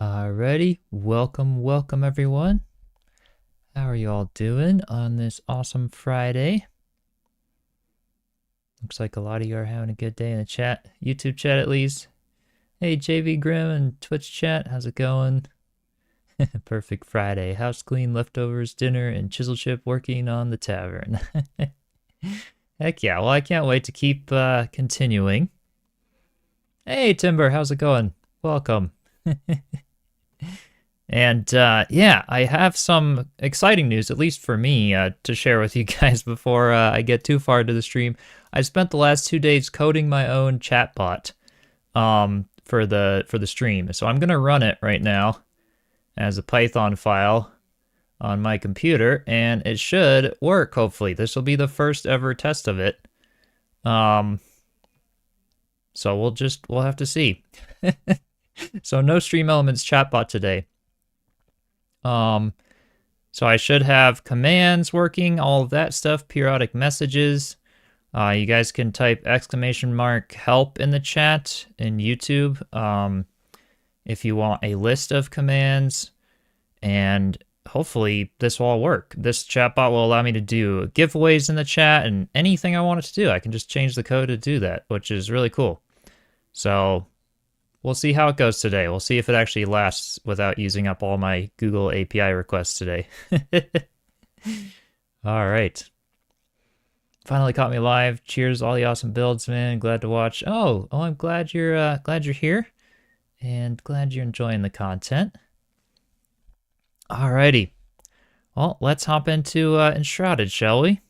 Alrighty, welcome everyone. How are you all doing on this awesome Friday? Looks like a lot of you are having a good day in the chat, YouTube chat at least. Hey JV Grim and Twitch chat, how's it going? Perfect Friday, house clean, leftovers, dinner, and Chiselchip working on the tavern. Heck yeah, well I can't wait to keep continuing. Hey Timber, how's it going? Welcome. And yeah, I have some exciting news, at least for me, to share with you guys before I get too far into the stream. I spent the last 2 days coding my own chatbot for the stream, so I'm gonna run it right now as a Python file on my computer, and it should work. Hopefully, this will be the first ever test of it. So we'll have to see. So no Stream Elements chatbot today. So I should have commands working, all of that stuff, periodic messages. You guys can type !help in the chat in YouTube if you want a list of commands, and hopefully this will all work. This chatbot will allow me to do giveaways in the chat and anything I want it to do. I can just change the code to do that, which is really cool. So we'll see how it goes today. We'll see if it actually lasts without using up all my Google API requests today. All right. Finally caught me live. Cheers, all the awesome builds, man. Glad to watch. Oh, I'm glad you're here, and glad you're enjoying the content. Alrighty. Well, let's hop into Enshrouded, shall we?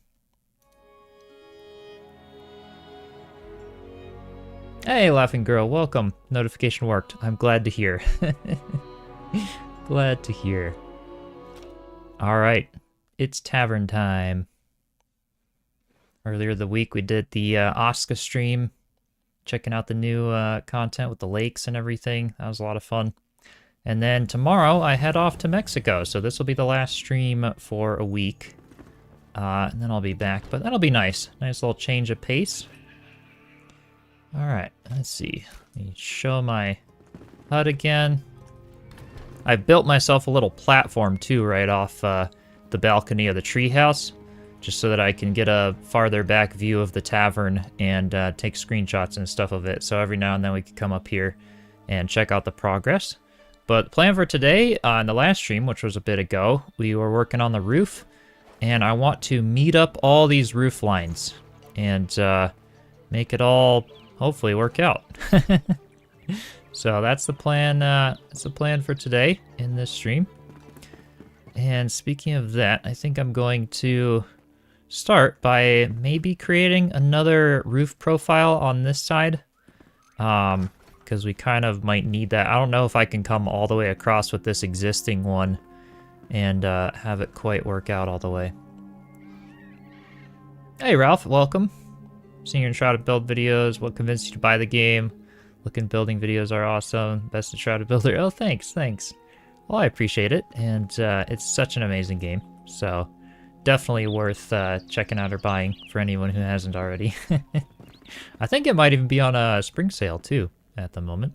Hey, Laughing Girl, welcome. Notification worked. I'm glad to hear. Glad to hear. All right, it's Tavern time. Earlier the week, we did the Oscar stream, checking out the new content with the lakes and everything. That was a lot of fun. And then tomorrow, I head off to Mexico, so this will be the last stream for a week. And then I'll be back, but that'll be nice. Nice little change of pace. All right, let's see. Let me show my HUD again. I built myself a little platform too right off the balcony of the treehouse, just so that I can get a farther back view of the tavern and take screenshots and stuff of it. So every now and then we can come up here and check out the progress. But the plan for today, in the last stream, which was a bit ago, we were working on the roof, and I want to meet up all these roof lines and make it all hopefully work out. So that's the plan. That's the plan for today in this stream. And speaking of that, I think I'm going to start by maybe creating another roof profile on this side, because we kind of might need that. I don't know if I can come all the way across with this existing one and have it quite work out all the way. Hey Ralph, welcome. Seeing your Enshrouded build videos, what convinced you to buy the game? Looking building videos are awesome. Best Enshrouded builder. Oh, thanks. Well, I appreciate it, and it's such an amazing game. So definitely worth checking out or buying for anyone who hasn't already. I think it might even be on a spring sale too at the moment,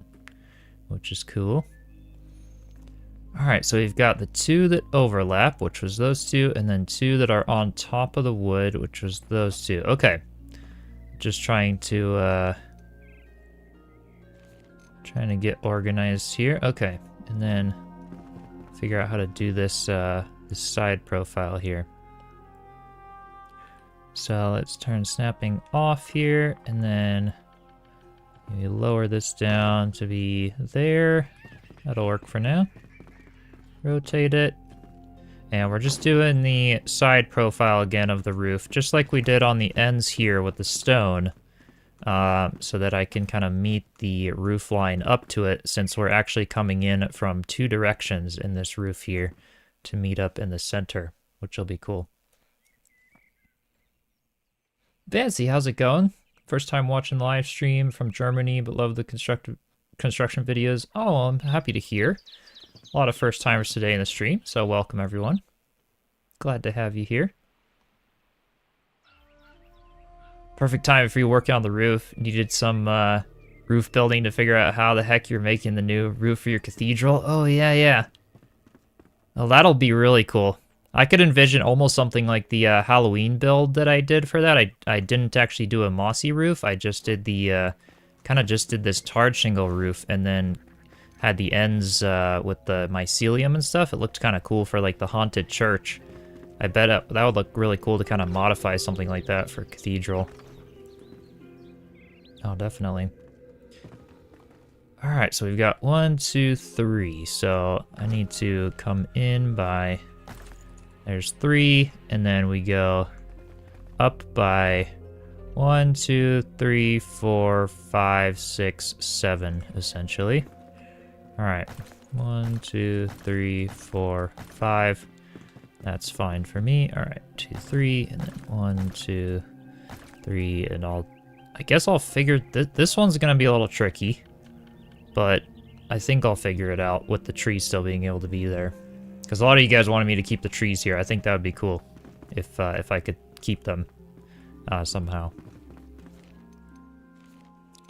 which is cool. All right, so we've got the two that overlap, which was those two, and then two that are on top of the wood, which was those two. Okay. Just trying to get organized here. Okay, and then figure out how to do this this side profile here. So let's turn snapping off here, and then maybe lower this down to be there. That'll work for now. Rotate it. And we're just doing the side profile again of the roof, just like we did on the ends here with the stone, so that I can kind of meet the roof line up to it, since we're actually coming in from two directions in this roof here to meet up in the center, which will be cool. Fancy, how's it going? First time watching the live stream from Germany, but love the construction videos. Oh, I'm happy to hear. A lot of first timers today in the stream, so welcome everyone. Glad to have you here. Perfect time for you working on the roof. Needed some roof building to figure out how the heck you're making the new roof for your cathedral. Oh, yeah, yeah. Well, that'll be really cool. I could envision almost something like the Halloween build that I did for that. I didn't actually do a mossy roof. I just did the, kind of just did this tarred shingle roof and then had the ends with the mycelium and stuff. It looked kind of cool for like the haunted church. I bet that would look really cool to kind of modify something like that for cathedral. Oh, definitely. All right, so we've got 1, 2, 3. So I need to come in by, there's 3, and then we go up by 1, 2, 3, 4, 5, 6, 7, essentially. All right, 1, 2, 3, 4, 5. That's fine for me. All right, 2, 3, and then 1, 2, 3, and I guess I'll figure, this one's gonna be a little tricky. But I think I'll figure it out with the trees still being able to be there. Because a lot of you guys wanted me to keep the trees here. I think that would be cool if I could keep them somehow.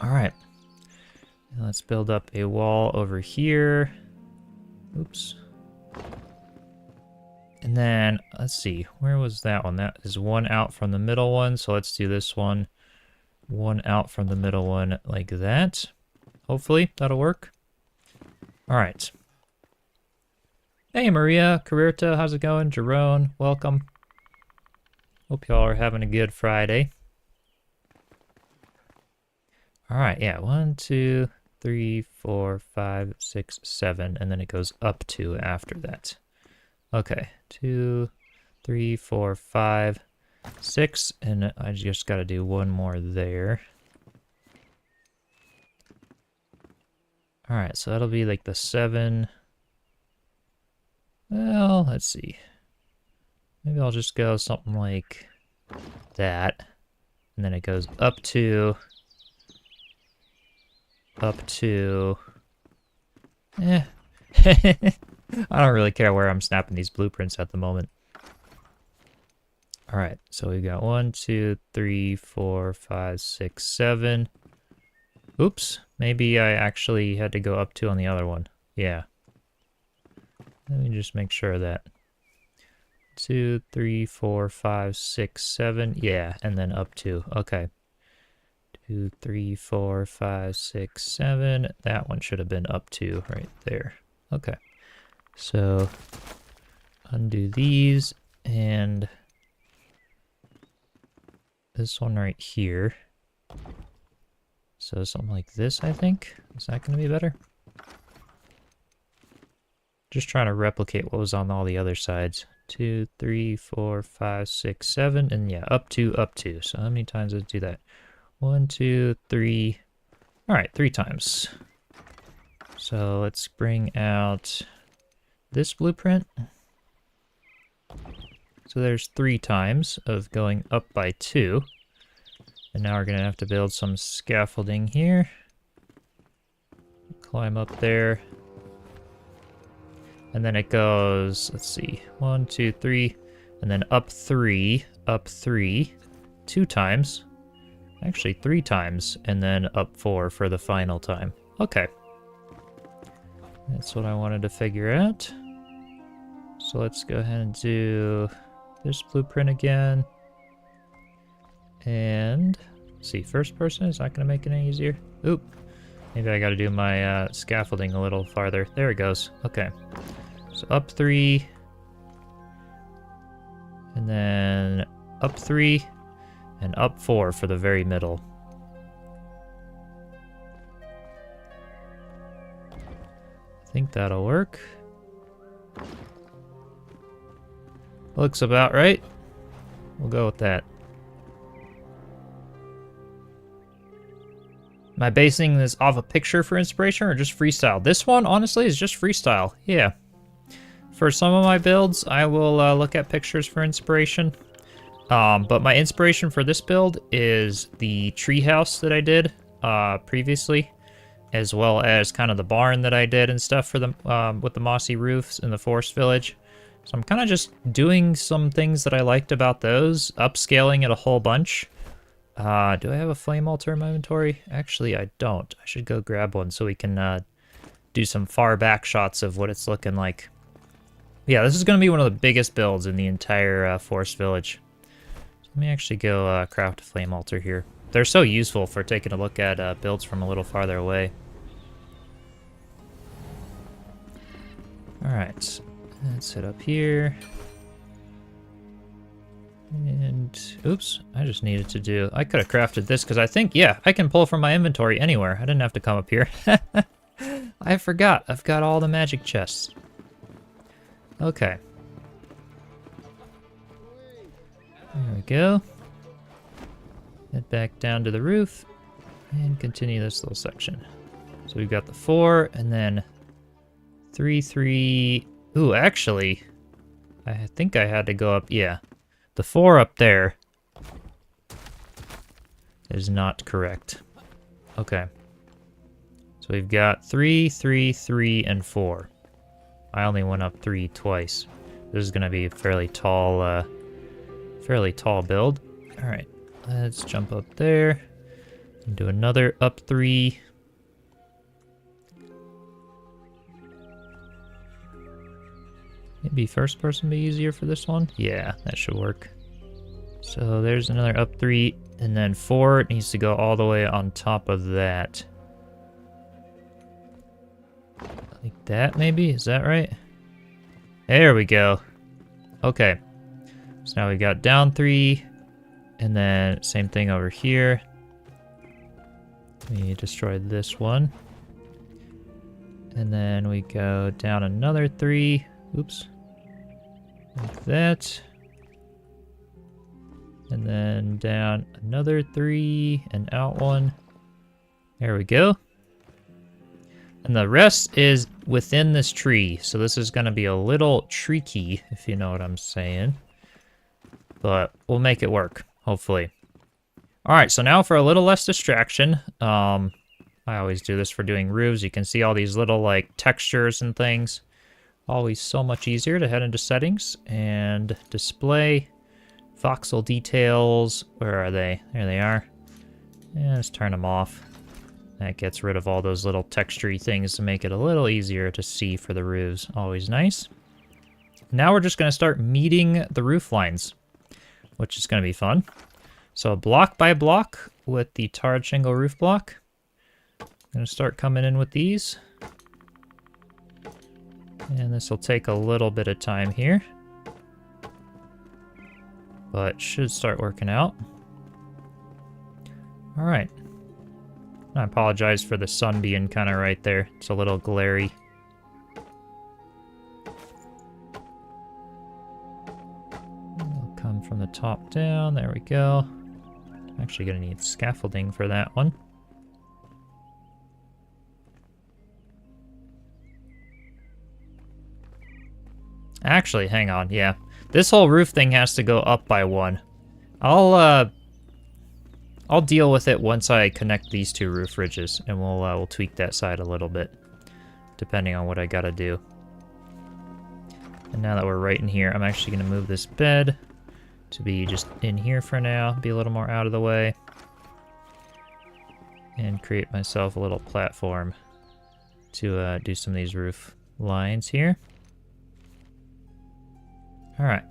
All right. Let's build up a wall over here. Oops. And then, let's see. Where was that one? That is one out from the middle one. So let's do this one. One out from the middle one like that. Hopefully, that'll work. All right. Hey, Maria, Carirta, how's it going? Jerome, welcome. Hope y'all are having a good Friday. All right, yeah, 1, 2, 3, 4, 5, 6, 7, and then it goes up 2 after that. Okay, 2, 3, 4, 5, 6, and I just got to do one more there. All right, so that'll be like the 7. Well, let's see. Maybe I'll just go something like that. And then it goes up 2. Up 2. I don't really care where I'm snapping these blueprints at the moment. All right, so we got 1, 2, 3, 4, 5, 6, 7. Oops, maybe I actually had to go up 2 on the other one. Yeah. Let me just make sure of that. 2, 3, 4, 5, 6, 7. Yeah, and then up 2. Okay. 2, 3, 4, 5, 6, 7. That one should have been up 2 right there. Okay. So undo these and this one right here. So something like this, I think. Is that going to be better? Just trying to replicate what was on all the other sides. 2, 3, 4, 5, 6, 7, and yeah, up 2, up 2. So how many times does it do that? 1, 2, 3. All right, 3 times. So let's bring out this blueprint. So there's 3 times of going up by 2. And now we're going to have to build some scaffolding here. Climb up there. And then it goes, let's see, 1, 2, 3, and then up 3, 2 times. Actually, 3 times, and then up 4 for the final time. Okay. That's what I wanted to figure out. So let's go ahead and do this blueprint again. And see, first person, is that going to make it any easier? Oop. Maybe I got to do my scaffolding a little farther. There it goes. Okay. So up 3. And then up 3. And up 4 for the very middle. I think that'll work. Looks about right. We'll go with that. Am I basing this off a picture for inspiration or just freestyle? This one, honestly, is just freestyle. Yeah. For some of my builds, I will look at pictures for inspiration. But my inspiration for this build is the treehouse that I did previously, as well as kind of the barn that I did and stuff for the with the mossy roofs in the forest village. So I'm kind of just doing some things that I liked about those, upscaling it a whole bunch. Do I have a flame altar in my inventory? Actually, I don't. I should go grab one so we can do some far back shots of what it's looking like. Yeah, this is going to be one of the biggest builds in the entire forest village. So let me actually go craft a flame altar here. They're so useful for taking a look at builds from a little farther away. Alright, let's head up here. And, oops, I just needed to do... I could have crafted this because I think, yeah, I can pull from my inventory anywhere. I didn't have to come up here. I forgot. I've got all the magic chests. Okay. There we go. Head back down to the roof and continue this little section. So we've got the 4 and then 3, 3. Ooh, actually, I think I had to go up. Yeah, the 4 up there is not correct. Okay. So we've got 3, 3, 3, and 4. I only went up 3 twice. This is going to be a fairly tall build. All right, let's jump up there and do another up 3. Maybe first person be easier for this one? Yeah, that should work. So there's another up 3, and then 4 needs to go all the way on top of that. Like that, maybe? Is that right? There we go. Okay. So now we got down 3, and then same thing over here. We destroyed this one. And then we go down another 3. Oops. Like that. And then down another 3 and out 1. There we go. And the rest is within this tree. So this is going to be a little tricky, if you know what I'm saying. But we'll make it work, hopefully. All right, so now for a little less distraction. I always do this for doing roofs. You can see all these little like textures and things. Always so much easier to head into settings and display voxel details. Where are they? There they are. Yeah, let's turn them off. That gets rid of all those little textury things to make it a little easier to see for the roofs. Always nice. Now we're just going to start meeting the roof lines, which is going to be fun. So block by block with the tarred shingle roof block. I'm going to start coming in with these. And this will take a little bit of time here, but should start working out. All right. I apologize for the sun being kind of right there. It's a little glary. We'll come from the top down. There we go. I'm actually going to need scaffolding for that one. Actually, hang on. Yeah. This whole roof thing has to go up by 1. I'll deal with it once I connect these 2 roof ridges, and we'll tweak that side a little bit, depending on what I gotta do. And now that we're right in here, I'm actually gonna move this bed to be just in here for now, be a little more out of the way, and create myself a little platform to do some of these roof lines here. All right.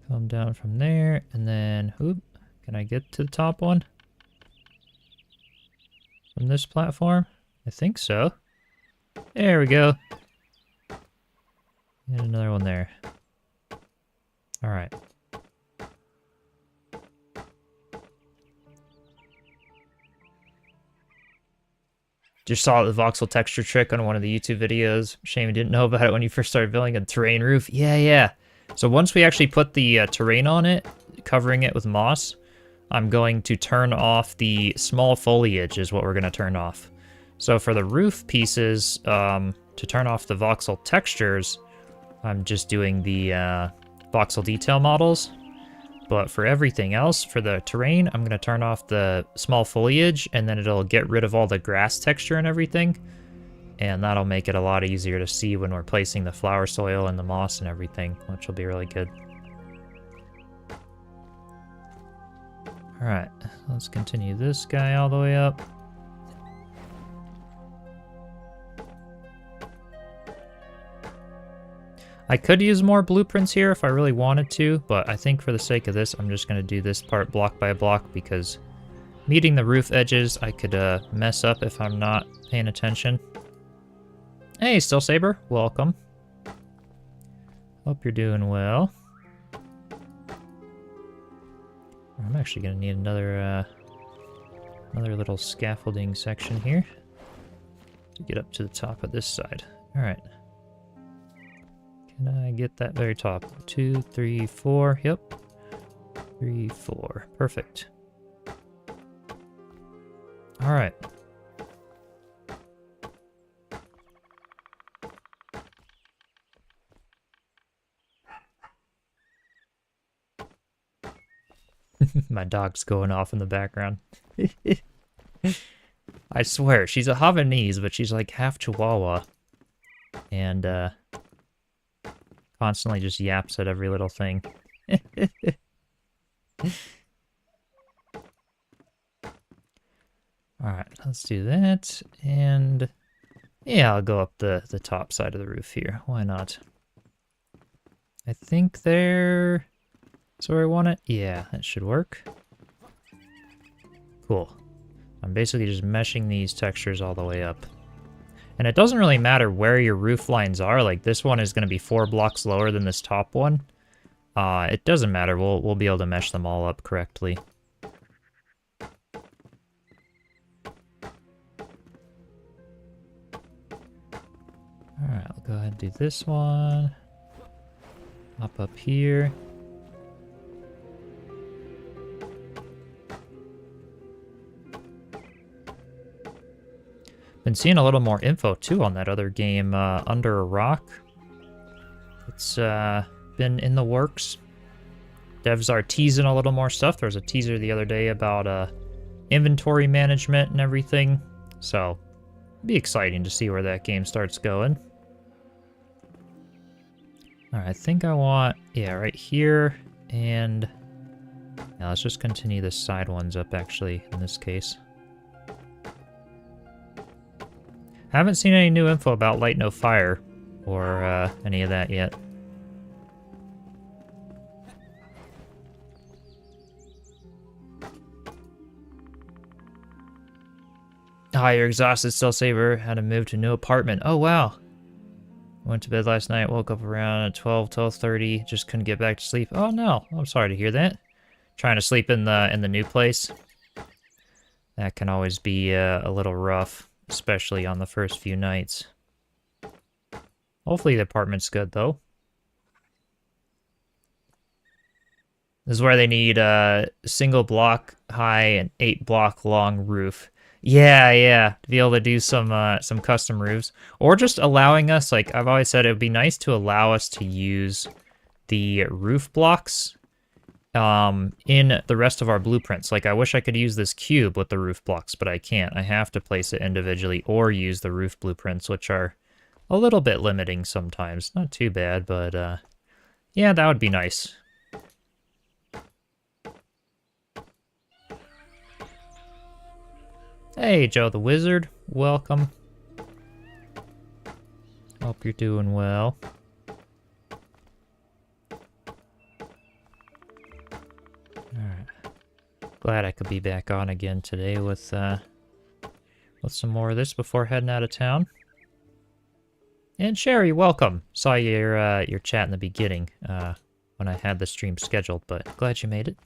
Come down from there, and then, oop, can I get to the top one? From this platform? I think so. There we go. And another one there. All right. Just saw the voxel texture trick on one of the YouTube videos. Shame you didn't know about it when you first started building a terrain roof. Yeah. So once we actually put the terrain on it, covering it with moss, I'm going to turn off the small foliage is what we're going to turn off. So for the roof pieces, to turn off the voxel textures, I'm just doing the voxel detail models. But for everything else, for the terrain, I'm going to turn off the small foliage, and then it'll get rid of all the grass texture and everything. And that'll make it a lot easier to see when we're placing the flower soil and the moss and everything, which will be really good. Alright, let's continue this guy all the way up. I could use more blueprints here if I really wanted to, but I think for the sake of this, I'm just going to do this part block by block because meeting the roof edges, I could mess up if I'm not paying attention. Hey, Still Saber, welcome. Hope you're doing well. I'm actually going to need another little scaffolding section here to get up to the top of this side. All right. Can I get that very top? 2, 3, 4. Yep. 3, 4. Perfect. All right. My dog's going off in the background. I swear, she's a Havanese, but she's like half Chihuahua. And, constantly just yaps at every little thing. Alright, let's do that. And yeah, I'll go up the top side of the roof here. Why not? I think that's where I want it. Yeah, that should work. Cool. I'm basically just meshing these textures all the way up. And it doesn't really matter where your roof lines are. Like, this one is going to be 4 blocks lower than this top one. It doesn't matter. We'll be able to mesh them all up correctly. Alright, I'll go ahead and do this one. Up here. Been seeing a little more info too on that other game, Under a Rock. It's been in the works. Devs are teasing a little more stuff. There was a teaser the other day about inventory management and everything. So, it'll be exciting to see where that game starts going. Alright, I think I want, yeah, right here, and now let's just continue the side ones up actually in this case. I haven't seen any new info about Light No Fire or any of that yet. Ah, you're exhausted, Still Saber. Had to move to a new apartment. Oh, wow. Went to bed last night, woke up around 12:30, just couldn't get back to sleep. Oh, no. I'm sorry to hear that. Trying to sleep in the new place. That can always be a little rough. Especially on the first few nights. Hopefully the apartment's good, though. This is where they need a single block high and 8 block long roof. Yeah, to be able to do some custom roofs. Or just allowing us, like I've always said, it would be nice to allow us to use the roof blocks in the rest of our blueprints. Like, I wish I could use this cube with the roof blocks, but I can't. I have to place it individually or use the roof blueprints, which are a little bit limiting sometimes. Not too bad, but yeah, that would be nice. Hey, Joe the Wizard. Welcome. Hope you're doing well. Glad I could be back on again today with some more of this before heading out of town. And Sherry, welcome. Saw your chat in the beginning when I had the stream scheduled, but glad you made it.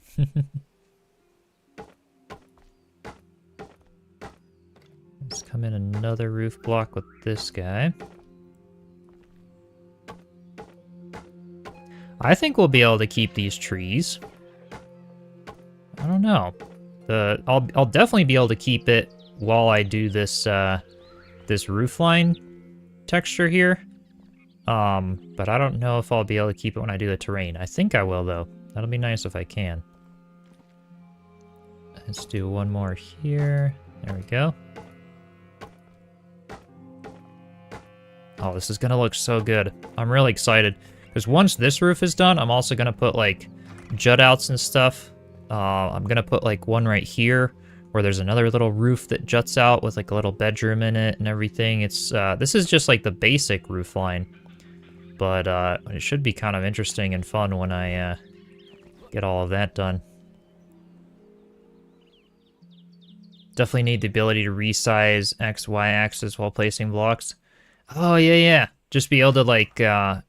Let's come in another roof block with this guy. I think we'll be able to keep these trees. I don't know. I'll definitely be able to keep it while I do this this roofline texture here. But I don't know if I'll be able to keep it when I do the terrain. I think I will though. That'll be nice if I can. Let's do one more here. There we go. Oh, this is gonna look so good. I'm really excited. Because once this roof is done, I'm also gonna put like jut outs and stuff I'm gonna put like one right here where there's another little roof that juts out with like a little bedroom in it and everything. It's this is just like the basic roof line, but it should be kind of interesting and fun when I get all of that done. Definitely need the ability to resize X, Y axis while placing blocks. Oh, yeah. Just be able to, like, I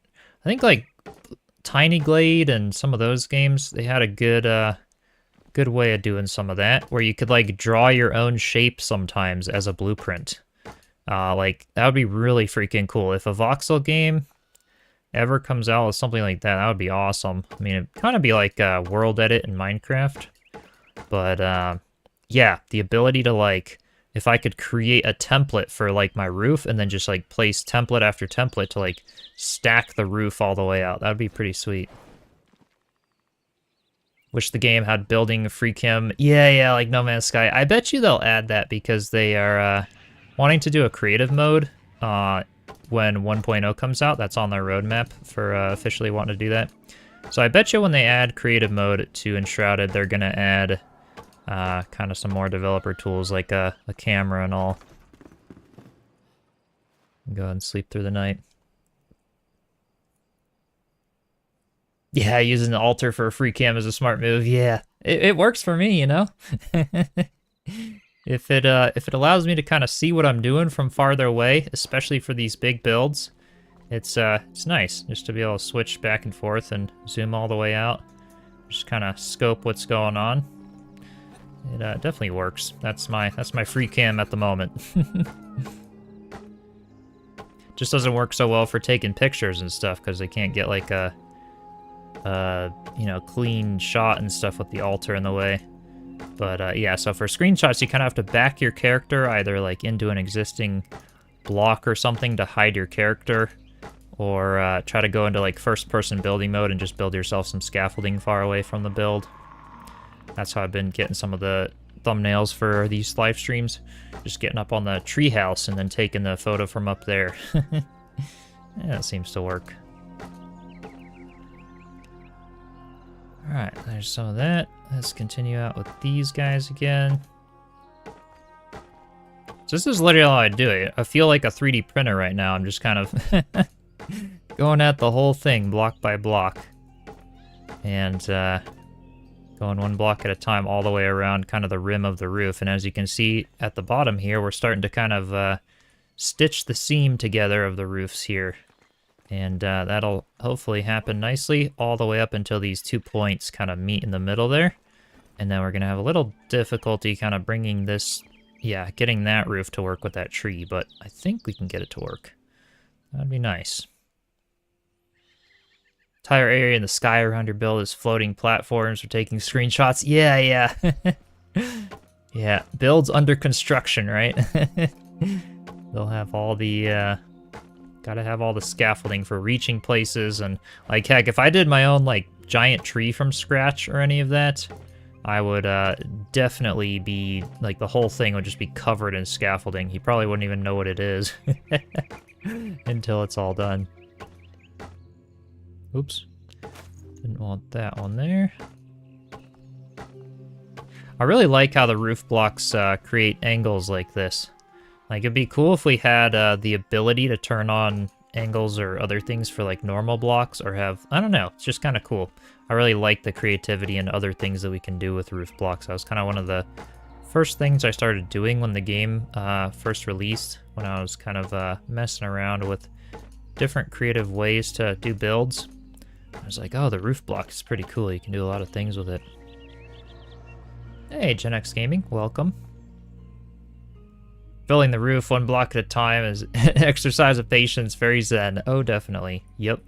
think, like, Tiny Glade and some of those games, they had a good way of doing some of that, where you could, like, draw your own shape sometimes as a blueprint. Like, that would be really freaking cool. If a voxel game ever comes out with something like that, that would be awesome. I mean, it'd kind of be like World Edit in Minecraft, but, yeah, the ability to, like, if I could create a template for, like, my roof and then just, like, place template after template to, like, stack the roof all the way out. That would be pretty sweet. Wish the game had building free chem. Yeah, like No Man's Sky. I bet you they'll add that because they are wanting to do a creative mode when 1.0 comes out. That's on their roadmap for officially wanting to do that. So I bet you when they add creative mode to Enshrouded, they're going to add kind of some more developer tools like a camera and all. Go ahead and sleep through the night. Yeah, using the altar for a free cam is a smart move. Yeah, it works for me, you know? If it allows me to kind of see what I'm doing from farther away, especially for these big builds, it's nice just to be able to switch back and forth and zoom all the way out. Just kind of scope what's going on. It definitely works. That's my free cam at the moment. Just doesn't work so well for taking pictures and stuff because they can't get like a you know, clean shot and stuff with the altar in the way. But yeah, so for screenshots you kind of have to back your character either like into an existing block or something to hide your character, or try to go into like first-person building mode and just build yourself some scaffolding far away from the build. That's how I've been getting some of the thumbnails for these live streams. Just getting up on the treehouse and then taking the photo from up there. Yeah, that seems to work. Alright, there's some of that. Let's continue out with these guys again. So this is literally how I do it. I feel like a 3D printer right now. I'm just kind of going at the whole thing block by block. And going one block at a time all the way around kind of the rim of the roof. And as you can see at the bottom here, we're starting to kind of stitch the seam together of the roofs here. And that'll hopefully happen nicely all the way up until these 2 points kind of meet in the middle there. And then we're going to have a little difficulty kind of bringing this, yeah, getting that roof to work with that tree. But I think we can get it to work. That'd be nice. Entire area in the sky around your build is floating platforms for taking screenshots. Yeah. Yeah, builds under construction, right? They'll have all the, gotta have all the scaffolding for reaching places, and, like, heck, if I did my own, like, giant tree from scratch or any of that, I would, definitely be, like, the whole thing would just be covered in scaffolding. He probably wouldn't even know what it is until it's all done. Oops. Didn't want that one there. I really like how the roof blocks create angles like this. Like, it'd be cool if we had the ability to turn on angles or other things for, like, normal blocks, or have, I don't know, it's just kind of cool. I really like the creativity and other things that we can do with roof blocks. That was kind of one of the first things I started doing when the game first released, when I was kind of messing around with different creative ways to do builds. I was like, oh, the roof block is pretty cool. You can do a lot of things with it. Hey, Gen X Gaming, welcome. Filling the roof one block at a time is an exercise of patience, very zen. Oh, definitely. Yep.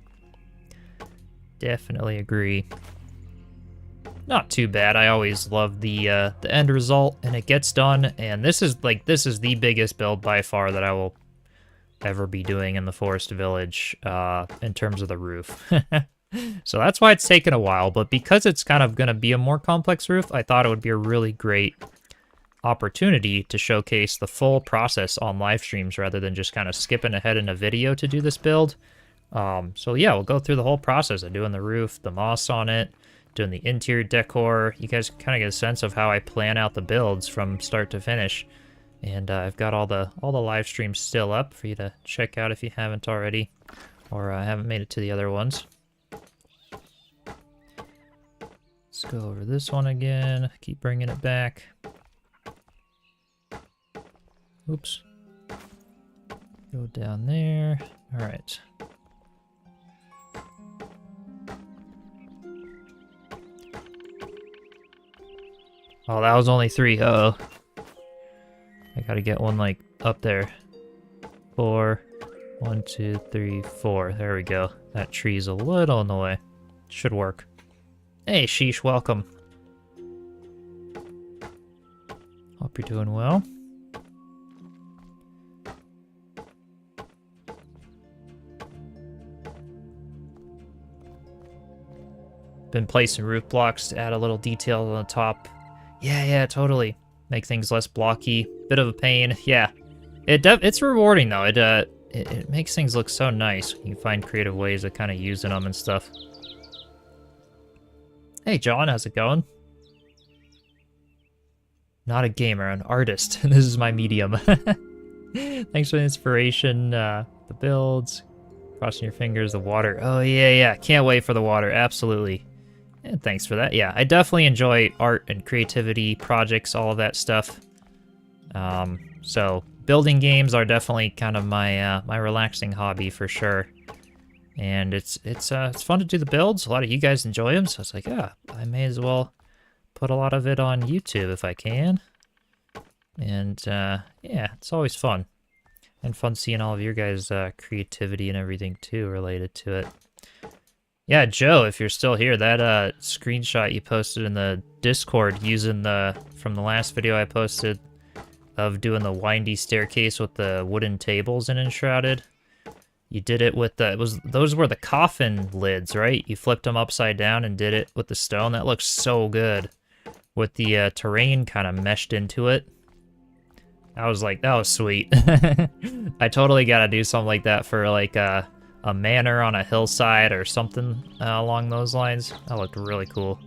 Definitely agree. Not too bad. I always love the end result, and it gets done. And this is the biggest build by far that I will ever be doing in the Forest Village in terms of the roof. So that's why it's taken a while, but because it's kind of going to be a more complex roof, I thought it would be a really great opportunity to showcase the full process on live streams rather than just kind of skipping ahead in a video to do this build. So yeah, we'll go through the whole process of doing the roof, the moss on it, doing the interior decor. You guys kind of get a sense of how I plan out the builds from start to finish. And I've got all the live streams still up for you to check out if you haven't already, or haven't made it to the other ones. Let's go over this one again. Keep bringing it back. Oops. Go down there. All right. Oh, that was only 3. Uh-oh. I gotta get one, like, up there. 4. 1, 2, 3, 4. There we go. That tree's a little in the way. Should work. Hey, Sheesh, welcome. Hope you're doing well. Been placing roof blocks to add a little detail on the top. Yeah, totally. Make things less blocky. Bit of a pain. Yeah, it's rewarding though. It makes things look so nice. You can find creative ways of kind of using them and stuff. Hey, John, how's it going? Not a gamer, an artist. This is my medium. Thanks for the inspiration. The builds. Crossing your fingers. The water. Oh yeah. Can't wait for the water. Absolutely. And thanks for that. Yeah, I definitely enjoy art and creativity projects, all of that stuff. So building games are definitely kind of my my relaxing hobby for sure. And it's fun to do the builds. A lot of you guys enjoy them, so it's like, yeah, I may as well put a lot of it on YouTube if I can. And yeah, it's always fun. And fun seeing all of your guys' creativity and everything too related to it. Yeah, Joe, if you're still here, that screenshot you posted in the Discord using from the last video I posted of doing the windy staircase with the wooden tables in Enshrouded. You did it with those were the coffin lids, right? You flipped them upside down and did it with the stone. That looks so good with the terrain kind of meshed into it. I was like, that was sweet. I totally gotta do something like that for like a manor on a hillside or something along those lines. That looked really cool.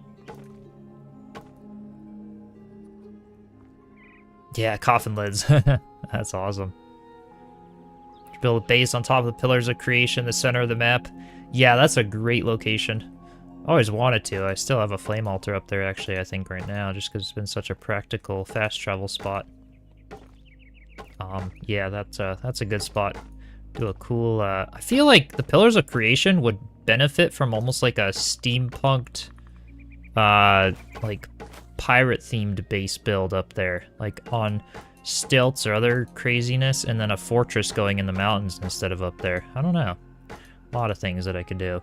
Yeah, coffin lids. That's awesome. Build a base on top of the pillars of creation, the center of the map. Yeah, that's a great location. Always wanted to. I still have a flame altar up there, actually, I think, right now, just because it's been such a practical fast travel spot. Yeah, that's a good spot. Do a cool, I feel like the Pillars of Creation would benefit from almost like a steampunked, like, pirate-themed base build up there. Like, on stilts or other craziness, and then a fortress going in the mountains instead of up there. I don't know. A lot of things that I could do.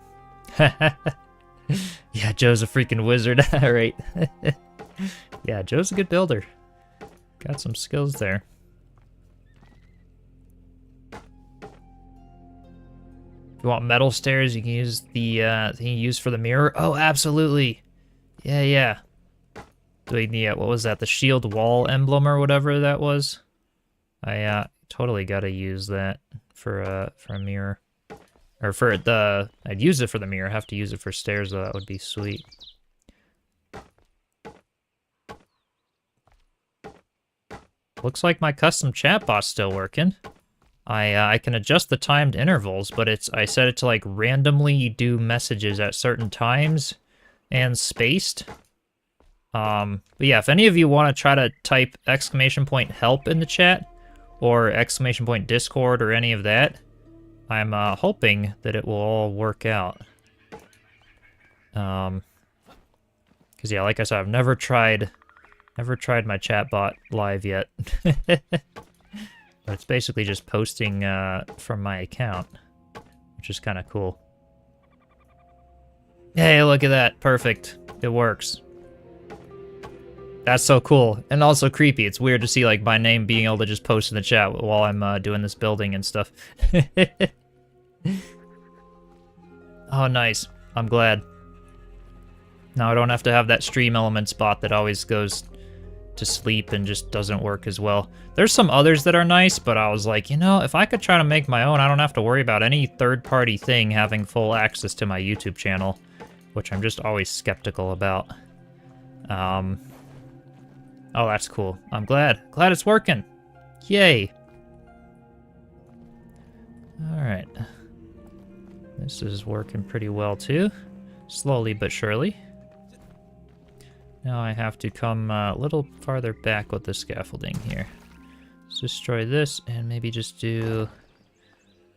Yeah, Joe's a freaking wizard. Right. Yeah, Joe's a good builder. Got some skills there. If you want metal stairs, you can use the thing you use for the mirror. Oh, absolutely. Yeah. Doing the, what was that? The shield wall emblem or whatever that was. I totally gotta use that for a mirror. Or for the, I'd use it for the mirror. Have to use it for stairs though. That would be sweet. Looks like my custom chatbot's still working. I can adjust the timed intervals, but I set it to like randomly do messages at certain times and spaced. But yeah, if any of you want to try to type !help in the chat or !discord or any of that, I'm hoping that it will all work out. Because yeah, like I said, I've never tried my chatbot live yet. But it's basically just posting from my account, which is kind of cool. Hey, look at that. Perfect. It works. That's so cool. And also creepy. It's weird to see like my name being able to just post in the chat while I'm doing this building and stuff. Oh, nice. I'm glad. Now I don't have to have that stream elements bot that always goes to sleep and just doesn't work as well. There's some others that are nice, but I was like, you know, if I could try to make my own, I don't have to worry about any third-party thing having full access to my YouTube channel, which I'm just always skeptical about. Oh, that's cool. I'm glad it's working. Yay. All right. This is working pretty well too. Slowly but surely. Now I have to come a little farther back with the scaffolding here. Let's destroy this and maybe just do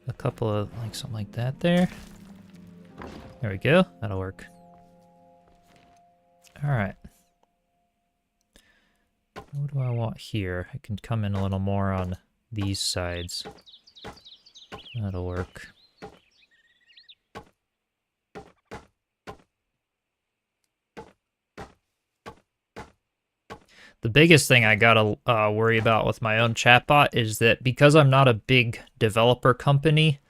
a couple of, like, something like that there. There we go. That'll work. All right. What do I want here? I can come in a little more on these sides. That'll work. The biggest thing I gotta worry about with my own chatbot is that because I'm not a big developer company,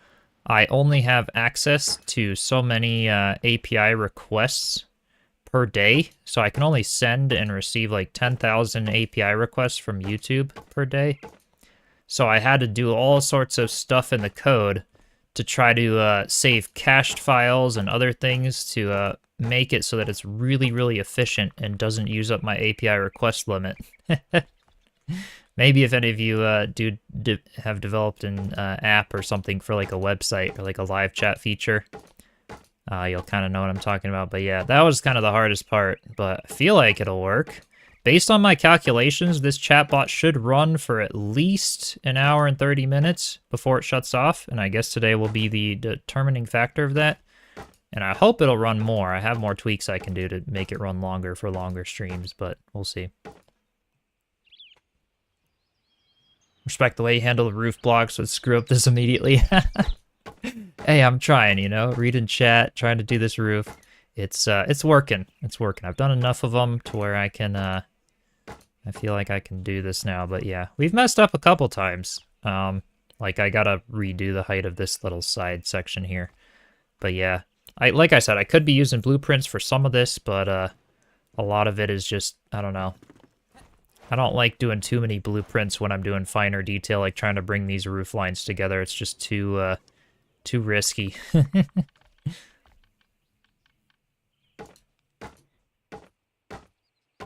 I only have access to so many API requests per day. So I can only send and receive like 10,000 API requests from YouTube per day. So I had to do all sorts of stuff in the code to try to save cached files and other things to make it so that it's really, really efficient and doesn't use up my API request limit. Maybe if any of you have developed an app or something for like a website or like a live chat feature, you'll kind of know what I'm talking about. But yeah, that was kind of the hardest part, but I feel like it'll work. Based on my calculations, this chatbot should run for at least an hour and 30 minutes before it shuts off, and I guess today will be the determining factor of that. And I hope it'll run more. I have more tweaks I can do to make it run longer for longer streams, but we'll see. Respect the way you handle the roof blocks, so screw up this immediately. Hey, I'm trying, you know, reading chat, trying to do this roof. It's working. It's working. I've done enough of them to where I can, I feel like I can do this now. But yeah, we've messed up a couple times. Like I gotta redo the height of this little side section here. But yeah, like I said, I could be using blueprints for some of this, but a lot of it is just, I don't know. I don't like doing too many blueprints when I'm doing finer detail, like trying to bring these roof lines together. It's just too risky.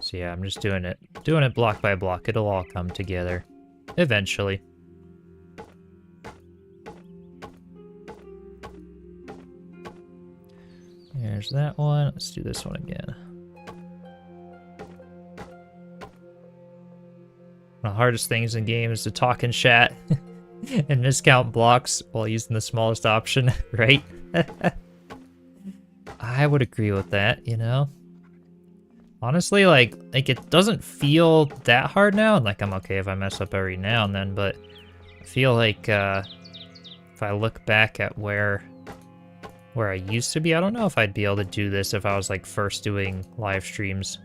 So yeah, I'm just doing it block by block. It'll all come together eventually. There's that one. Let's do this one again. One of the hardest things in games is to talk in chat and miscount blocks while using the smallest option, right? I would agree with that, you know? Honestly, like it doesn't feel that hard now, and like I'm okay if I mess up every now and then, but I feel like if I look back at where I used to be, I don't know if I'd be able to do this if I was like first doing live streams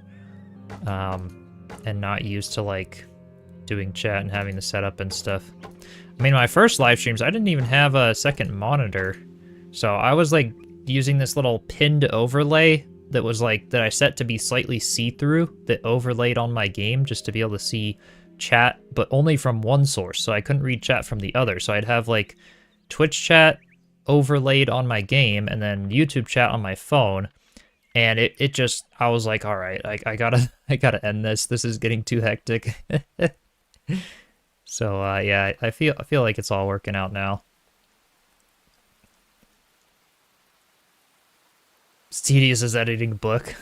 and not used to like doing chat and having the setup and stuff. I mean, my first live streams, I didn't even have a second monitor, so I was like using this little pinned overlay that was like, that I set to be slightly see-through, that overlaid on my game just to be able to see chat, but only from one source, so I couldn't read chat from the other. So I'd have like Twitch chat overlaid on my game and then YouTube chat on my phone, and it just, I was like, all right, I gotta end this. This is getting too hectic. So yeah, I feel like it's all working out now. It's tedious as editing a book.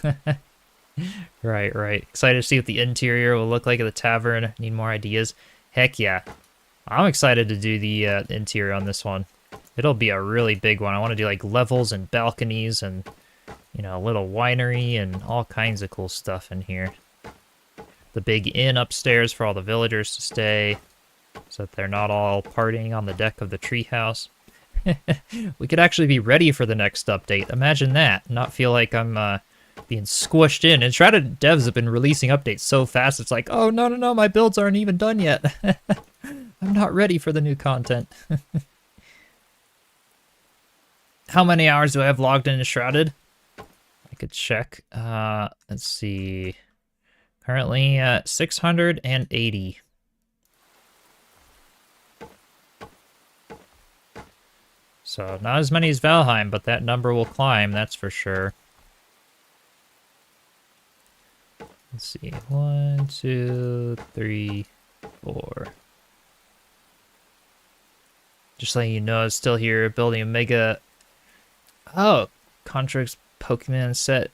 Right. Excited to see what the interior will look like at the tavern. Need more ideas. Heck yeah. I'm excited to do the interior on this one. It'll be a really big one. I want to do like levels and balconies and, you know, a little winery and all kinds of cool stuff in here. The big inn upstairs for all the villagers to stay, so that they're not all partying on the deck of the treehouse. We could actually be ready for the next update. Imagine that. Not feel like I'm being squished in. Enshrouded devs have been releasing updates so fast, it's like, oh, no, my builds aren't even done yet. I'm not ready for the new content. How many hours do I have logged in Enshrouded? I could check. Let's see. Currently 680. So not as many as Valheim, but that number will climb, that's for sure. Let's see. 1, 2, 3, 4. Just letting you know, it's still here building a mega. Oh, Contract's Pokemon set.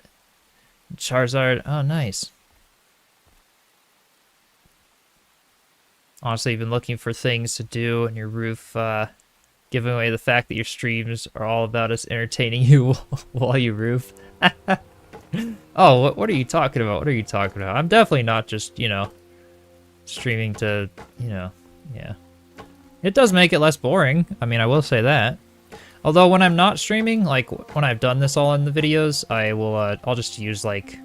Charizard. Oh, nice. Honestly, you've been looking for things to do on your roof, giving away the fact that your streams are all about us entertaining you while you roof. Oh, what are you talking about? What are you talking about? I'm definitely not just, you know, streaming to, you know, yeah. It does make it less boring. I mean, I will say that. Although when I'm not streaming, like when I've done this all in the videos, I'll just use like,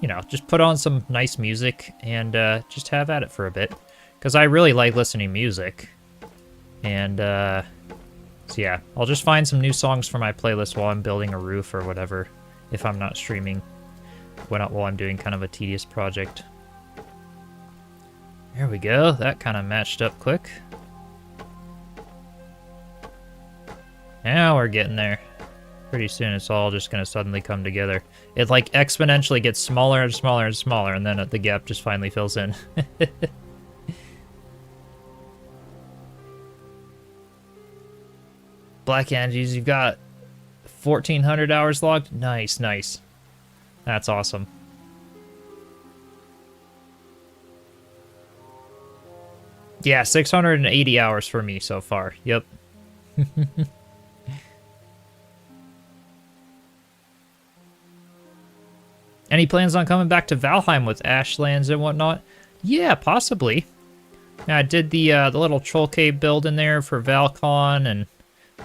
you know, just put on some nice music and just have at it for a bit. Because I really like listening to music. And so yeah, I'll just find some new songs for my playlist while I'm building a roof or whatever, if I'm not streaming, while I'm doing kind of a tedious project. There we go, that kind of matched up quick. Now we're getting there. Pretty soon it's all just going to suddenly come together. It like exponentially gets smaller and smaller and smaller, and then the gap just finally fills in. Black Angies, you've got 1,400 hours logged? Nice, nice. That's awesome. Yeah, 680 hours for me so far. Yep. Any plans on coming back to Valheim with Ashlands and whatnot? Yeah, possibly. Now, I did the little troll cave build in there for Valcon, and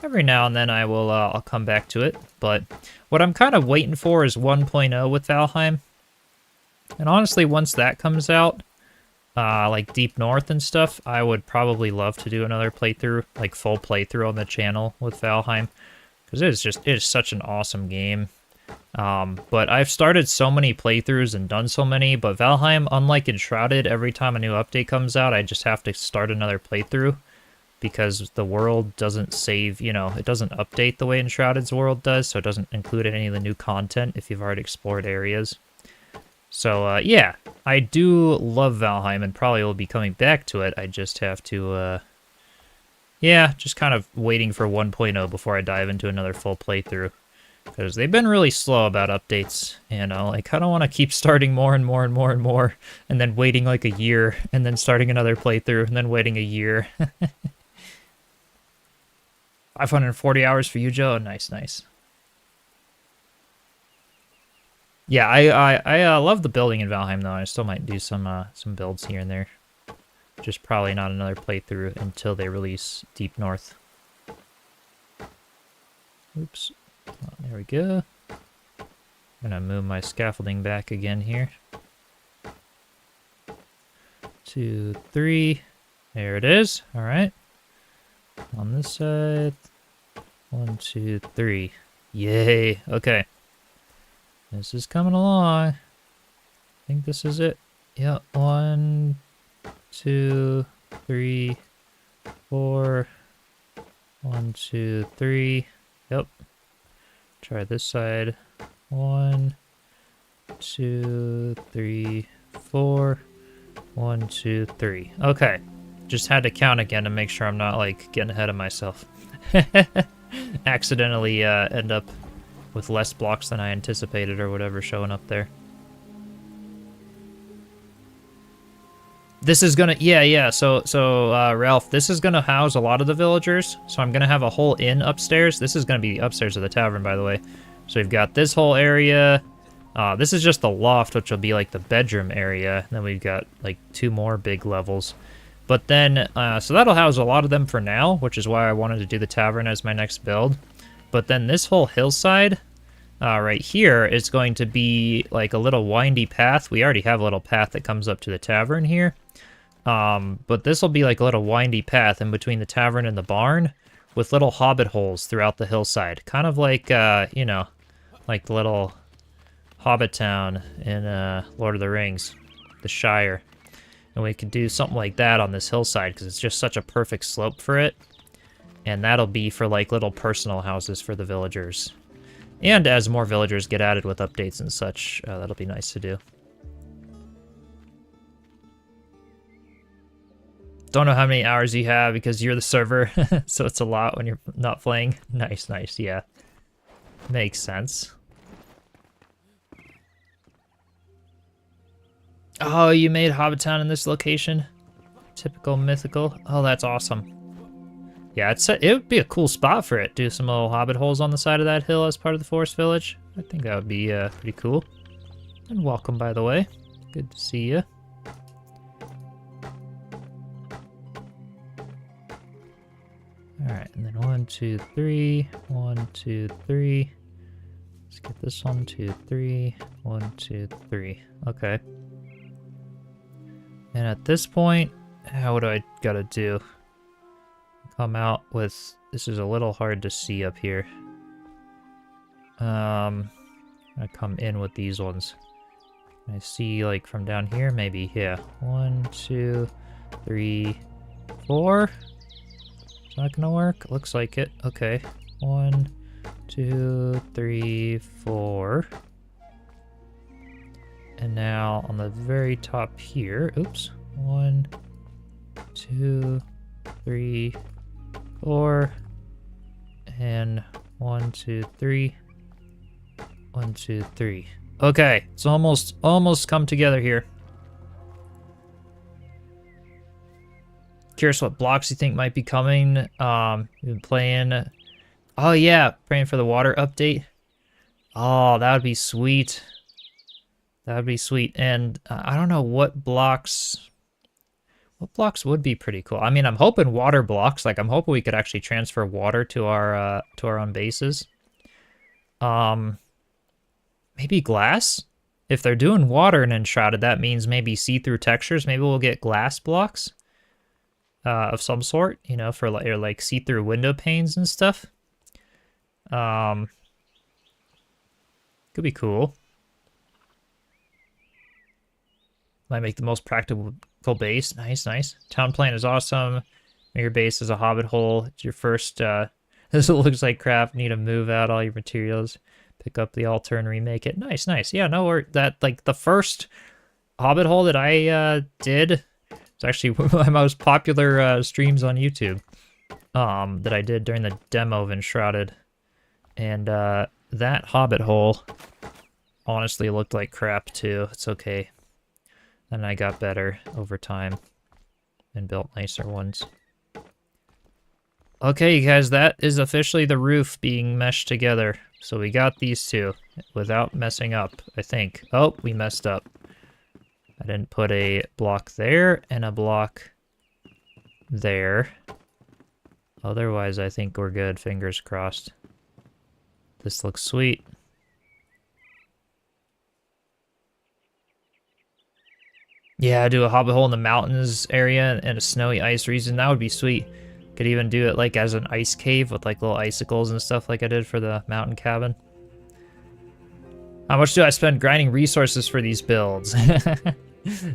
every now and then I'll come back to it. But what I'm kind of waiting for is 1.0 with Valheim. And honestly, once that comes out, like Deep North and stuff, I would probably love to do another playthrough, like full playthrough on the channel with Valheim, because it is such an awesome game. But I've started so many playthroughs and done so many, but Valheim, unlike Enshrouded, every time a new update comes out, I just have to start another playthrough, because the world doesn't save, you know, it doesn't update the way Enshrouded's world does, so it doesn't include any of the new content if you've already explored areas. So, yeah, I do love Valheim and probably will be coming back to it. I just have to, yeah, just kind of waiting for 1.0 before I dive into another full playthrough. Because they've been really slow about updates, and like, I don't want to keep starting more and more and more and more, and then waiting like a year, and then starting another playthrough, and then waiting a year. 540 hours for you, Joe? Nice, nice. Yeah, I love the building in Valheim, though. I still might do some builds here and there. Just probably not another playthrough until they release Deep North. Oops. Oh, there we go. I'm gonna move my scaffolding back again here. 2, 3. There it is. All right. On this side. 1, 2, 3. Yay. Okay. This is coming along. I think this is it. Yep. 1, 2, 3, 4. 1, 2, 3. Yep. Try this side. 1, 2, 3, 4. 1, 2, 3. Okay. Just had to count again to make sure I'm not, like, getting ahead of myself. Accidentally end up with less blocks than I anticipated or whatever showing up there. This is gonna, yeah. So Ralph, this is gonna house a lot of the villagers. So I'm gonna have a whole inn upstairs. This is gonna be the upstairs of the tavern, by the way. So we've got this whole area. This is just the loft, which will be like the bedroom area. And then we've got like 2 more big levels. But then, so that'll house a lot of them for now, which is why I wanted to do the tavern as my next build. But then this whole hillside right here is going to be like a little windy path. We already have a little path that comes up to the tavern here. But this will be like a little windy path in between the tavern and the barn with little hobbit holes throughout the hillside. Kind of like, you know, like the little hobbit town in Lord of the Rings, the Shire. And we could do something like that on this hillside because it's just such a perfect slope for it. And that'll be for like little personal houses for the villagers. And as more villagers get added with updates and such, that'll be nice to do. Don't know how many hours you have because you're the server, so it's a lot when you're not playing. Nice, nice, yeah. Makes sense. Oh, you made Hobbit Town in this location? Typical mythical. Oh, that's awesome. Yeah, it would be a cool spot for it. Do some little hobbit holes on the side of that hill as part of the forest village. I think that would be pretty cool. And welcome, by the way. Good to see you. Alright, and then 1, 2, 3. 1, 2, 3. Let's get this 1, 2, 3. 1, 2, 3. Okay. And at this point, what do I gotta do? Come out with... This is a little hard to see up here. I come in with these ones. I see, like, from down here, maybe, yeah. 1, 2, 3, 4. Is that gonna work? Looks like it. Okay. 1, 2, 3, 4. And now on the very top here, oops. 1, 2, 3, 4. And 1, 2, 3. 1, 2, 3. Okay, it's almost come together here. Curious what blocks you think might be coming. You've been playing. Oh yeah, praying for the water update. Oh, that would be sweet. That would be sweet. And I don't know what blocks. What blocks would be pretty cool? I mean, I'm hoping water blocks. Like, I'm hoping we could actually transfer water to our own bases. Maybe glass? If they're doing water in Enshrouded, that means maybe see-through textures. Maybe we'll get glass blocks of some sort, you know, for like see-through window panes and stuff. Could be cool. Might make the most practical base. Nice, nice. Town plan is awesome. Your base is a hobbit hole. It's your first, this looks like crap. Need to move out all your materials. Pick up the altar and remake it. Nice, nice. Yeah, no, that, like, the first hobbit hole that I did, it's actually one of my most popular streams on YouTube that I did during the demo of Enshrouded. And that hobbit hole honestly looked like crap too. It's okay. And I got better over time and built nicer ones. Okay, you guys, that is officially the roof being meshed together. So we got these two without messing up, I think. Oh, we messed up. I didn't put a block there and a block there. Otherwise, I think we're good. Fingers crossed. This looks sweet. Yeah, do a hobbit hole in the mountains area and a snowy ice region. That would be sweet. Could even do it like as an ice cave with like little icicles and stuff like I did for the mountain cabin. How much do I spend grinding resources for these builds?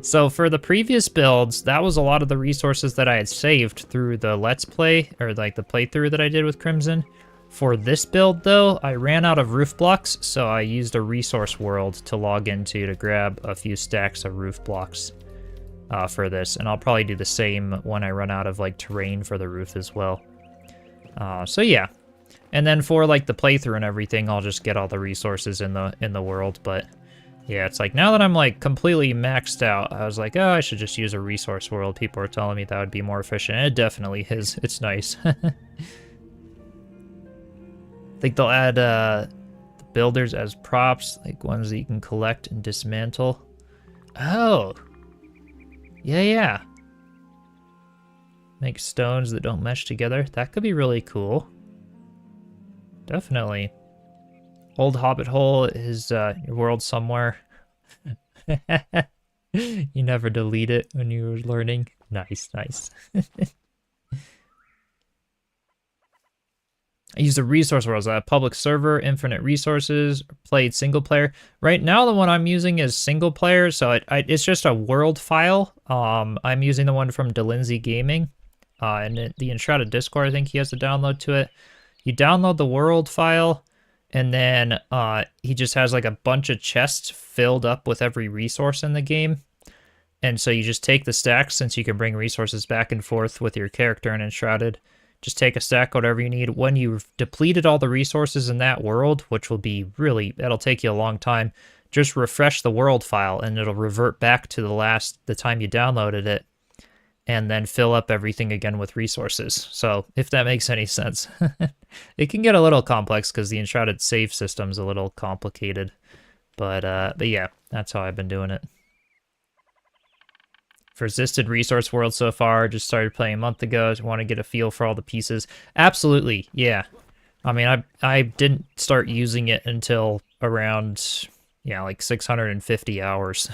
So for the previous builds, that was a lot of the resources that I had saved through the Let's Play, or like the playthrough that I did with Crimson. For this build though, I ran out of roof blocks, so I used a resource world to log into to grab a few stacks of roof blocks. For this, and I'll probably do the same when I run out of like terrain for the roof as well. So yeah, and then for like the playthrough and everything, I'll just get all the resources in the world. But yeah, it's like now that I'm like completely maxed out, I was like, oh, I should just use a resource world. People are telling me that would be more efficient, and it definitely is. It's nice. I think they'll add the builders as props, like ones that you can collect and dismantle. Oh. Yeah. Make stones that don't mesh together. That could be really cool. Definitely. Old Hobbit hole is your world somewhere. You never delete it when you were learning. Nice, nice. I used a resource world, a public server, infinite resources, played single player. Right now, the one I'm using is single player, so it's just a world file. I'm using the one from Delinsey Gaming, and the Enshrouded Discord, I think he has to download to it. You download the world file, and then he just has like a bunch of chests filled up with every resource in the game. And so you just take the stacks, since you can bring resources back and forth with your character in Enshrouded. Just take a stack, whatever you need. When you've depleted all the resources in that world, which will be really, it'll take you a long time, just refresh the world file and it'll revert back to the time you downloaded it, and then fill up everything again with resources. So if that makes any sense. It can get a little complex because the Enshrouded save system's a little complicated. But yeah, that's how I've been doing it. For Resisted Resource World so far, just started playing a month ago. Just want to get a feel for all the pieces. Absolutely, yeah. I mean, I didn't start using it until around, yeah, like 650 hours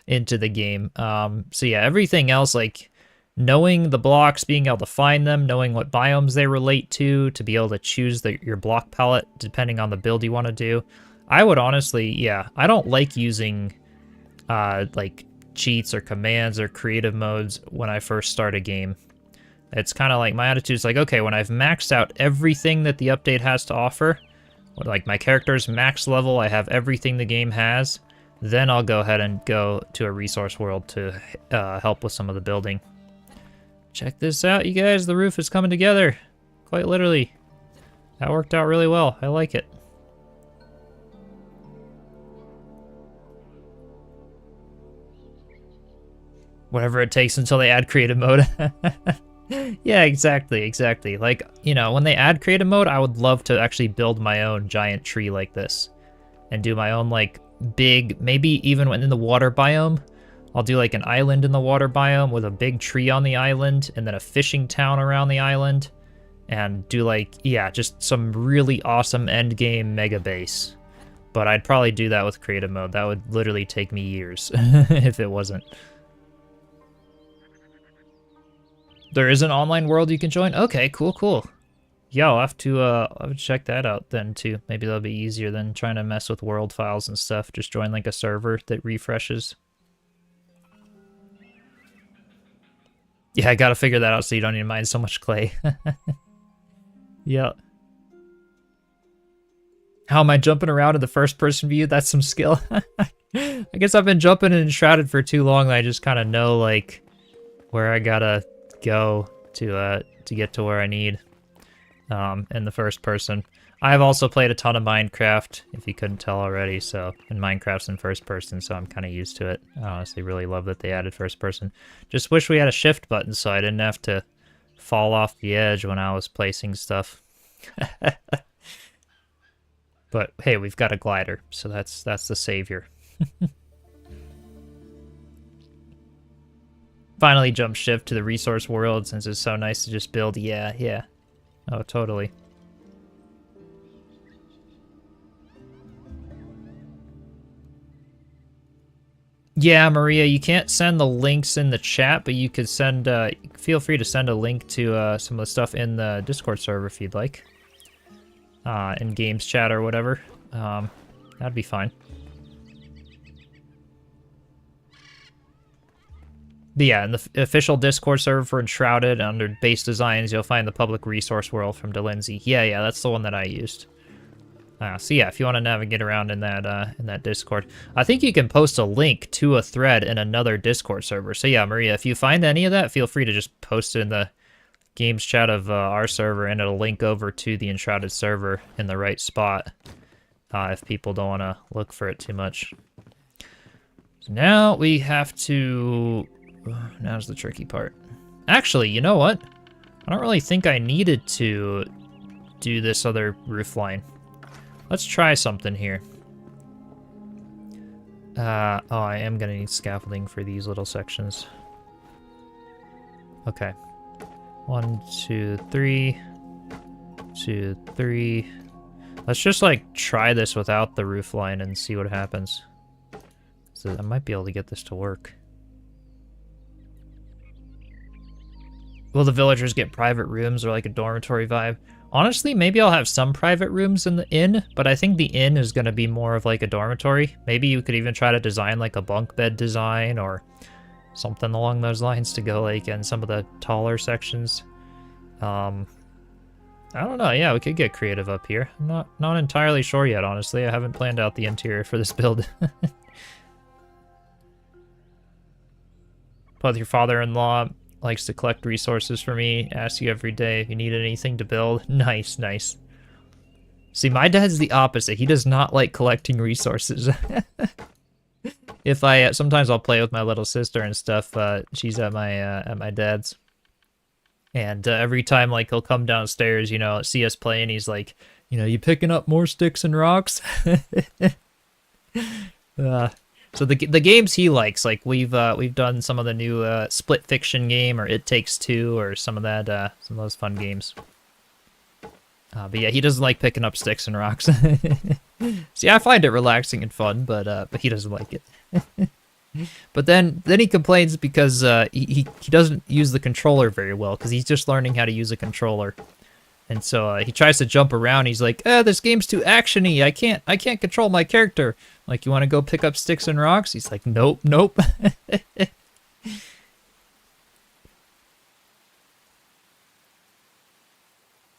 into the game. So yeah, everything else, like knowing the blocks, being able to find them, knowing what biomes they relate to be able to choose your block palette depending on the build you want to do. I would honestly, yeah, I don't like using like cheats or commands or creative modes when I first start a game. It's kind of like, my attitude's like, okay, when I've maxed out everything that the update has to offer, like my character's max level, I have everything the game has, then I'll go ahead and go to a resource world to help with some of the building. Check this out, you guys, the roof is coming together, quite literally. That worked out really well, I like it. Whatever it takes until they add creative mode. Yeah, exactly. Like, you know, when they add creative mode, I would love to actually build my own giant tree like this. And do my own, like, big, maybe even in the water biome, I'll do like an island in the water biome with a big tree on the island, and then a fishing town around the island. And do like, yeah, just some really awesome end game mega base. But I'd probably do that with creative mode. That would literally take me years if it wasn't. There is an online world you can join? Okay, cool. Yeah, I'll have to check that out then too. Maybe that'll be easier than trying to mess with world files and stuff. Just join like a server that refreshes. Yeah, I gotta figure that out so you don't need to mine so much clay. Yeah. How am I jumping around in the first person view? That's some skill. I guess I've been jumping in Enshrouded for too long that I just kind of know like where I gotta go to get to where I need in the first person. I've also played a ton of Minecraft, if you couldn't tell already, so, and Minecraft's in first person, so I'm kind of used to it. I honestly really love that they added first person. Just wish we had a shift button so I didn't have to fall off the edge when I was placing stuff. But hey, we've got a glider, so that's the savior. Finally jump shift to the resource world since it's so nice to just build. Yeah. Oh, totally. Yeah, Maria, you can't send the links in the chat, but you could send, feel free to send a link to some of the stuff in the Discord server if you'd like. In games chat or whatever. That'd be fine. But yeah, in the official Discord server for Enshrouded, under base designs, you'll find the public resource world from DeLindsay. Yeah, that's the one that I used. So yeah, if you want to navigate around in that Discord, I think you can post a link to a thread in another Discord server. So yeah, Maria, if you find any of that, feel free to just post it in the games chat of our server, and it'll link over to the Enshrouded server in the right spot. If people don't want to look for it too much. So now we have to. Now's the tricky part. Actually, you know what? I don't really think I needed to do this other roof line. Let's try something here. Oh, I am gonna need scaffolding for these little sections. Okay. 1, 2, 3. 2, 3. Let's just like try this without the roof line and see what happens. So I might be able to get this to work. Will the villagers get private rooms or like a dormitory vibe? Honestly, maybe I'll have some private rooms in the inn, but I think the inn is going to be more of like a dormitory. Maybe you could even try to design like a bunk bed design or something along those lines to go like in some of the taller sections. I don't know. Yeah, we could get creative up here. I'm not entirely sure yet, honestly. I haven't planned out the interior for this build. But your father-in-law likes to collect resources for me, asks you every day if you need anything to build. Nice, nice. See, my dad's the opposite. He does not like collecting resources. If I sometimes I'll play with my little sister and stuff. She's at my dad's, and every time like he'll come downstairs, you know, see us playing, he's like, you know, you picking up more sticks and rocks. So the games he likes, like we've done some of the new Split Fiction game or It Takes Two or some of those fun games. But yeah, he doesn't like picking up sticks and rocks. See, I find it relaxing and fun, but he doesn't like it. But then he complains because he doesn't use the controller very well because he's just learning how to use a controller. And so he tries to jump around. He's like, this game's too actiony. I can't control my character. Like, you want to go pick up sticks and rocks? He's like, nope, nope.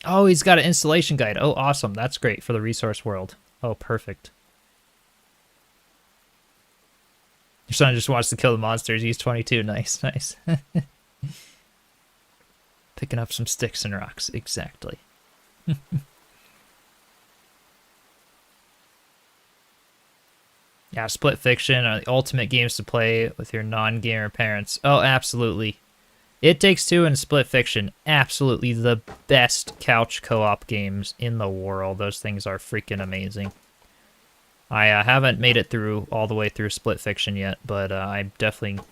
Oh, he's got an installation guide. Oh, awesome. That's great for the resource world. Oh, perfect. Your son just wants to kill the monsters. He's 22. Nice, nice. Picking up some sticks and rocks. Exactly. Yeah, Split Fiction are the ultimate games to play with your non-gamer parents. Oh, absolutely. It Takes Two and Split Fiction, absolutely the best couch co-op games in the world. Those things are freaking amazing. I haven't made it through all the way through Split Fiction yet, but I'm definitely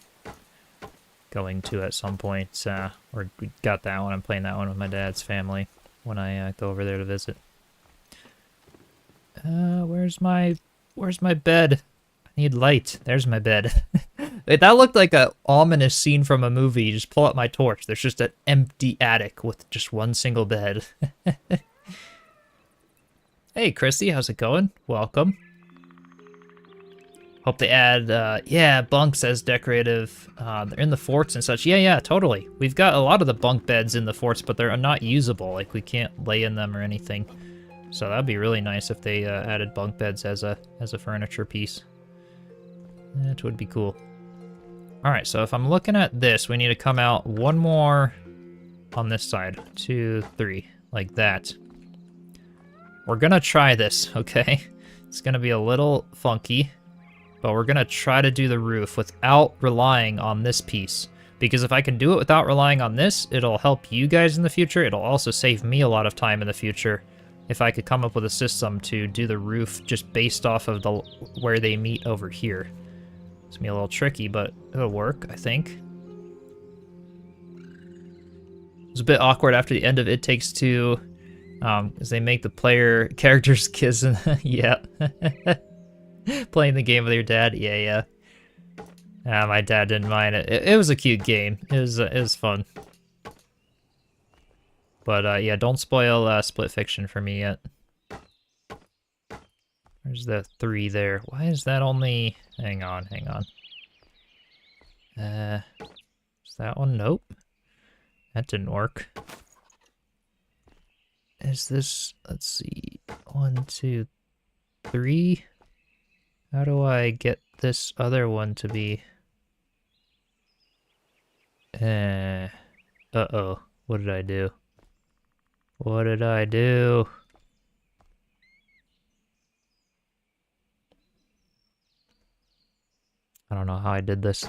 going to at some point. Or we got that one. I'm playing that one with my dad's family when I go over there to visit. Where's my bed? I need light. There's my bed. Wait, that looked like a ominous scene from a movie. You just pull up my torch. There's just an empty attic with just one single bed. Hey, Christy, how's it going? Welcome. Hope they add, yeah, bunks as decorative. They're in the forts and such. Yeah, totally. We've got a lot of the bunk beds in the forts, but they're not usable. Like, we can't lay in them or anything. So that'd be really nice if they added bunk beds as a furniture piece. That would be cool. All right, so if I'm looking at this, we need to come out one more on this side. 2, 3, like that. We're gonna try this, okay? It's gonna be a little funky, but we're gonna try to do the roof without relying on this piece. Because if I can do it without relying on this, it'll help you guys in the future. It'll also save me a lot of time in the future if I could come up with a system to do the roof just based off of where they meet over here. It's gonna be a little tricky, but it'll work, I think. It's a bit awkward after the end of It Takes Two, as they make the player characters kiss and yeah. Playing the game with your dad, yeah. My dad didn't mind it. It was a cute game. It was fun. But yeah, don't spoil Split Fiction for me yet. There's the 3 there. Why is that only... Hang on. Is that one? Nope. That didn't work. Is this... Let's see. 1, 2, 3. How do I get this other one to be... Uh-oh. What did I do? What did I do? I don't know how I did this.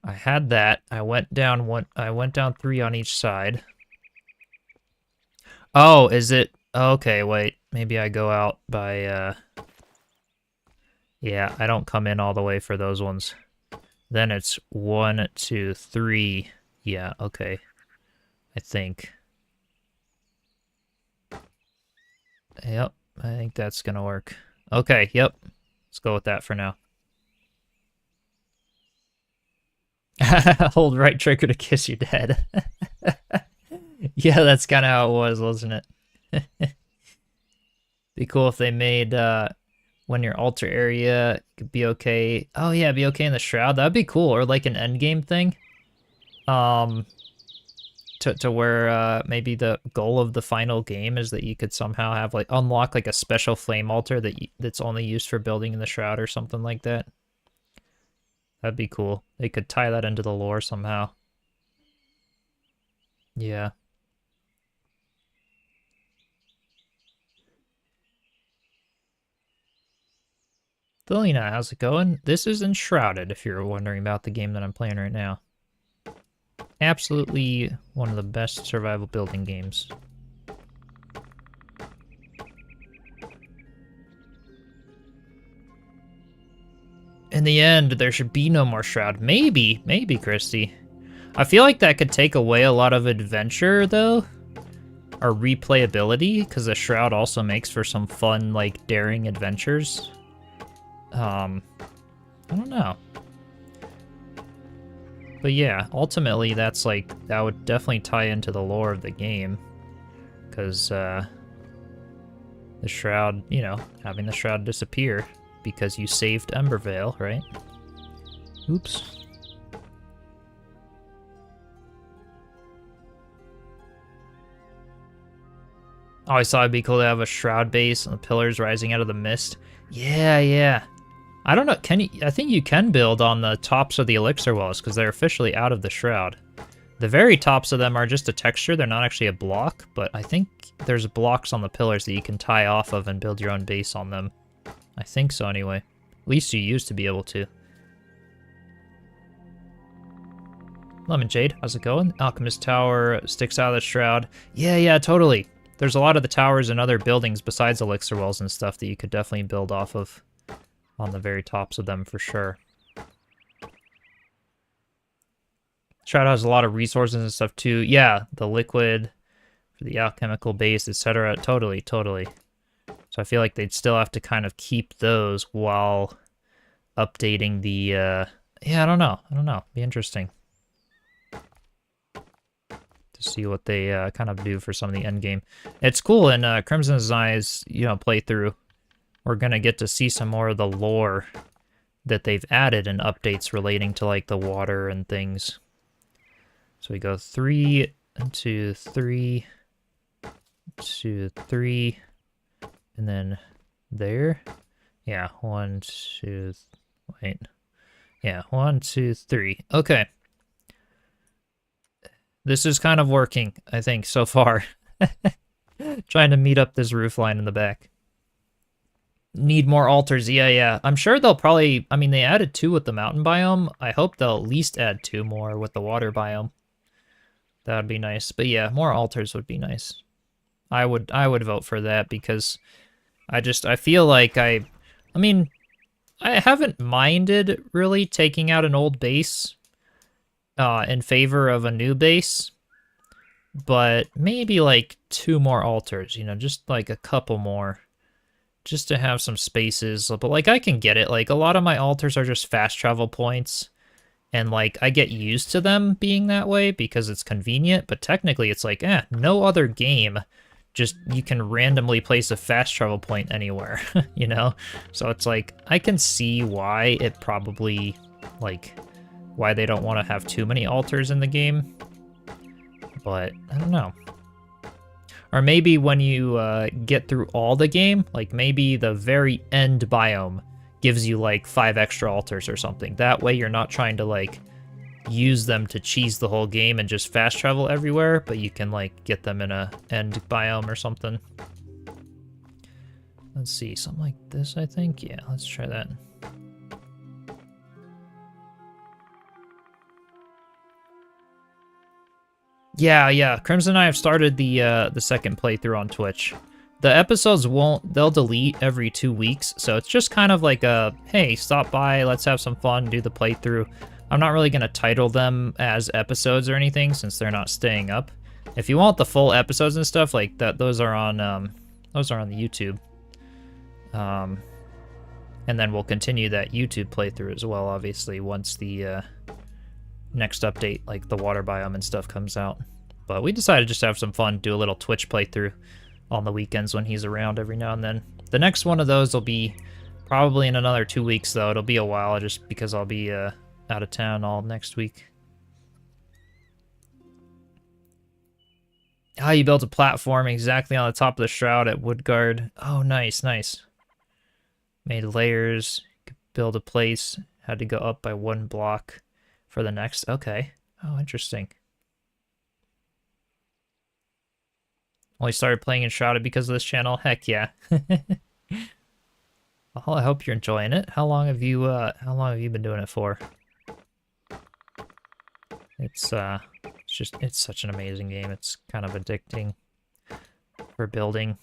I had that. I went down 3 on each side. Oh, is it? Okay, wait. Maybe I go out by, yeah, I don't come in all the way for those ones. Then it's 1, 2, 3. Yeah, okay. I think. Yep, I think that's gonna work. Okay, yep. Let's go with that for now. Hold right trigger to kiss your dad. Yeah, that's kind of how it was, wasn't it? Be cool if they made when your altar area could be okay. Oh yeah, be okay in the shroud. That'd be cool, or like an end game thing. To where maybe the goal of the final game is that you could somehow have like unlock like a special flame altar that's only used for building in the shroud or something like that. That'd be cool. They could tie that into the lore somehow. Yeah. Delina, how's it going? This is Enshrouded, if you're wondering about the game that I'm playing right now. Absolutely one of the best survival building games. In the end, there should be no more Shroud. Maybe, Christy. I feel like that could take away a lot of adventure, though. Or replayability, because the Shroud also makes for some fun, like, daring adventures. I don't know. But yeah, ultimately, that's like, that would definitely tie into the lore of the game. Because, the Shroud, you know, having the Shroud disappear because you saved Embervale, right? Oops. Oh, I thought it'd be cool to have a Shroud base and the pillars rising out of the mist. Yeah. I don't know, can you, I think you can build on the tops of the elixir wells because they're officially out of the Shroud. The very tops of them are just a texture, they're not actually a block, but I think there's blocks on the pillars that you can tie off of and build your own base on them. I think so anyway. At least you used to be able to. Lemon Jade, how's it going? Alchemist Tower sticks out of the Shroud. Yeah, totally. There's a lot of the towers and other buildings besides elixir wells and stuff that you could definitely build off of on the very tops of them for sure. Shroud has a lot of resources and stuff too. Yeah, the liquid for the alchemical base, etc. Totally. So I feel like they'd still have to kind of keep those while updating the, yeah, I don't know. Be interesting to see what they kind of do for some of the end game. It's cool in Crimson's Eyes, you know, playthrough. We're gonna get to see some more of the lore that they've added and updates relating to like the water and things. So we go 3 2 3 2 3, and then there. Yeah, 1 2. Wait. Yeah, 1 2 3. Okay. This is kind of working, I think, so far. Trying to meet up this roof line in the back. Need more altars. Yeah. I'm sure they'll probably... I mean, they added 2 with the mountain biome. I hope they'll at least add 2 more with the water biome. That would be nice. But yeah, more altars would be nice. I would vote for that because I feel like I mean, I haven't minded really taking out an old base in favor of a new base, but maybe like 2 more altars, you know, just like a couple more, just to have some spaces. But like I can get it, like a lot of my altars are just fast travel points, and like I get used to them being that way because it's convenient, but technically it's like, no other game just you can randomly place a fast travel point anywhere, you know? So it's like, I can see why it probably, like, why they don't want to have too many altars in the game, but I don't know. Or maybe when you get through all the game, like maybe the very end biome gives you like 5 extra altars or something. That way you're not trying to like use them to cheese the whole game and just fast travel everywhere, but you can like get them in a end biome or something. Let's see, something like this, I think. Yeah, let's try that. Yeah. Crimson and I have started the second playthrough on Twitch. The episodes they'll delete every 2 weeks, so it's just kind of like a, hey, stop by, let's have some fun, do the playthrough. I'm not really gonna title them as episodes or anything since they're not staying up. If you want the full episodes and stuff like that, those are on the YouTube. And then we'll continue that YouTube playthrough as well, obviously, once the next update, like the water biome and stuff, comes out. But we decided just to have some fun, do a little Twitch playthrough on the weekends when he's around every now and then. The next one of those will be probably in another 2 weeks, though. It'll be a while just because I'll be out of town all next week. Ah, you built a platform exactly on the top of the Shroud at Woodguard. Oh, nice. Made layers. Could build a place. Had to go up by 1 block for the next. Okay. Oh, interesting. Only started playing Enshrouded because of this channel. Heck yeah. Well, I hope you're enjoying it. How long have you been doing it for? It's such an amazing game. It's kind of addicting for building.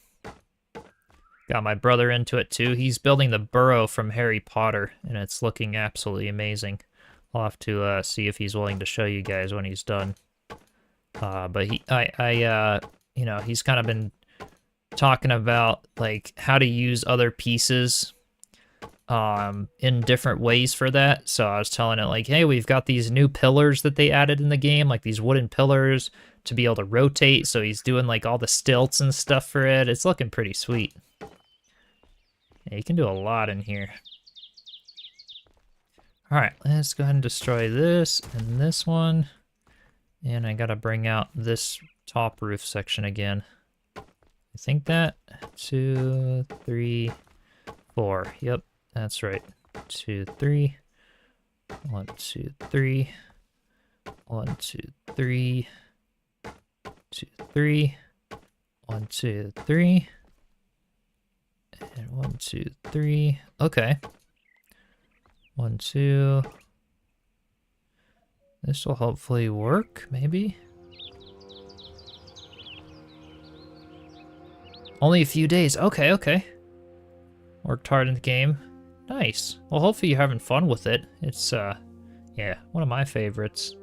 Got my brother into it too. He's building the burrow from Harry Potter, and it's looking absolutely amazing. I'll have to see if he's willing to show you guys when he's done. But you know, he's kind of been talking about like how to use other pieces in different ways for that. So I was telling it like, hey, we've got these new pillars that they added in the game, like these wooden pillars to be able to rotate. So he's doing like all the stilts and stuff for it. It's looking pretty sweet. Yeah, you can do a lot in here. All right, let's go ahead and destroy this and this one. And I gotta bring out this top roof section again. I think that 2, 3, 4. Yep, that's right. 2, 3. 1, 2, 3. 1, 2, 3. 2, 3. 1, 2, 3. And 1, 2, 3. Okay. 1, 2. This will hopefully work, maybe. Only a few days. Okay, okay. Worked hard in the game. Nice. Well, hopefully you're having fun with it. It's, yeah, one of my favorites.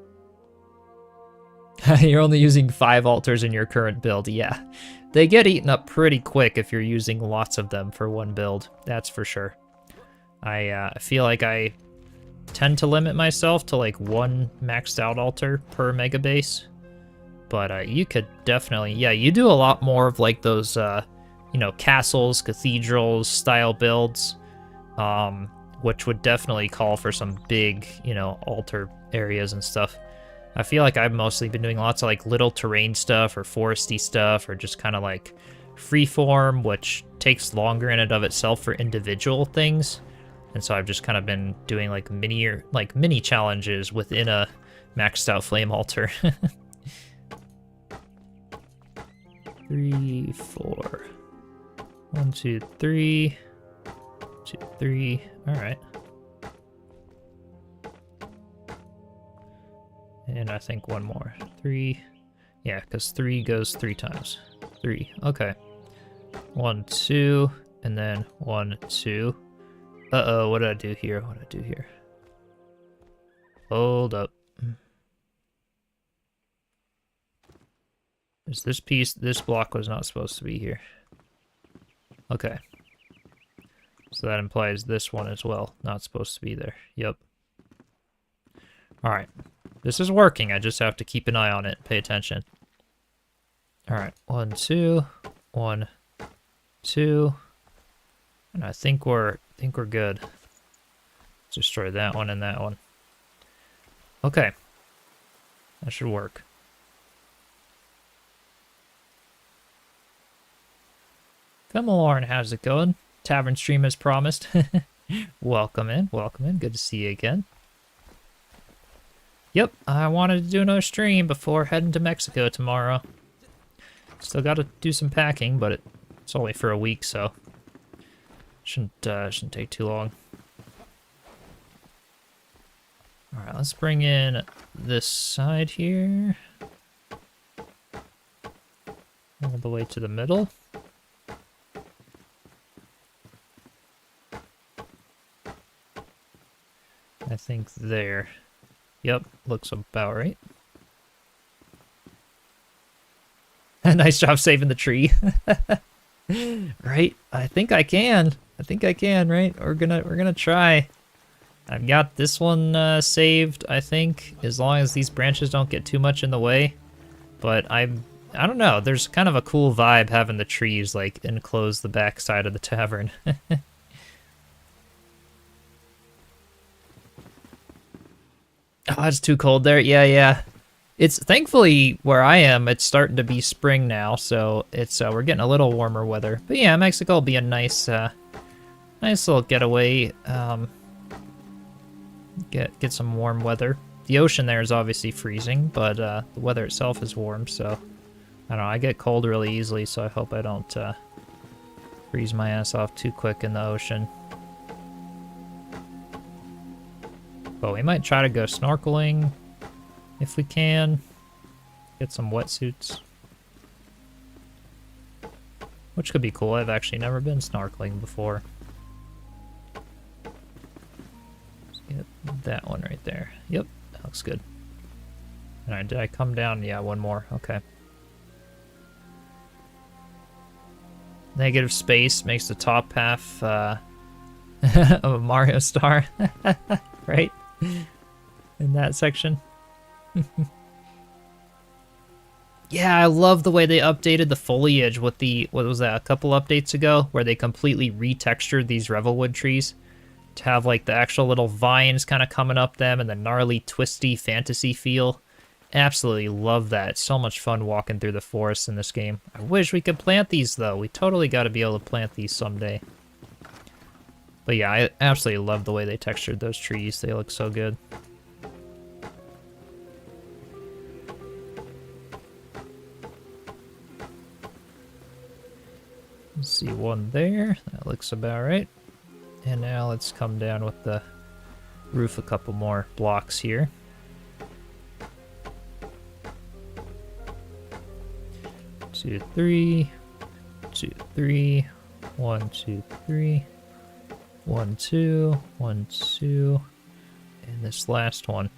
You're only using 5 altars in your current build. Yeah. They get eaten up pretty quick if you're using lots of them for one build. That's for sure. I feel like I tend to limit myself to like 1 maxed out altar per mega base. But you could definitely, yeah, you do a lot more of like those, you know, castles, cathedrals style builds, which would definitely call for some big, you know, altar areas and stuff. I feel like I've mostly been doing lots of like little terrain stuff or foresty stuff or just kind of like freeform, which takes longer in and of itself for individual things. And so I've just kind of been doing like mini challenges within a maxed out flame altar. 3, 4. 1, 2, 3. 2, 3. All right. And I think 1 more. 3. Yeah, because 3 goes 3 times. 3. Okay. 1, 2, and then 1, 2. Uh-oh, what did I do here? What did I do here? Hold up. Is this piece, this block was not supposed to be here. Okay. So that implies this one as well, not supposed to be there. Yep. Alright. This is working, I just have to keep an eye on it, pay attention. Alright, 1, 2, 1, 2. And I think we're good. Let's destroy that one and that one. Okay. That should work. Come along, how's it going? Tavern stream as promised. Welcome in, welcome in. Good to see you again. Yep, I wanted to do another stream before heading to Mexico tomorrow. Still got to do some packing, but it's only for a week, so shouldn't take too long. All right, let's bring in this side here, all the way to the middle. I think there. Yep, looks about right. Nice job saving the tree. Right? I think I can. Right? We're gonna try. I've got this one saved, I think, as long as these branches don't get too much in the way. But I don't know, there's kind of a cool vibe having the trees like enclose the back side of the tavern. Oh, it's too cold there. Yeah. It's thankfully where I am, it's starting to be spring now, so it's we're getting a little warmer weather. But yeah, Mexico will be a nice little getaway. get some warm weather. The ocean there is obviously freezing, but the weather itself is warm, so I don't know, I get cold really easily, so I hope I don't freeze my ass off too quick in the ocean. But we might try to go snorkeling if we can. Get some wetsuits. Which could be cool. I've actually never been snorkeling before. Let's get that one right there. Yep, that looks good. Alright, did I come down? Yeah, one more. Okay. Negative space makes the top half of a Mario star. Right? In that section. Yeah, I love the way they updated the foliage with the, what was that, a couple updates ago, where they completely retextured these Revelwood trees to have like the actual little vines kind of coming up them and the gnarly, twisty fantasy feel. Absolutely love that. It's so much fun walking through the forest in this game. I wish we could plant these though. We totally got to be able to plant these someday. But yeah, I absolutely love the way they textured those trees. They look so good. See one there. That looks about right. And now let's come down with the roof a couple more blocks here. Two, three, 2, 3, 1, 2, 3, 1, 2, 1, 2, and this last one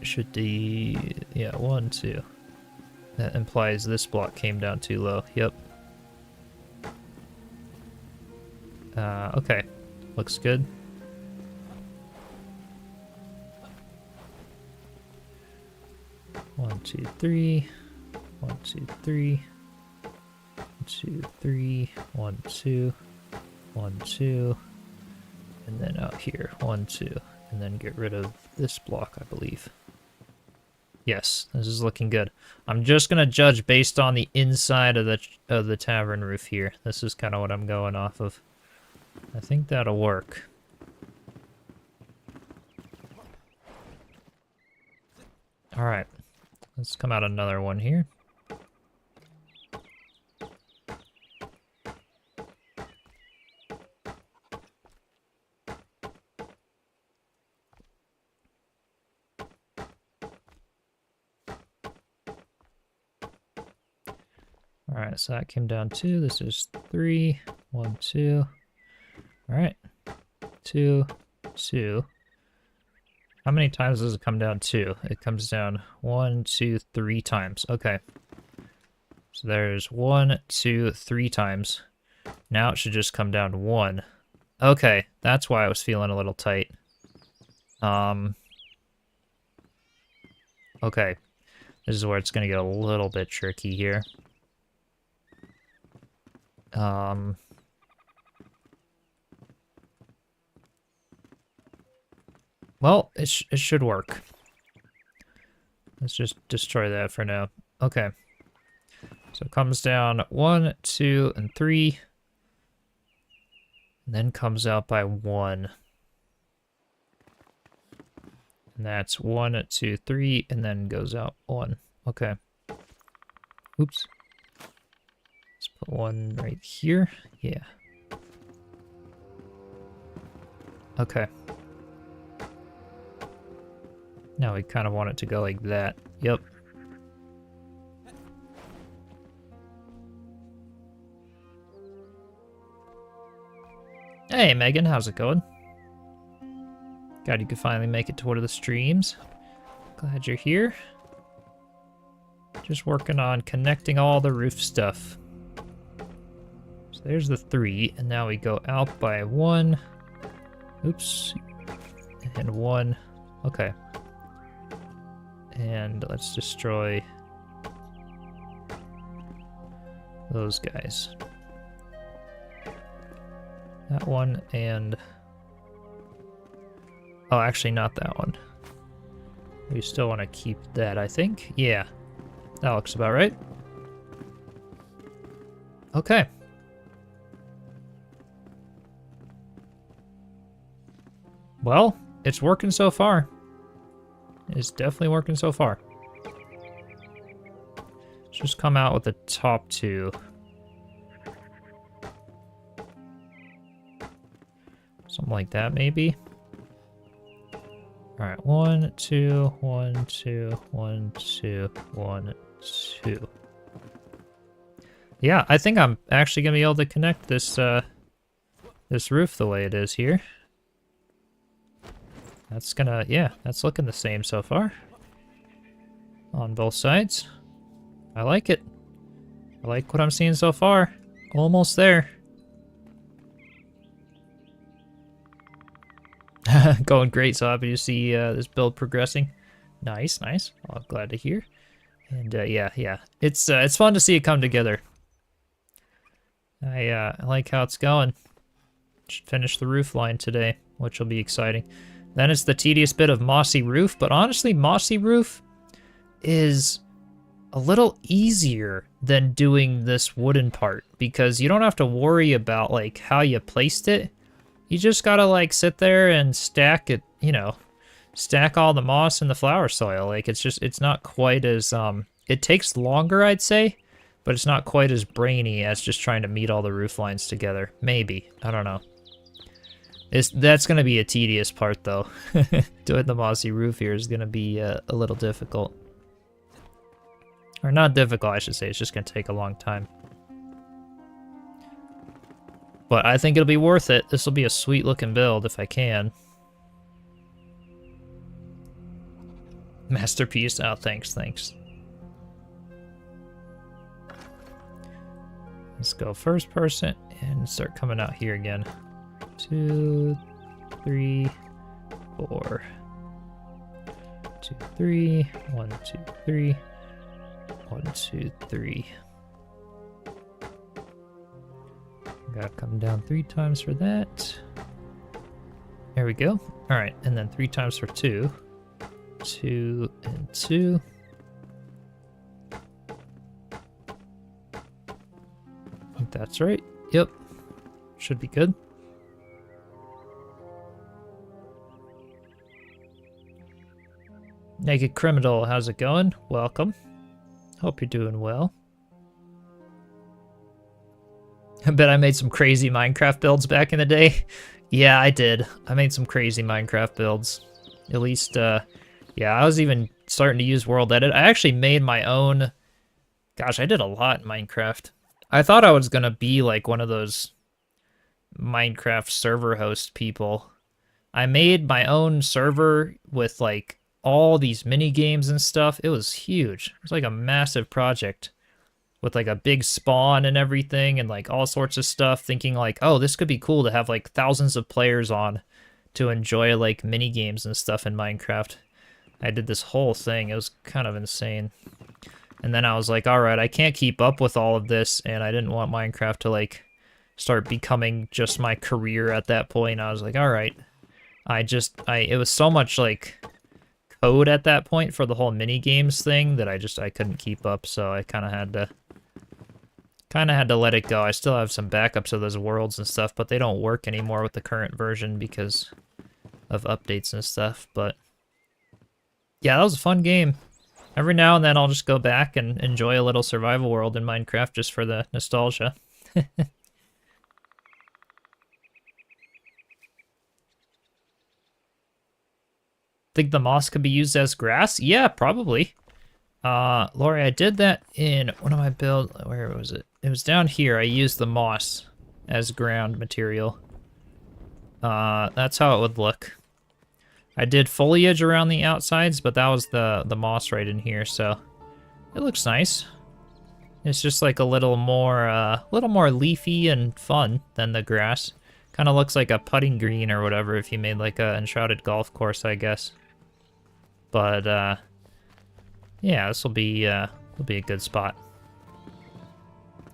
should be, yeah, 1, 2. That implies this block came down too low. Yep. Okay, looks good. One, 2, 3, 1, 2, 3, 1, 2, 3, 1, 2, 1, 2, and then out here, 1, 2, and then get rid of this block, I believe. Yes, this is looking good. I'm just gonna judge based on the inside of the tavern roof here. This is kind of what I'm going off of. I think that'll work. All right, let's come out another one here. All right, so that came down 2. This is 3, 1, 2. All right, 2, 2. How many times does it come down 2? It comes down 1, 2, 3 times. Okay. So there's 1, 2, 3 times. Now it should just come down 1. Okay, that's why I was feeling a little tight. Okay. This is where it's gonna get a little bit tricky here. Well, it should work. Let's just destroy that for now. Okay. So it comes down 1, 2, and 3. And then comes out by 1. And that's 1, 2, 3, and then goes out 1. Okay. Oops. Let's put 1 right here. Yeah. Okay. Now we kind of want it to go like that. Yep. Hey, Megan, how's it going? Glad you could finally make it to one of the streams. Glad you're here. Just working on connecting all the roof stuff. So there's the 3, and now we go out by 1. Oops. And 1. Okay. And let's destroy those guys. That one and... oh, actually not that one. We still want to keep that, I think. Yeah, that looks about right. Okay. Well, it's working so far. It's definitely working so far. Let's just come out with the top two. Something like that, maybe. All right, 1, 2, 1, 2, 1, 2, 1, 2. Yeah, I think I'm actually gonna be able to connect this this roof the way it is here. That's gonna, yeah, that's looking the same so far. On both sides. I like it. I like what I'm seeing so far. Almost there. Going great, so happy to see this build progressing. Nice, nice. Well, I'm glad to hear. And yeah, it's fun to see it come together. I like how it's going. Should finish the roof line today, which will be exciting. Then it's the tedious bit of mossy roof, but honestly, mossy roof is a little easier than doing this wooden part because you don't have to worry about like how you placed it. You just gotta like sit there and stack it, you know, stack all the moss and the flower soil. Like it's not quite as, it takes longer, I'd say, but it's not quite as brainy as just trying to meet all the roof lines together. Maybe, I don't know. That's gonna be a tedious part though. Doing the mossy roof here is gonna be a little difficult. Or not difficult, I should say, it's just gonna take a long time. But I think it'll be worth it. This will be a sweet looking build if I can. Masterpiece. Oh, thanks. Let's go first person and start coming out here again. 2, 3, 4. 2, 3. 1, 2, 3. 1, 2, 3. Gotta come down 3 times for that. There we go. All right, and then 3 times for 2. 2 and 2. I think that's right. Yep. Should be good. Naked Criminal, how's it going? Welcome. Hope you're doing well. I bet I made some crazy Minecraft builds back in the day. Yeah, I did. I made some crazy Minecraft builds. At least, yeah, I was even starting to use World Edit. I actually made my own... Gosh, I did a lot in Minecraft. I thought I was gonna be like one of those Minecraft server host people. I made my own server with like all these mini games and stuff. It was huge. It was like a massive project with like a big spawn and everything and like all sorts of stuff, thinking like, oh, this could be cool to have like thousands of players on to enjoy like mini games and stuff in Minecraft. I did this whole thing. It was kind of insane. And then I was like, all right, I can't keep up with all of this, and I didn't want Minecraft to like start becoming just my career at that point. I was like, all right. It was so much like code at that point for the whole mini games thing that I couldn't keep up, so I kind of had to let it go. I still have some backups of those worlds and stuff, but they don't work anymore with the current version because of updates and stuff. But yeah, that was a fun game. Every now and then I'll just go back and enjoy a little survival world in Minecraft just for the nostalgia. Think the moss could be used as grass? Yeah, probably. Lori, I did that in one of my builds. Where was it? It was down here. I used the moss as ground material. That's how it would look. I did foliage around the outsides, but that was the moss right in here, so it looks nice. It's just like a little more leafy and fun than the grass. Kind of looks like a putting green or whatever if you made like a Enshrouded golf course, I guess. But yeah, this will be a good spot.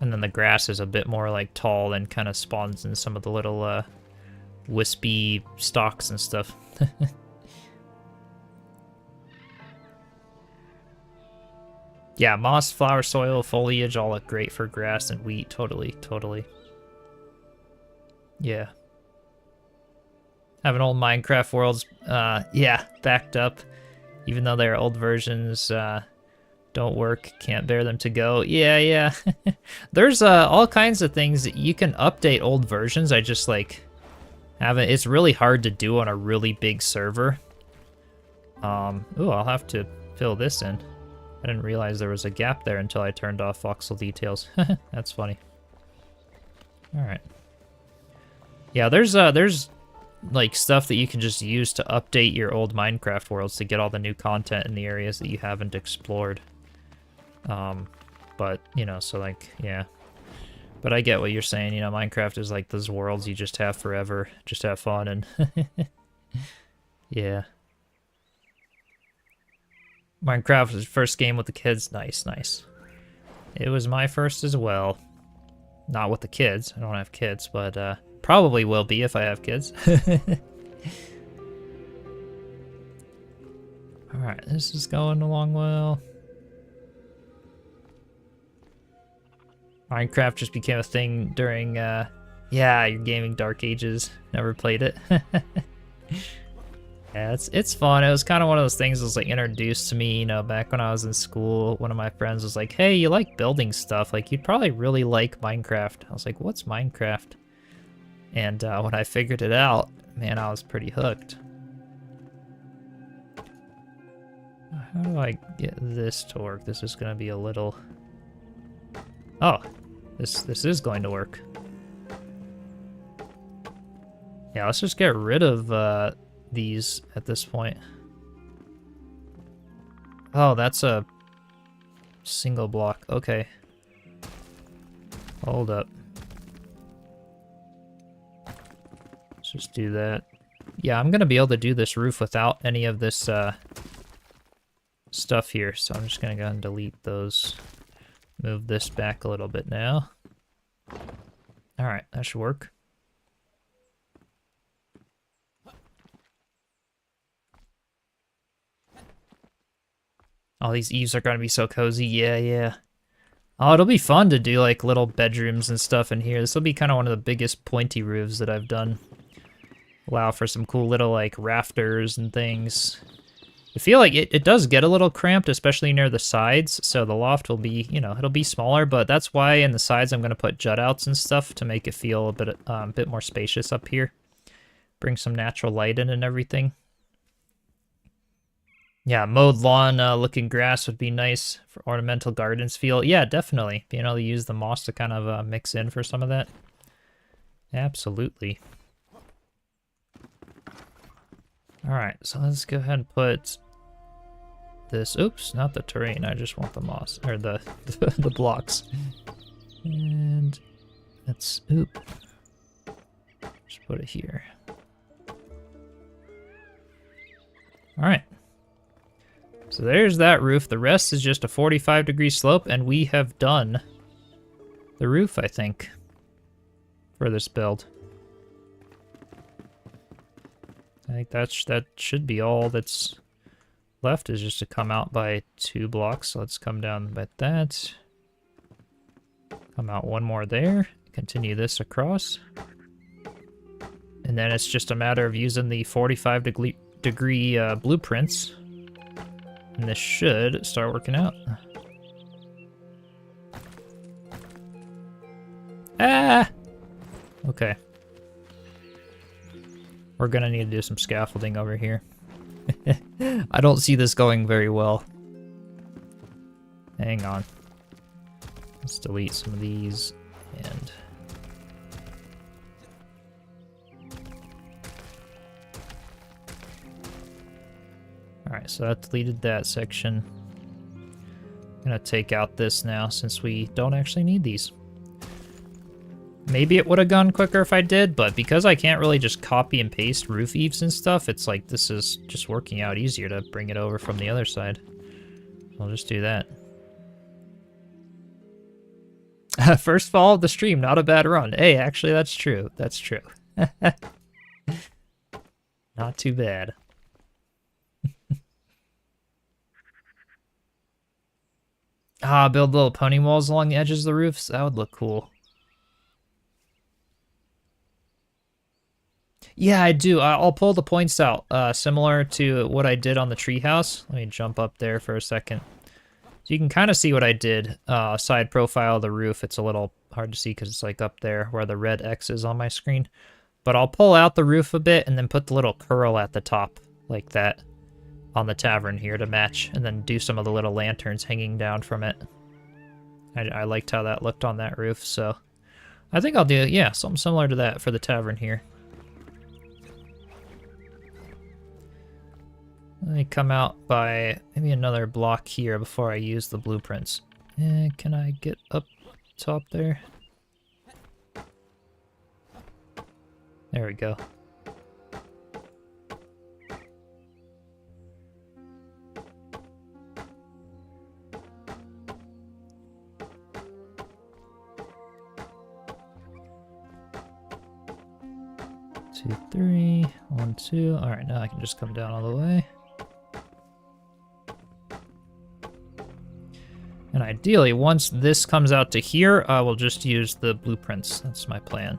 And then the grass is a bit more like tall and kind of spawns in some of the little wispy stalks and stuff. Yeah, moss, flower, soil, foliage all look great for grass and wheat. Totally. Yeah. Having old Minecraft worlds, yeah, backed up. Even though their old versions don't work, can't bear them to go. Yeah, yeah. There's all kinds of things that you can update old versions. I just like haven't. It's really hard to do on a really big server. Ooh, I'll have to fill this in. I didn't realize there was a gap there until I turned off voxel details. That's funny. All right. Yeah, there's like stuff that you can just use to update your old Minecraft worlds to get all the new content in the areas that you haven't explored. But, you know, so like, yeah. But I get what you're saying, you know, Minecraft is like those worlds you just have forever, just have fun and yeah. Minecraft was the first game with the kids. Nice, nice. It was my first as well. Not with the kids. I don't have kids, but probably will be if I have kids. Alright, this is going along well. Minecraft just became a thing during, yeah, your gaming dark ages. Never played it. Yeah, it's fun. It was kind of one of those things that was like introduced to me, you know, back when I was in school. One of my friends was like, hey, you like building stuff. Like, you'd probably really like Minecraft. I was like, what's Minecraft? And when I figured it out, man, I was pretty hooked. How do I get this to work? This is going to be a little... Oh, this is going to work. Yeah, let's just get rid of these at this point. Oh, that's a single block. Okay. Hold up. Let's just do that. Yeah, I'm gonna be able to do this roof without any of this stuff here, so I'm just gonna go and delete those. Move this back a little bit now. Alright, that should work. Oh, these eaves are gonna be so cozy. Yeah, yeah. Oh, it'll be fun to do like little bedrooms and stuff in here. This will be kind of one of the biggest pointy roofs that I've done. Allow for some cool little like rafters and things. I feel like it does get a little cramped, especially near the sides, so the loft will be, you know, it'll be smaller, but that's why in the sides I'm going to put jut outs and stuff to make it feel a bit more spacious up here. Bring some natural light in and everything. Yeah, mowed lawn looking grass would be nice for ornamental gardens feel. Yeah, definitely. Being able to use the moss to kind of mix in for some of that. Absolutely. Alright, so let's go ahead and put this. Oops, not the terrain. I just want the moss, or the blocks. And let's, oop. Just put it here. Alright. So there's that roof. The rest is just a 45-degree slope, and we have done the roof, I think, for this build. I think that should be all that's left, is just to come out by 2 blocks. So let's come down by that. Come out 1 more there. Continue this across. And then it's just a matter of using the 45-degree blueprints. And this should start working out. Ah! Okay. We're gonna need to do some scaffolding over here. I don't see this going very well. Hang on. Let's delete some of these and... Alright, so that deleted that section. I'm gonna take out this now since we don't actually need these. Maybe it would have gone quicker if I did, but because I can't really just copy and paste roof eaves and stuff, it's like this is just working out easier to bring it over from the other side. I'll just do that. First fall of the stream, not a bad run. Hey, actually, that's true. That's true. Not too bad. Build little pony walls along the edges of the roofs. That would look cool. Yeah, I do. I'll pull the points out, similar to what I did on the treehouse. Let me jump up there for a second. So you can kind of see what I did. Side profile of the roof. It's a little hard to see because it's like up there where the red X is on my screen. But I'll pull out the roof a bit and then put the little curl at the top like that on the tavern here to match, and then do some of the little lanterns hanging down from it. I liked how that looked on that roof, so I think I'll do, yeah, something similar to that for the tavern here. Let me come out by maybe another block here before I use the blueprints. Can I get up top there? There we go. Two, three, 1, 2. All right, now I can just come down all the way. And ideally, once this comes out to here, I will just use the blueprints. That's my plan.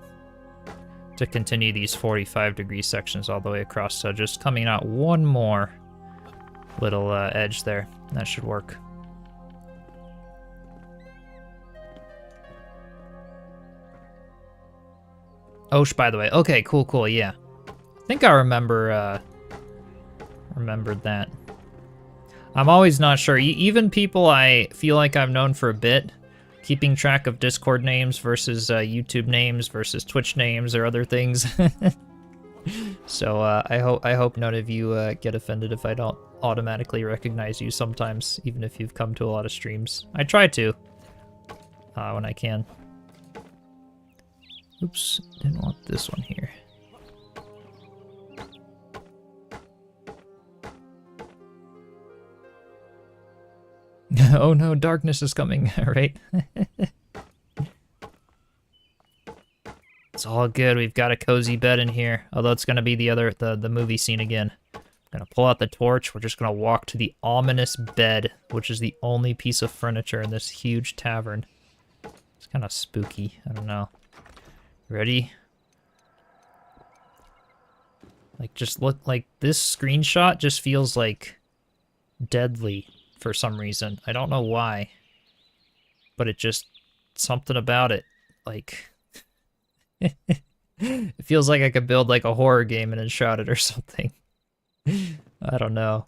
To continue these 45-degree sections all the way across. So just coming out one more little edge there. That should work. Osh, by the way. Okay, cool, yeah. I think I remembered that. I'm always not sure. Even people I feel like I've known for a bit, keeping track of Discord names versus YouTube names versus Twitch names or other things. So I hope none of you get offended if I don't automatically recognize you sometimes, even if you've come to a lot of streams. I try to when I can. Oops, didn't want this one here. Oh no, darkness is coming, right? It's all good, we've got a cozy bed in here. Although it's gonna be the movie scene again. I'm gonna pull out the torch, we're just gonna walk to the ominous bed, which is the only piece of furniture in this huge tavern. It's kind of spooky, I don't know. Ready? Like, just look, like, this screenshot just feels like deadly for some reason. I don't know why, but it just, something about it, like, it feels like I could build like a horror game in Enshrouded or something. I don't know.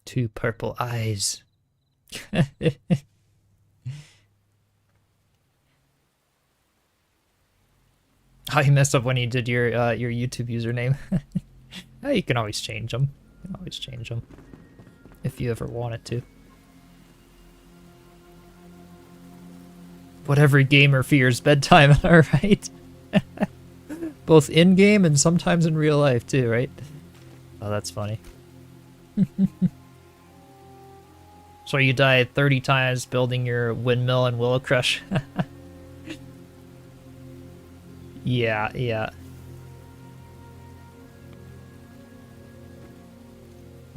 2 purple eyes. Oh, you messed up when you did your YouTube username. Oh, you can always change them. You can always change them if you ever wanted to. What every gamer fears, bedtime, alright? Both in-game and sometimes in real life too, right? Oh, that's funny. So you died 30 times building your windmill and Willow Crush. Yeah, yeah.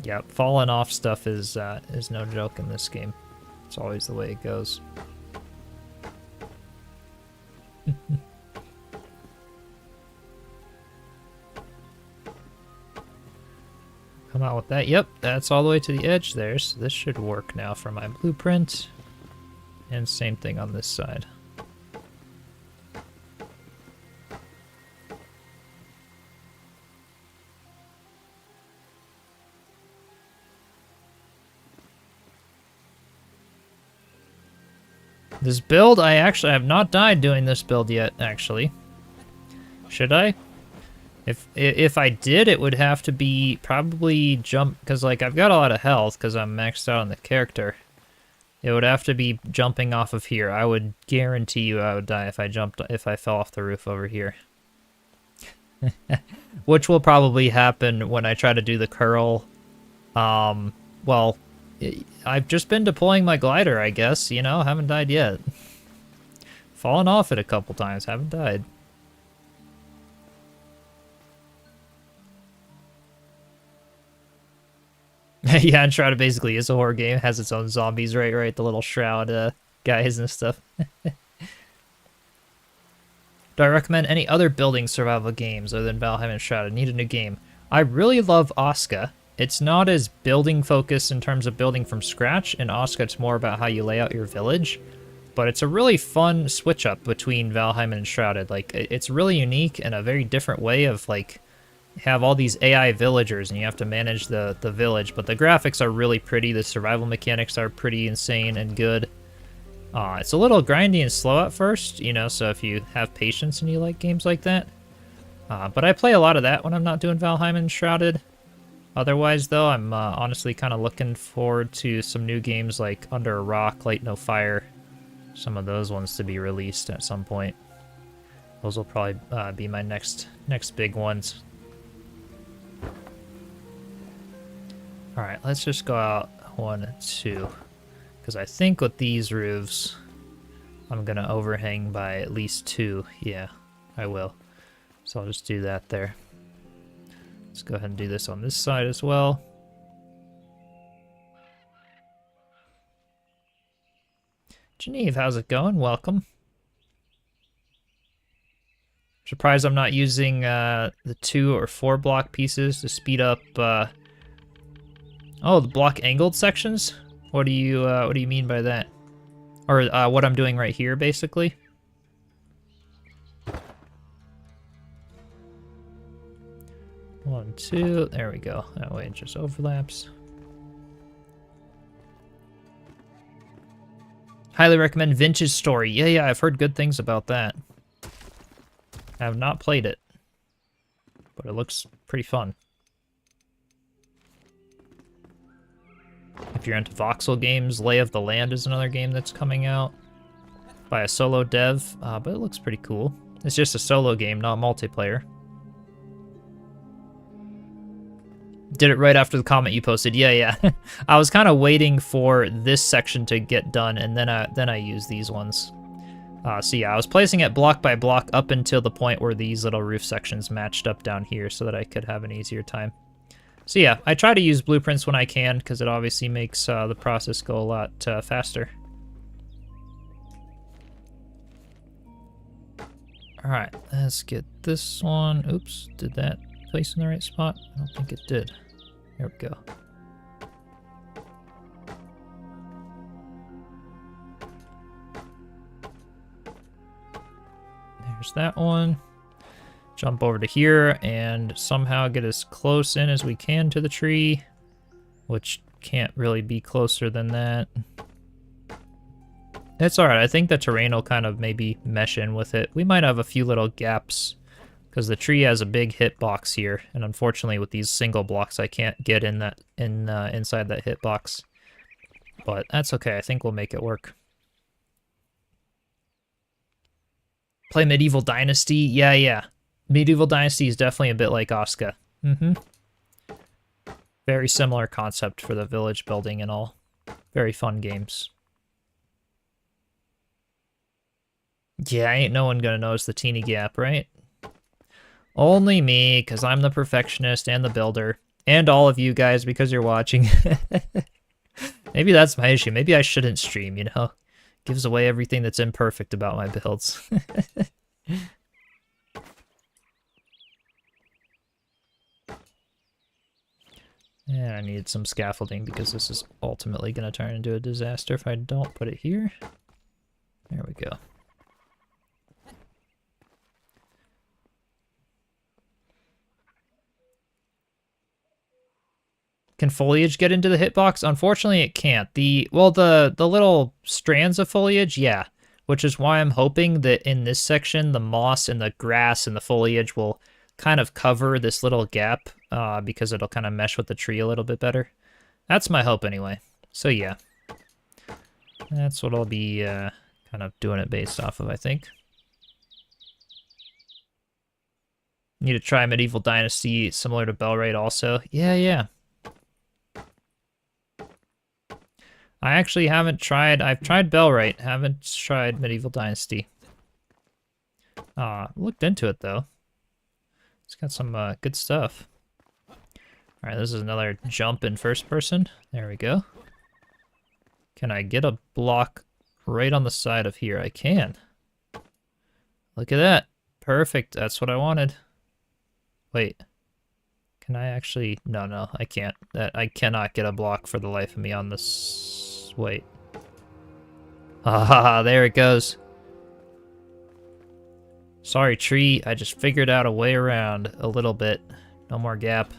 Yeah, falling off stuff is no joke in this game. It's always the way it goes. Come out with that. Yep, that's all the way to the edge there, so this should work now for my blueprint. And same thing on this side. This build, I actually have not died doing this build yet, actually. Should I? If I did, it would have to be probably jump, because like I've got a lot of health because I'm maxed out on the character. It would have to be jumping off of here. I would guarantee you I would die if I fell off the roof over here. Which will probably happen when I try to do the curl. Well, I've just been deploying my glider, I guess, you know, haven't died yet. Fallen off it a couple times, haven't died. Yeah, Enshrouded basically is a horror game, has its own zombies, right, the little shroud guys and stuff. Do I recommend any other building survival games other than Valheim and Enshrouded? Need a new game. I really love Oska. It's not as building focused in terms of building from scratch. In Oska, it's more about how you lay out your village. But it's a really fun switch up between Valheim and Enshrouded. Like, it's really unique and a very different way of, like, have all these AI villagers and you have to manage the village. But the graphics are really pretty. The survival mechanics are pretty insane and good. It's a little grindy and slow at first, you know, so if you have patience and you like games like that. But I play a lot of that when I'm not doing Valheim and Enshrouded. Otherwise, though, I'm honestly kind of looking forward to some new games like Under a Rock, Light No Fire. Some of those ones to be released at some point. Those will probably be my next big ones. Alright, let's just go out 1 and 2. Because I think with these roofs, I'm going to overhang by at least 2. Yeah, I will. So I'll just do that there. Let's go ahead and do this on this side as well. Geneve, how's it going? Welcome. Surprised I'm not using the 2 or 4 block pieces to speed up. Oh, the block angled sections. What do you mean by that? Or what I'm doing right here, basically. 1, 2, there we go. That way it just overlaps. Highly recommend Vintage Story. Yeah, I've heard good things about that. I have not played it, but it looks pretty fun. If you're into voxel games, Lay of the Land is another game that's coming out by a solo dev, but it looks pretty cool. It's just a solo game, not multiplayer. Did it right after the comment you posted. Yeah. I was kind of waiting for this section to get done, and then I use these ones. So yeah, I was placing it block by block up until the point where these little roof sections matched up down here so that I could have an easier time. So yeah, I try to use blueprints when I can because it obviously makes the process go a lot faster. Alright, let's get this one. Oops, did that place in the right spot? I don't think it did. There we go. There's that one. Jump over to here and somehow get as close in as we can to the tree, which can't really be closer than that. It's alright, I think the terrain will kind of maybe mesh in with it. We might have a few little gaps because the tree has a big hitbox here, and unfortunately with these single blocks I can't get in that inside that hitbox. But that's okay, I think we'll make it work. Play Medieval Dynasty? Yeah. Medieval Dynasty is definitely a bit like Oska. Very similar concept for the village building and all. Very fun games. Yeah, ain't no one gonna notice the teeny gap, right? Only me, because I'm the perfectionist and the builder. And all of you guys, because you're watching. Maybe that's my issue. Maybe I shouldn't stream, you know? Gives away everything that's imperfect about my builds. Yeah, I need some scaffolding because this is ultimately going to turn into a disaster if I don't put it here. There we go. Can foliage get into the hitbox? Unfortunately, it can't. The little strands of foliage, yeah. Which is why I'm hoping that in this section, the moss and the grass and the foliage will kind of cover this little gap because it'll kind of mesh with the tree a little bit better. That's my hope anyway. So yeah. That's what I'll be kind of doing it based off of, I think. Need to try Medieval Dynasty similar to Belraid also. Yeah. I actually haven't tried, I've tried Belraid, haven't tried Medieval Dynasty. Looked into it though. It's got some good stuff. Alright, this is another jump in first person. There we go. Can I get a block right on the side of here? I can. Look at that. Perfect. That's what I wanted. Wait. Can I actually... No, I can't. I cannot get a block for the life of me on this... Wait. Ah, there it goes. Sorry, tree. I just figured out a way around a little bit. No more gap.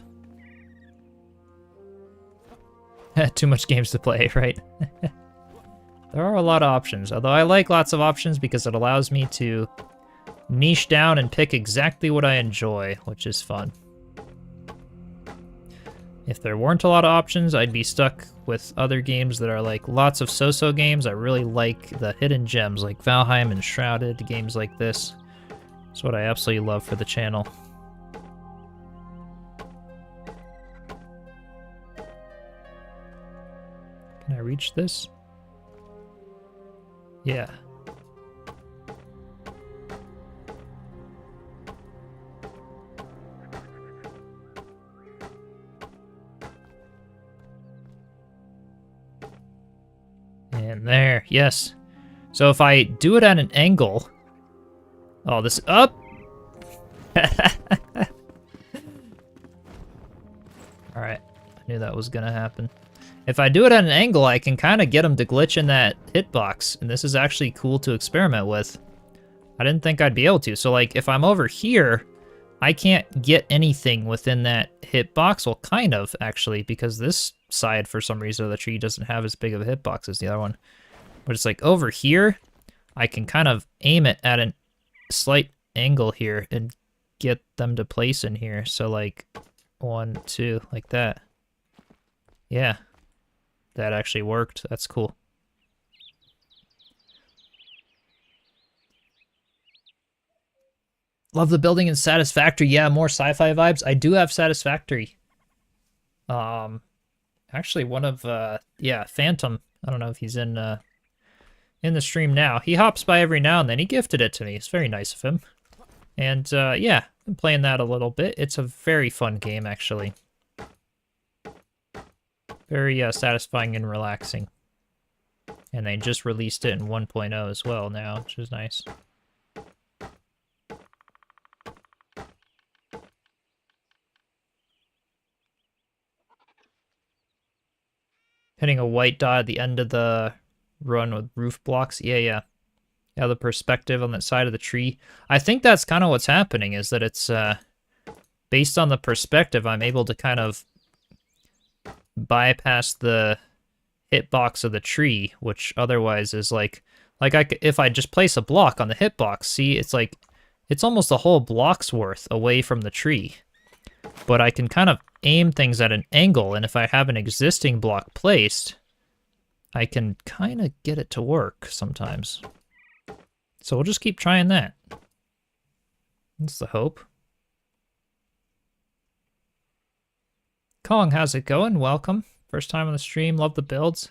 Too much games to play, right? There are a lot of options, although I like lots of options because it allows me to niche down and pick exactly what I enjoy, which is fun. If there weren't a lot of options, I'd be stuck with other games that are like lots of so-so games. I really like the hidden gems like Valheim and Enshrouded, games like this. It's what I absolutely love for the channel. Can I reach this? Yeah. And there, yes. So if I do it at an angle... Oh, this up! Alright, I knew that was gonna happen. If I do it at an angle, I can kind of get them to glitch in that hitbox, and this is actually cool to experiment with. I didn't think I'd be able to. So, like, if I'm over here, I can't get anything within that hitbox. Well, kind of, actually, because this side, for some reason, of the tree doesn't have as big of a hitbox as the other one. But it's like over here, I can kind of aim it at a slight angle here and get them to place in here. So, like, 1, 2, like that. Yeah. That actually worked. That's cool. Love the building and Satisfactory. Yeah, more sci-fi vibes. I do have Satisfactory. Actually one of yeah, Phantom. I don't know if he's in the stream now. He hops by every now and then. He gifted it to me. It's very nice of him. And yeah, I'm playing that a little bit. It's a very fun game actually. Very satisfying and relaxing. And they just released it in 1.0 as well now, which is nice. Hitting a white dot at the end of the run with roof blocks. Yeah. Yeah, the perspective on that side of the tree. I think that's kind of what's happening, is that it's based on the perspective, I'm able to kind of bypass the hitbox of the tree, which otherwise is like if I just place a block on the hitbox, see, it's like it's almost a whole block's worth away from the tree. But I can kind of aim things at an angle, and if I have an existing block placed, I can kind of get it to work sometimes. So we'll just keep trying that. That's the hope. Kong, how's it going? Welcome. First time on the stream. Love the builds.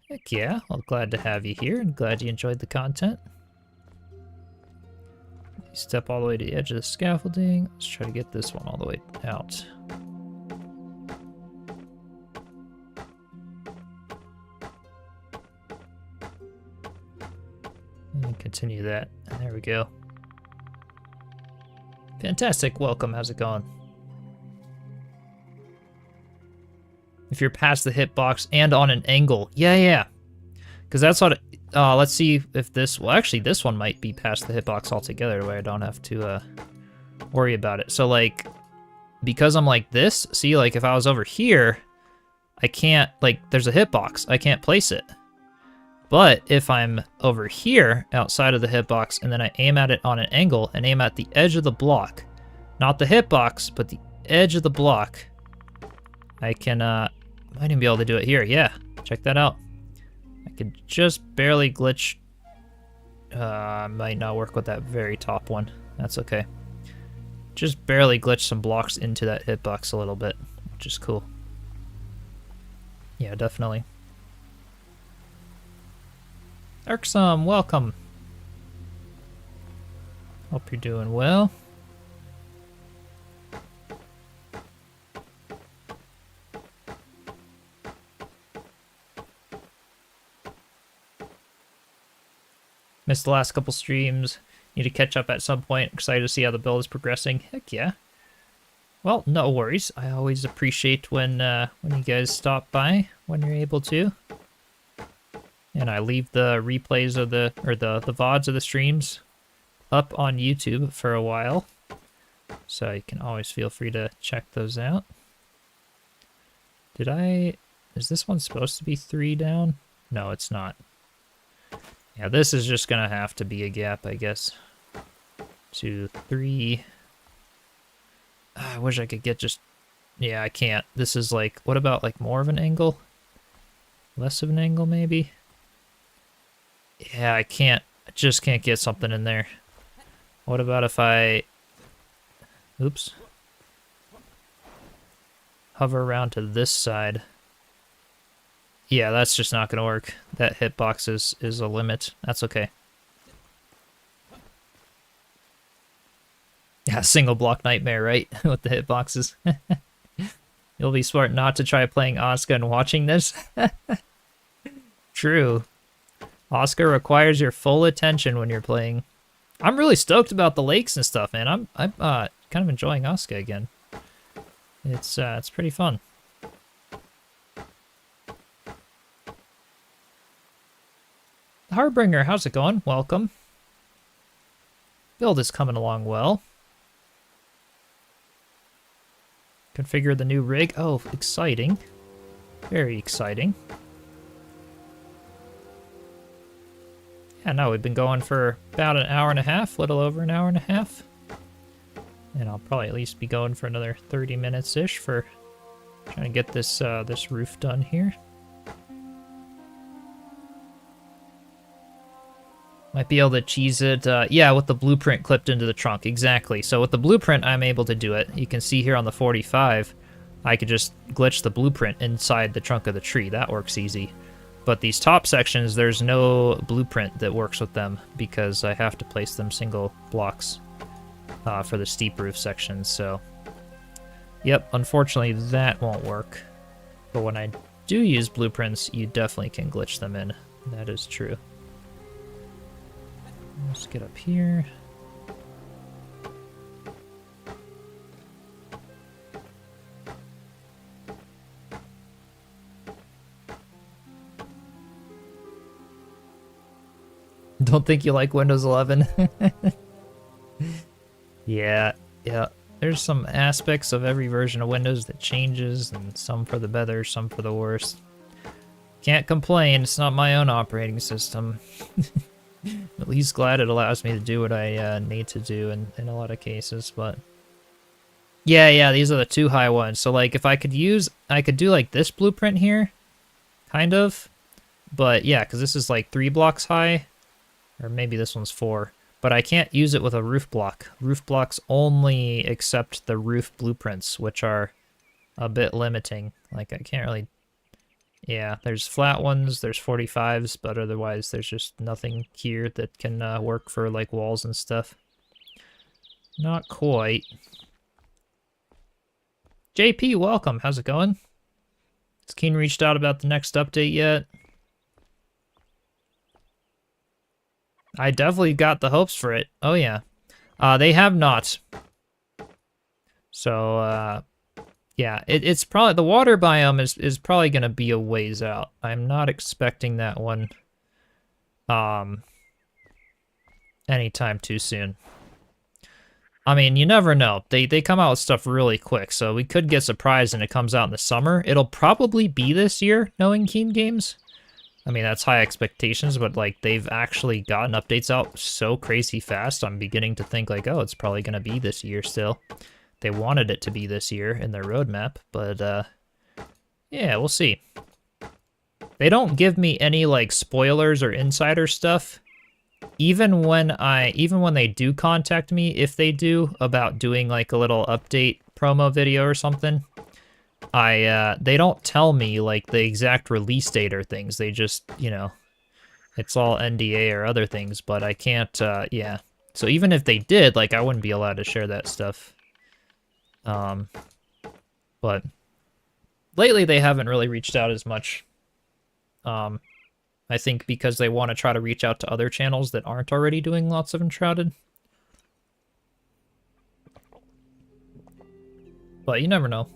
Heck yeah. Well, glad to have you here and glad you enjoyed the content. Step all the way to the edge of the scaffolding. Let's try to get this one all the way out. And continue that. There we go. Fantastic. Welcome. How's it going? If you're past the hitbox and on an angle. Yeah. Because that's what... let's see if this... Well, actually, this one might be past the hitbox altogether, where I don't have to worry about it. So, like, because I'm like this, see, like, if I was over here, I can't... Like, there's a hitbox. I can't place it. But if I'm over here, outside of the hitbox, and then I aim at it on an angle, and aim at the edge of the block, not the hitbox, but the edge of the block, I can... might even be able to do it here. Yeah, check that out. I could just barely glitch. Might not work with that very top one. That's okay. Just barely glitch some blocks into that hitbox a little bit, which is cool. Yeah, definitely. Irksome, welcome. Hope you're doing well. Missed the last couple streams. Need to catch up at some point. Excited to see how the build is progressing. Heck yeah. Well, no worries. I always appreciate when you guys stop by when you're able to. And I leave the replays of the VODs of the streams up on YouTube for a while. So you can always feel free to check those out. Is this one supposed to be 3 down? No, it's not. Yeah, this is just gonna have to be a gap, I guess. 2, 3. I wish I could get just... Yeah, I can't. This is like... What about like more of an angle? Less of an angle, maybe? Yeah, I can't. I just can't get something in there. What about if I... Oops. Hover around to this side. Yeah, that's just not going to work. That hitbox is a limit. That's okay. Yeah, single block nightmare, right? With the hitboxes. You'll be smart not to try playing Asuka and watching this. True. Asuka requires your full attention when you're playing. I'm really stoked about the lakes and stuff, man. I'm kind of enjoying Asuka again. It's pretty fun. Harbinger, how's it going? Welcome. Build is coming along well. Configure the new rig. Oh, exciting. Very exciting. Yeah, no, we've been going for about an hour and a half, little over an hour and a half. And I'll probably at least be going for another 30 minutes-ish for trying to get this this roof done here. Might be able to cheese it, yeah, with the blueprint clipped into the trunk, exactly. So with the blueprint, I'm able to do it. You can see here on the 45, I could just glitch the blueprint inside the trunk of the tree. That works easy. But these top sections, there's no blueprint that works with them because I have to place them single blocks for the steep roof sections. So, yep, unfortunately that won't work. But when I do use blueprints, you definitely can glitch them in. That is true. Let's get up here. Don't think you like Windows 11? Yeah. There's some aspects of every version of Windows that changes, and some for the better, some for the worse. Can't complain, it's not my own operating system. At least glad it allows me to do what I need to do in a lot of cases, but... Yeah, these are the 2 high ones. So, like, if I could do, like, this blueprint here, kind of. But, yeah, because this is, like, 3 blocks high, or maybe this one's 4. But I can't use it with a roof block. Roof blocks only accept the roof blueprints, which are a bit limiting. Like, I can't really... Yeah, there's flat ones, there's 45s, but otherwise there's just nothing here that can work for, like, walls and stuff. Not quite. JP, welcome. How's it going? Has Keen reached out about the next update yet? I definitely got the hopes for it. Oh, yeah. They have not. So, yeah, it's probably... The water biome is probably going to be a ways out. I'm not expecting that one anytime too soon. I mean, you never know. They come out with stuff really quick, so we could get surprised and it comes out in the summer. It'll probably be this year, knowing Keen Games. I mean, that's high expectations, but, like, they've actually gotten updates out so crazy fast, I'm beginning to think, like, oh, it's probably going to be this year still. They wanted it to be this year in their roadmap, but, yeah, we'll see. They don't give me any, like, spoilers or insider stuff. Even when they do contact me, if they do, about doing, like, a little update promo video or something, they don't tell me, like, the exact release date or things. They just, you know, it's all NDA or other things, but I can't, yeah. So even if they did, like, I wouldn't be allowed to share that stuff. But lately they haven't really reached out as much. I think because they want to try to reach out to other channels that aren't already doing lots of Enshrouded. but you never know.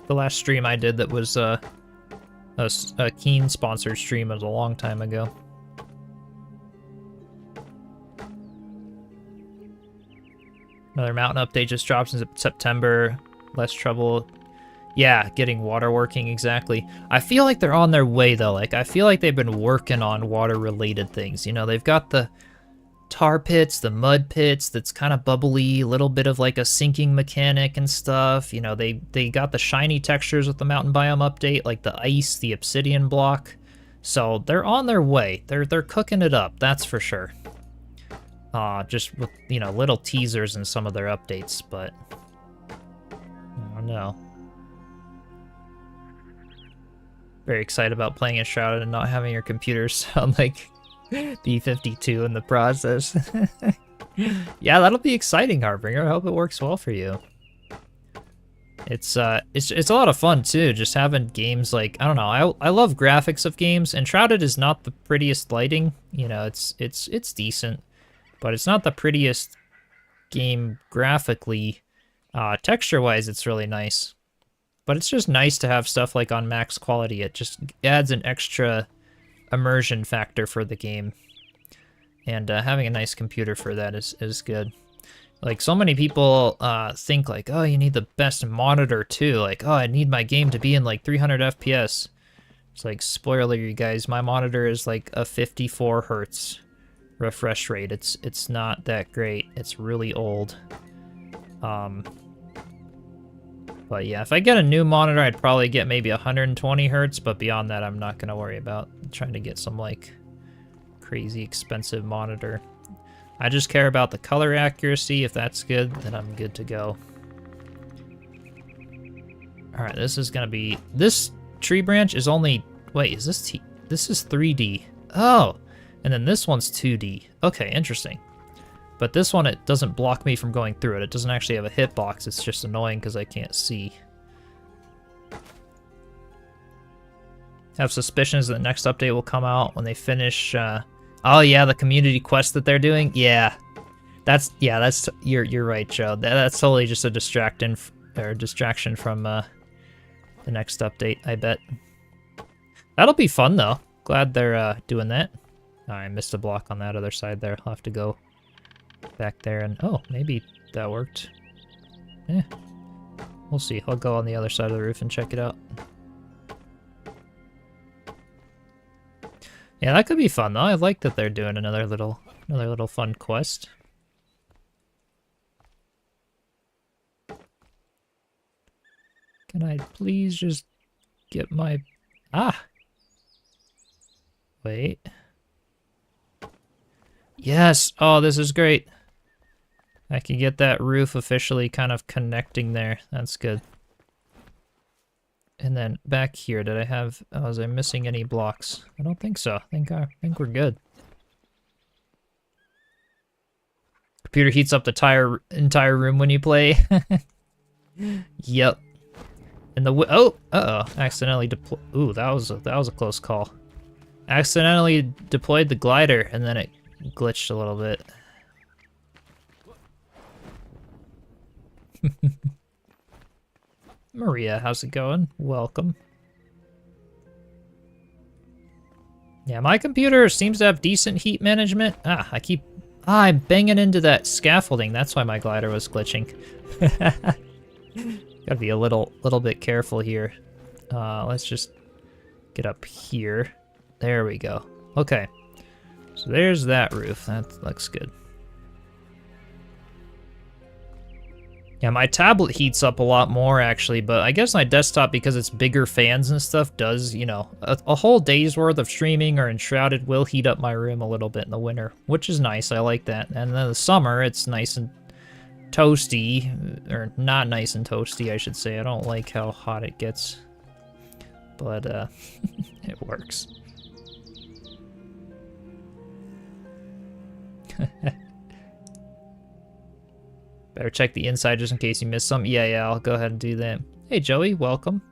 The last stream I did that was a Keen sponsored stream was a long time ago. Another mountain update just drops in September. Less trouble. Yeah, getting water working, exactly. I feel like they're on their way, though. Like, I feel like they've been working on water-related things. You know, they've got the tar pits, the mud pits that's kind of bubbly, a little bit of, like, a sinking mechanic and stuff. You know, they got the shiny textures with the mountain biome update, like the ice, the obsidian block. So, they're on their way. They're cooking it up, that's for sure. Just with, you know, little teasers in some of their updates, but I don't know. Very excited about playing Enshrouded and not having your computer sound like B-52 in the process. Yeah, that'll be exciting, Harbinger. I hope it works well for you. It's a lot of fun too, just having games like, I don't know, I love graphics of games. Enshrouded is not the prettiest lighting, you know, it's decent, but it's not the prettiest game graphically. Texture-wise, it's really nice. But it's just nice to have stuff like on max quality. It just adds an extra immersion factor for the game. And having a nice computer for that is good. Like, so many people think like, oh, you need the best monitor too. Like, oh, I need my game to be in like 300 FPS. It's like, spoiler you guys, my monitor is like a 54 hertz refresh rate. It's not that great. It's really old. But yeah, if I get a new monitor, I'd probably get maybe 120 hertz, but beyond that, I'm not going to worry about trying to get some, like, crazy expensive monitor. I just care about the color accuracy. If that's good, then I'm good to go. Alright, this is going to be... This tree branch is only... Wait, is this... This is 3D. Oh! And then this one's 2D. Okay, interesting. But this one, it doesn't block me from going through it. It doesn't actually have a hitbox. It's just annoying because I can't see. Have suspicions that the next update will come out when they finish. Oh yeah, the community quest that they're doing. Yeah, you're right, Joe. That's totally just a distraction from the next update. I bet. That'll be fun though. Glad they're doing that. Oh, I missed a block on that other side there. I'll have to go back there and oh, maybe that worked. Yeah, we'll see. I'll go on the other side of the roof and check it out. Yeah, that could be fun though. I like that they're doing another little fun quest. Can I please just get my... Ah! Wait. Yes! Oh, this is great. I can get that roof officially kind of connecting there. That's good. And then back here, did I have... Oh, was I missing any blocks? I don't think so. I think we're good. Computer heats up the entire room when you play. Yep. And the... Oh! Uh-oh. Accidentally deployed... Ooh, that was a close call. Accidentally deployed the glider, and then it glitched a little bit. Maria, how's it going? Welcome. Yeah, my computer seems to have decent heat management. I'm banging into that scaffolding. That's why my glider was glitching. Gotta be a little bit careful here. Let's just get up here. There we go. Okay. So there's that roof. That looks good. Yeah, my tablet heats up a lot more, actually, but I guess my desktop, because it's bigger fans and stuff, does, you know, a whole day's worth of streaming or Enshrouded will heat up my room a little bit in the winter, which is nice. I like that. And then the summer, it's nice and toasty, or not nice and toasty, I should say. I don't like how hot it gets, but it works. Better check the inside just in case you missed some. Yeah, I'll go ahead and do that. Hey, Joey, welcome.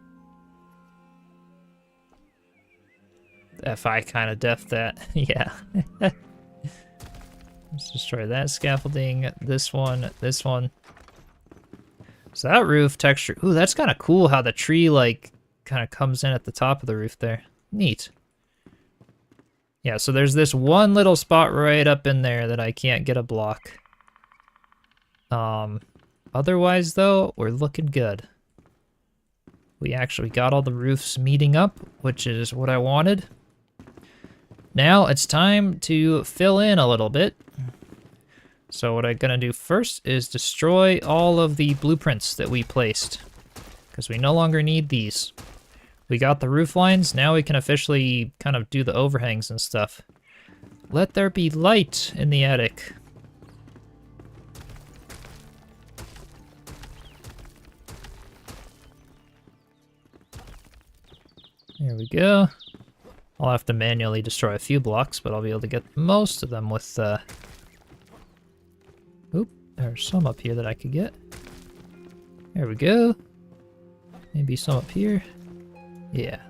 FI kind of def that. Yeah. Let's destroy that scaffolding. This one, this one. So that roof texture, ooh, that's kind of cool how the tree like kind of comes in at the top of the roof there. Neat. Yeah, so there's this one little spot right up in there that I can't get a block. Otherwise though, we're looking good. We actually got all the roofs meeting up, which is what I wanted. Now it's time to fill in a little bit. So what I'm gonna do first is destroy all of the blueprints that we placed, because we no longer need these. We got the roof lines, now we can officially kind of do the overhangs and stuff. Let there be light in the attic. There we go. I'll have to manually destroy a few blocks, but I'll be able to get most of them with Oop, there's some up here that I could get. There we go. Maybe some up here. Yeah,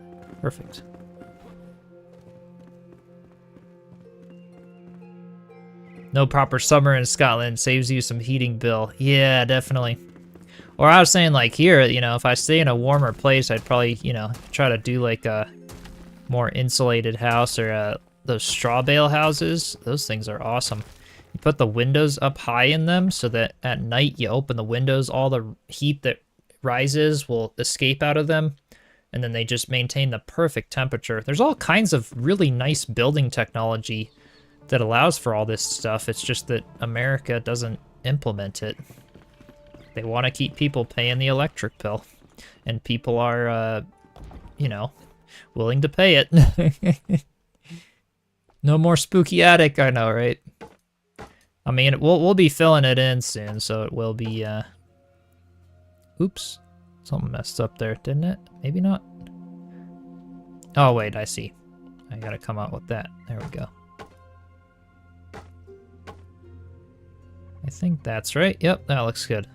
perfect. No proper summer in Scotland saves you some heating bill. Yeah, definitely. Or I was saying like here, you know, if I stay in a warmer place, I'd probably, you know, try to do like a more insulated house or those straw bale houses. Those things are awesome. You put the windows up high in them so that at night you open the windows, all the heat that rises will escape out of them, and then they just maintain the perfect temperature. There's all kinds of really nice building technology that allows for all this stuff. It's just that America doesn't implement it. They want to keep people paying the electric bill, and people are, you know, willing to pay it. No more spooky attic, I know, right? I mean, we'll be filling it in soon, so it will be, oops. Something messed up there, didn't it? Maybe not. Oh, wait, I see. I gotta come out with that. There we go. I think that's right. Yep, that looks good.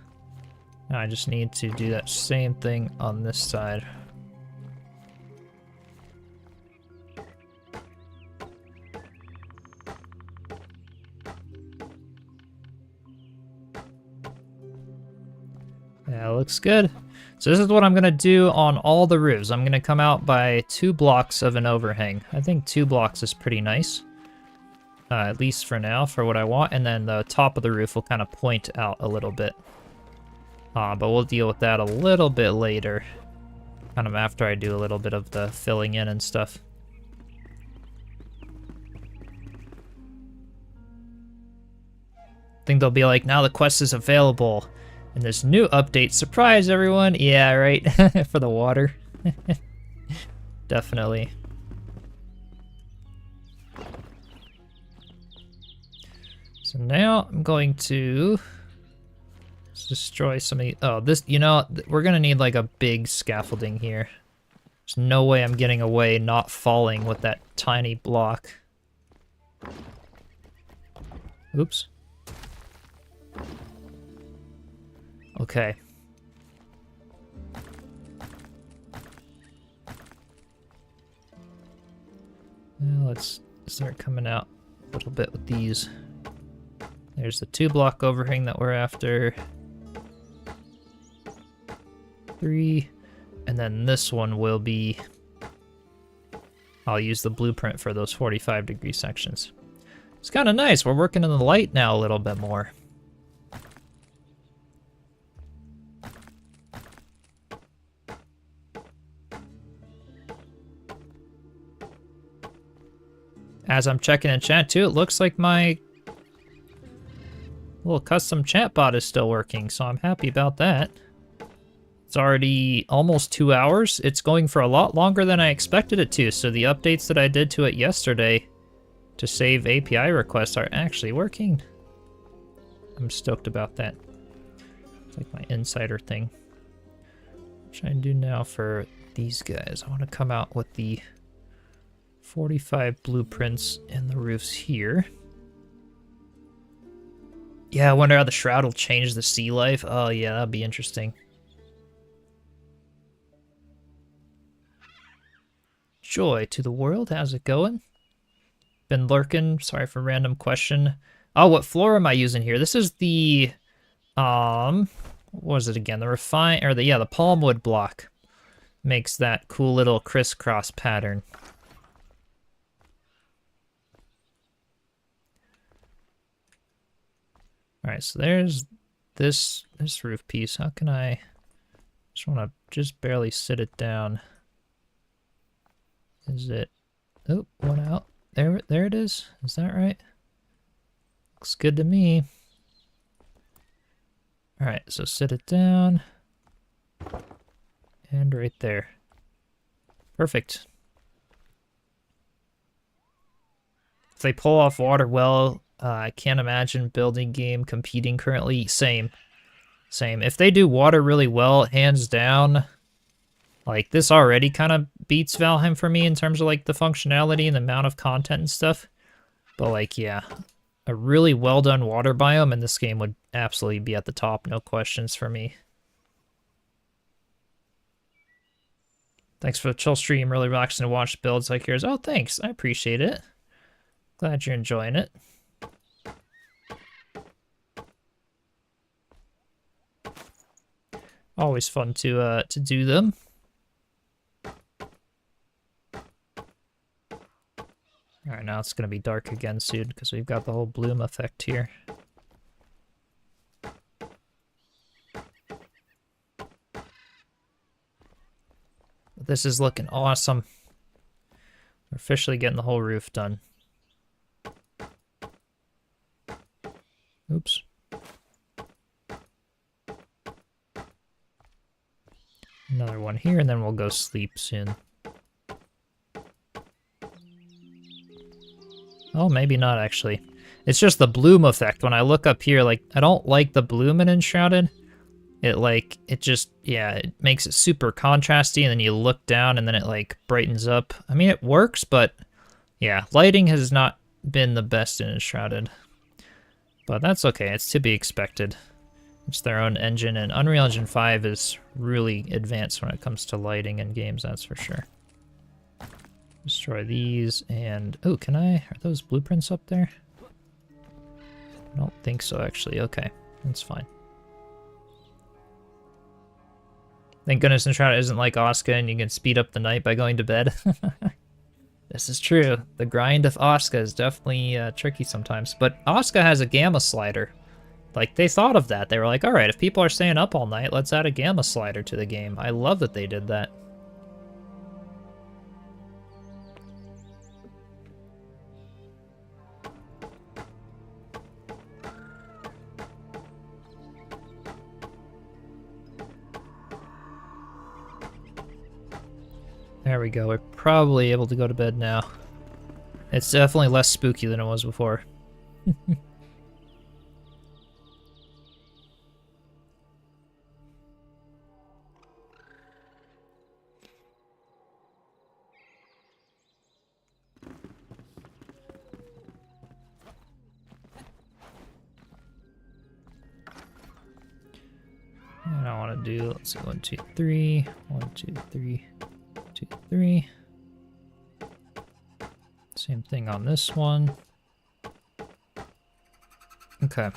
Now I just need to do that same thing on this side. Yeah, looks good. So this is what I'm gonna do on all the roofs. I'm gonna come out by 2 blocks of an overhang. I think 2 blocks is pretty nice. At least for now, for what I want. And then the top of the roof will kind of point out a little bit. But we'll deal with that a little bit later. Kind of after I do a little bit of the filling in and stuff. I think they'll be like, now the quest is available. And this new update, surprise everyone! Yeah, right, for the water. Definitely. So now I'm going to destroy some of the, oh, this, you know, we're gonna need like a big scaffolding here. There's no way I'm getting away not falling with that tiny block. Oops. Okay. Now let's start coming out a little bit with these. There's the 2 block overhang that we're after. 3. And then this one will be, I'll use the blueprint for those 45-degree sections. It's kind of nice. We're working in the light now a little bit more. As I'm checking in chat too, it looks like my little custom chatbot is still working, so I'm happy about that. It's already almost 2 hours. It's going for a lot longer than I expected it to, so the updates that I did to it yesterday to save API requests are actually working. I'm stoked about that. It's like my insider thing. What should I do now for these guys? I want to come out with the 45 blueprints in the roofs here. Yeah, I wonder how the shroud will change the sea life. Oh yeah, that'd be interesting. Joy to the world, how's it going? Been lurking, sorry for random question. Oh, what floor am I using here? This is the what was it again? The the palmwood block makes that cool little crisscross pattern. All right, so there's this roof piece. How can I just want to just barely sit it down? Is it? Oh, one out. There it is. Is that right? Looks good to me. All right, so sit it down. And right there. Perfect. If they pull off water well, I can't imagine building game competing currently. Same. If they do water really well, hands down, like this already kind of beats Valheim for me in terms of like the functionality and the amount of content and stuff. But like, yeah, a really well done water biome in this game would absolutely be at the top, no questions for me. Thanks for the chill stream, really relaxing to watch builds like yours. Oh, thanks, I appreciate it. Glad you're enjoying it. Always fun to do them. All right, now it's gonna be dark again soon because we've got the whole bloom effect here. But this is looking awesome. We're officially getting the whole roof done. Oops. Another one here, and then we'll go sleep soon. Oh, maybe not, actually. It's just the bloom effect. When I look up here, like, I don't like the bloom in Enshrouded. It just, yeah, it makes it super contrasty, and then you look down, and then it, like, brightens up. I mean, it works, but, yeah, lighting has not been the best in Enshrouded. But that's okay. It's to be expected. It's their own engine, and Unreal Engine 5 is really advanced when it comes to lighting in games, that's for sure. Destroy these, and... oh, can I... are those blueprints up there? I don't think so, actually. Okay, that's fine. Thank goodness Enshrouded isn't like Osca, and you can speed up the night by going to bed. This is true. The grind of Osca is definitely tricky sometimes, but Osca has a gamma slider. Like, they thought of that. They were like, alright, if people are staying up all night, let's add a gamma slider to the game. I love that they did that. There we go. We're probably able to go to bed now. It's definitely less spooky than it was before. And I want to do, let's see, 1, 2, 3, 1, 2, 3, 2, 3. Same thing on this one. Okay.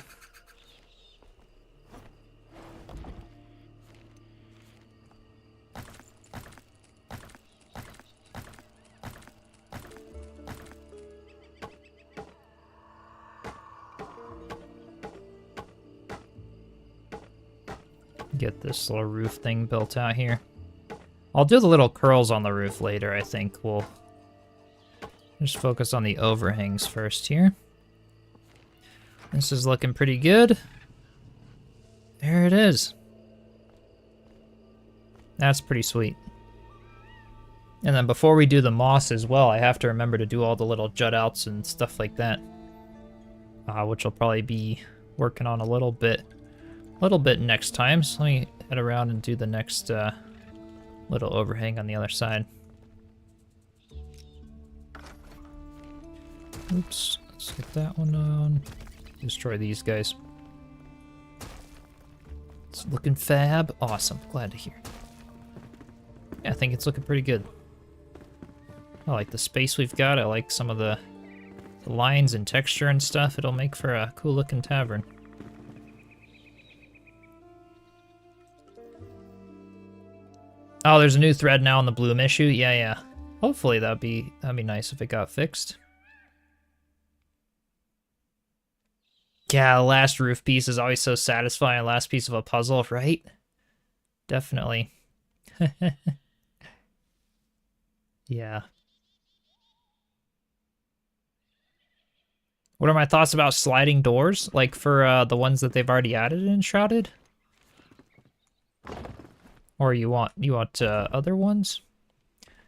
Get this little roof thing built out here. I'll do the little curls on the roof later, I think. We'll just focus on the overhangs first here. This is looking pretty good. There it is. That's pretty sweet. And then before we do the moss as well, I have to remember to do all the little jut outs and stuff like that. Which I'll probably be working on a little bit next time. So let me head around and do the next little overhang on the other side. Oops, let's get that one on. Destroy these guys. It's looking fab. Awesome, glad to hear. Yeah, I think it's looking pretty good. I like the space we've got. I like some of the lines and texture and stuff. It'll make for a cool looking tavern. Oh, there's a new thread now on the Bloom issue. Yeah, yeah. Hopefully that'd be nice if it got fixed. Yeah, the last roof piece is always so satisfying. Last piece of a puzzle, right? Definitely. Yeah. What are my thoughts about sliding doors? Like for the ones that they've already added in Enshrouded? Or you want other ones?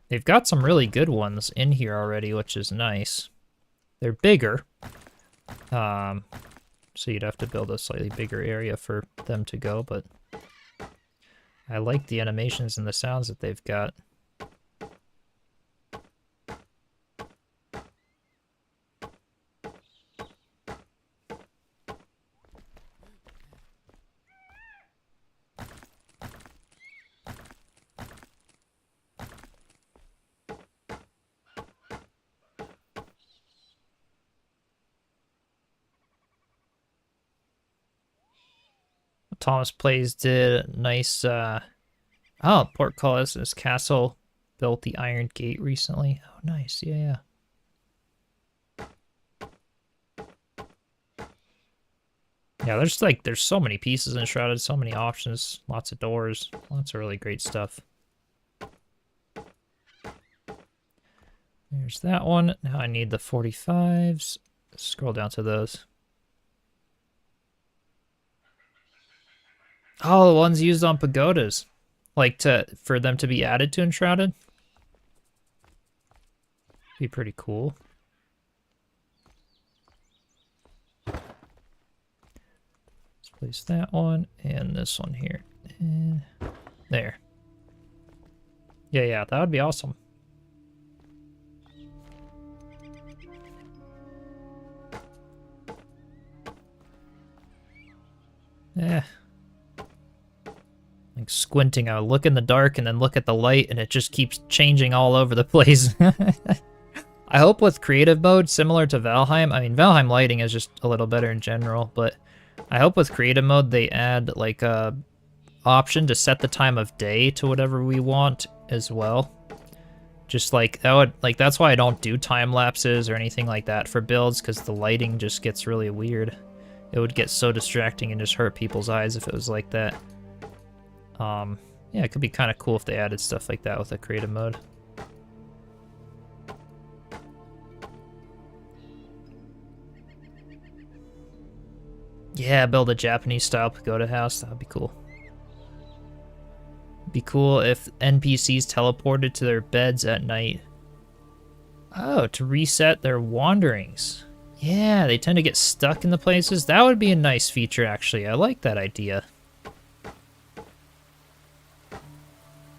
They've got some really good ones in here already, which is nice. They're bigger. So you'd have to build a slightly bigger area for them to go, but I like the animations and the sounds that they've got. Thomas Plays did a nice, Portcullis' castle built the Iron Gate recently. Oh, nice, yeah. Yeah, there's so many pieces in Shrouded, so many options, lots of doors, lots of really great stuff. There's that one. Now I need the 45s. Scroll down to those. Oh, the ones used on pagodas. Like for them to be added to Enshrouded. Be pretty cool. Let's place that one and this one here. And there. Yeah, that would be awesome. Yeah. Like squinting, I look in the dark and then look at the light and it just keeps changing all over the place. I hope with creative mode, similar to Valheim, I mean, Valheim lighting is just a little better in general, but I hope with creative mode they add like a option to set the time of day to whatever we want as well. Just like that would, like, that's why I don't do time lapses or anything like that for builds, because the lighting just gets really weird. It would get so distracting and just hurt people's eyes if it was like that. Yeah, it could be kind of cool if they added stuff like that with a creative mode. Yeah, build a Japanese-style pagoda house. That would be cool. Be cool if NPCs teleported to their beds at night. Oh, to reset their wanderings. Yeah, they tend to get stuck in the places. That would be a nice feature, actually. I like that idea.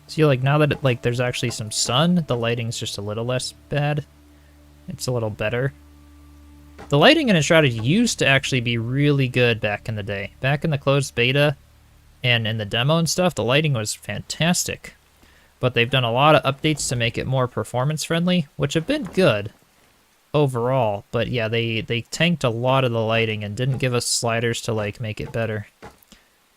See, like, now that there's actually some sun, the lighting's just a little less bad. It's a little better. The lighting in Enshrouded used to actually be really good back in the day. Back in the closed beta and in the demo and stuff, the lighting was fantastic. But they've done a lot of updates to make it more performance-friendly, which have been good overall. But yeah, they tanked a lot of the lighting and didn't give us sliders to, like, make it better.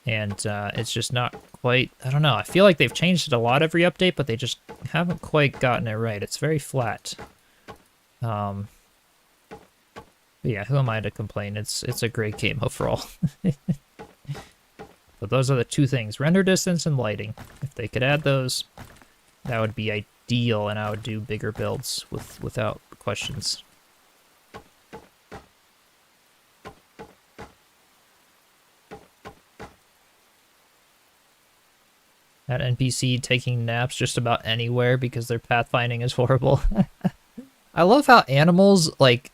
And it's just not quite, I don't know, I feel like they've changed it a lot every update, but they just haven't quite gotten it right. It's very flat. But yeah, who am I to complain? It's a great game overall. But those are the two things, render distance and lighting. If they could add those, that would be ideal, and I would do bigger builds without questions. That NPC taking naps just about anywhere because their pathfinding is horrible. I love how animals, like,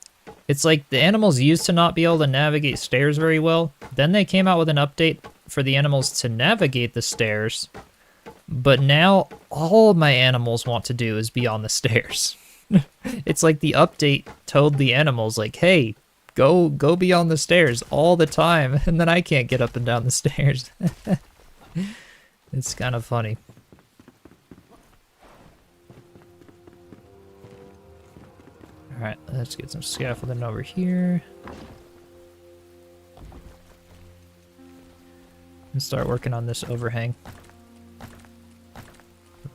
it's like the animals used to not be able to navigate stairs very well. Then they came out with an update for the animals to navigate the stairs. But now all my animals want to do is be on the stairs. It's like the update told the animals, like, hey, go be on the stairs all the time. And then I can't get up and down the stairs. It's kind of funny. Alright, let's get some scaffolding over here. And start working on this overhang.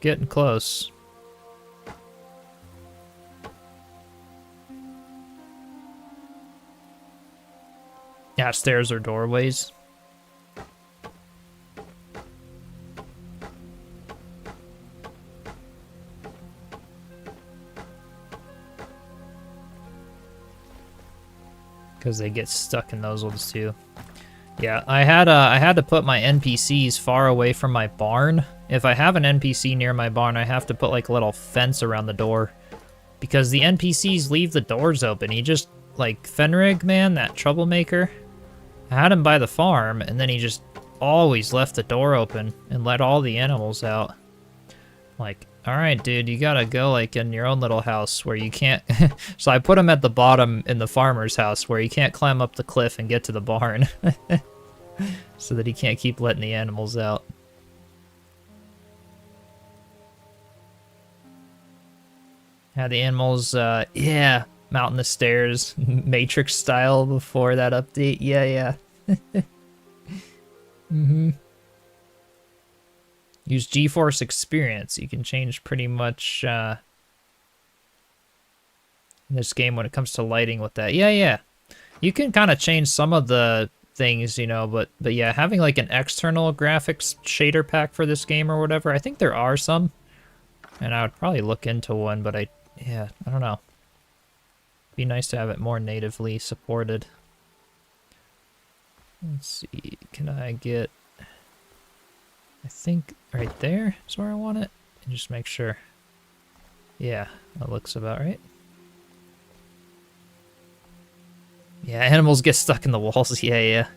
getting close. Yeah, stairs or doorways. Because they get stuck in those ones too. Yeah, I had to put my NPCs far away from my barn. If I have an NPC near my barn, I have to put like a little fence around the door. Because the NPCs leave the doors open. He just, like, Fenrig, man, that troublemaker. I had him by the farm, and then he just always left the door open and let all the animals out. Like, alright, dude, you gotta go, like, in your own little house where you can't... So I put him at the bottom in the farmer's house where he can't climb up the cliff and get to the barn. So that he can't keep letting the animals out. Had the animals, yeah, mounting the stairs, Matrix style before that update. Yeah. Use GeForce Experience. You can change pretty much in this game when it comes to lighting with that. Yeah. You can kind of change some of the things, you know, but yeah, having like an external graphics shader pack for this game or whatever, I think there are some. And I would probably look into one, but I don't know. Be nice to have it more natively supported. Let's see, can I get... I think right there is where I want it. And just make sure. Yeah, that looks about right. Yeah, animals get stuck in the walls. Yeah.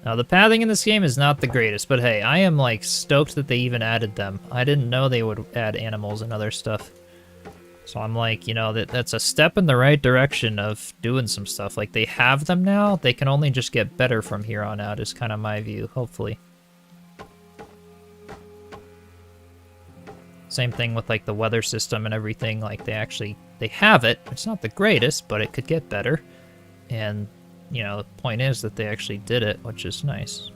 Now, the pathing in this game is not the greatest, but hey, I am, like, stoked that they even added them. I didn't know they would add animals and other stuff. So I'm like, you know, that's a step in the right direction of doing some stuff. Like, they have them now, they can only just get better from here on out, is kind of my view, hopefully. Same thing with, like, the weather system and everything. Like, they have it. It's not the greatest, but it could get better. And, you know, the point is that they actually did it, which is nice.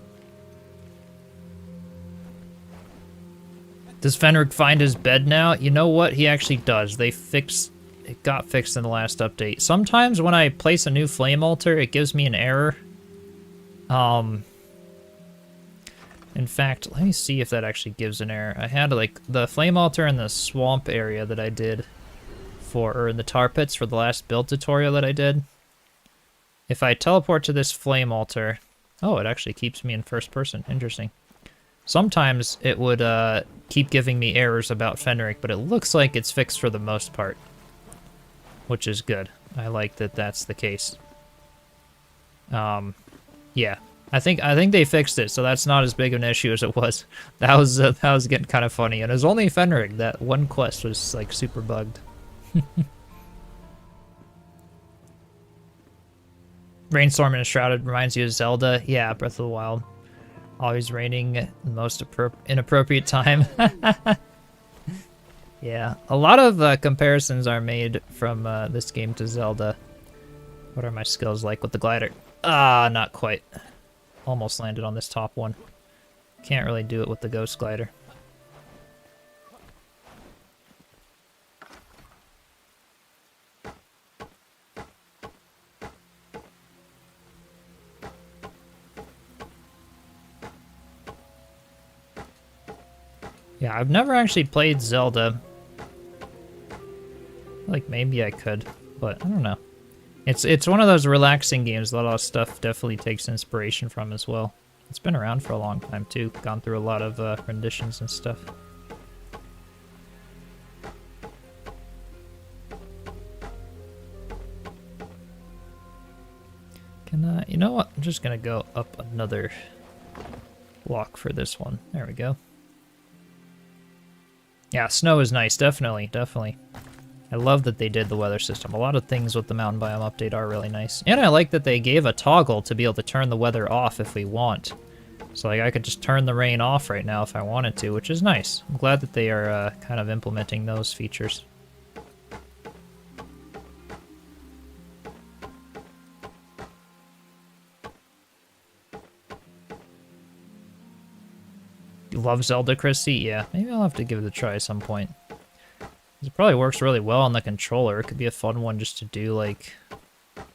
Does Fenrig find his bed now? You know what? He actually does. It got fixed in the last update. Sometimes when I place a new flame altar, it gives me an error. In fact, let me see if that actually gives an error. I had, like, the flame altar in the swamp area that I did or in the tar pits for the last build tutorial that I did. If I teleport to this flame altar... Oh, it actually keeps me in first person. Interesting. Sometimes it would keep giving me errors about Fenrig, but it looks like it's fixed for the most part. Which is good. I like that that's the case. Yeah. I think they fixed it, so that's not as big of an issue as it was. That was getting kind of funny, and it was only Fenrig. That one quest was, like, super bugged. Rainstorm and Enshrouded reminds you of Zelda. Yeah, Breath of the Wild. Always raining at the most inappropriate time. Yeah, a lot of comparisons are made from this game to Zelda. What are my skills like with the glider? Ah, not quite. Almost landed on this top one. Can't really do it with the ghost glider. Yeah, I've never actually played Zelda. Like, maybe I could, but I don't know. It's one of those relaxing games that a lot of stuff definitely takes inspiration from as well. It's been around for a long time, too. Gone through a lot of renditions and stuff. You know what? I'm just gonna go up another block for this one. There we go. Yeah, snow is nice, definitely. I love that they did the weather system. A lot of things with the mountain biome update are really nice. And I like that they gave a toggle to be able to turn the weather off if we want. So, like, I could just turn the rain off right now if I wanted to, which is nice. I'm glad that they are kind of implementing those features. love Zelda, Christy? Yeah, maybe I'll have to give it a try at some point. It probably works really well on the controller. It could be a fun one just to do, like,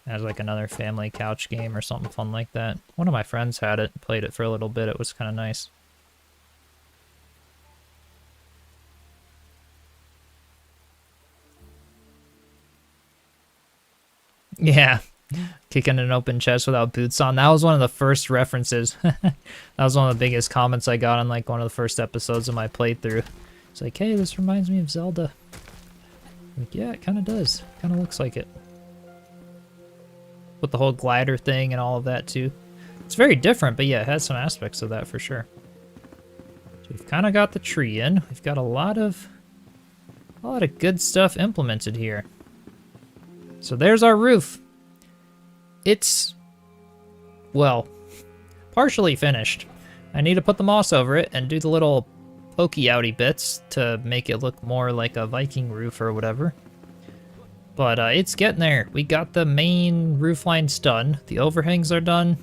as like another family couch game or something fun like that. One of my friends had it, played it for a little bit. It was kind of nice. Yeah, kicking an open chest without boots on. That was one of the first references. That was one of the biggest comments I got on like one of the first episodes of my playthrough. It's like, hey, this reminds me of Zelda. Like, yeah, it kind of does. Kind of looks like it. With the whole glider thing and all of that too. It's very different, but yeah, it has some aspects of that for sure. So we've kind of got the tree in. We've got a lot of good stuff implemented here. So there's our roof. It's, well, partially finished. I need to put the moss over it and do the little pokey-outy bits to make it look more like a Viking roof or whatever. But it's getting there. We got the main roof lines done. The overhangs are done.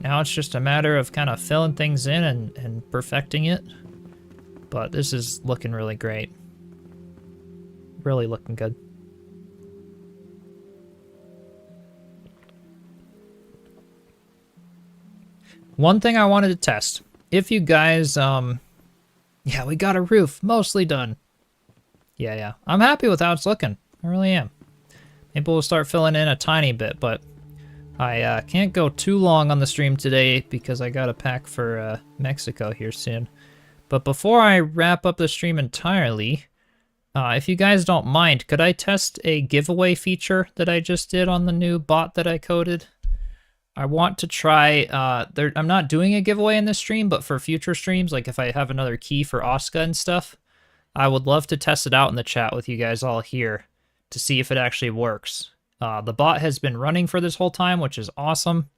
Now it's just a matter of kind of filling things in and perfecting it. But this is looking really great. Really looking good. One thing I wanted to test. If you guys, yeah, we got a roof mostly done. Yeah. I'm happy with how it's looking. I really am. Maybe we'll start filling in a tiny bit, but I can't go too long on the stream today because I got a pack for Mexico here soon. But before I wrap up the stream entirely, if you guys don't mind, could I test a giveaway feature that I just did on the new bot that I coded? I want to try, I'm not doing a giveaway in this stream, but for future streams, like if I have another key for Oscar and stuff, I would love to test it out in the chat with you guys all here to see if it actually works. The bot has been running for this whole time, which is awesome.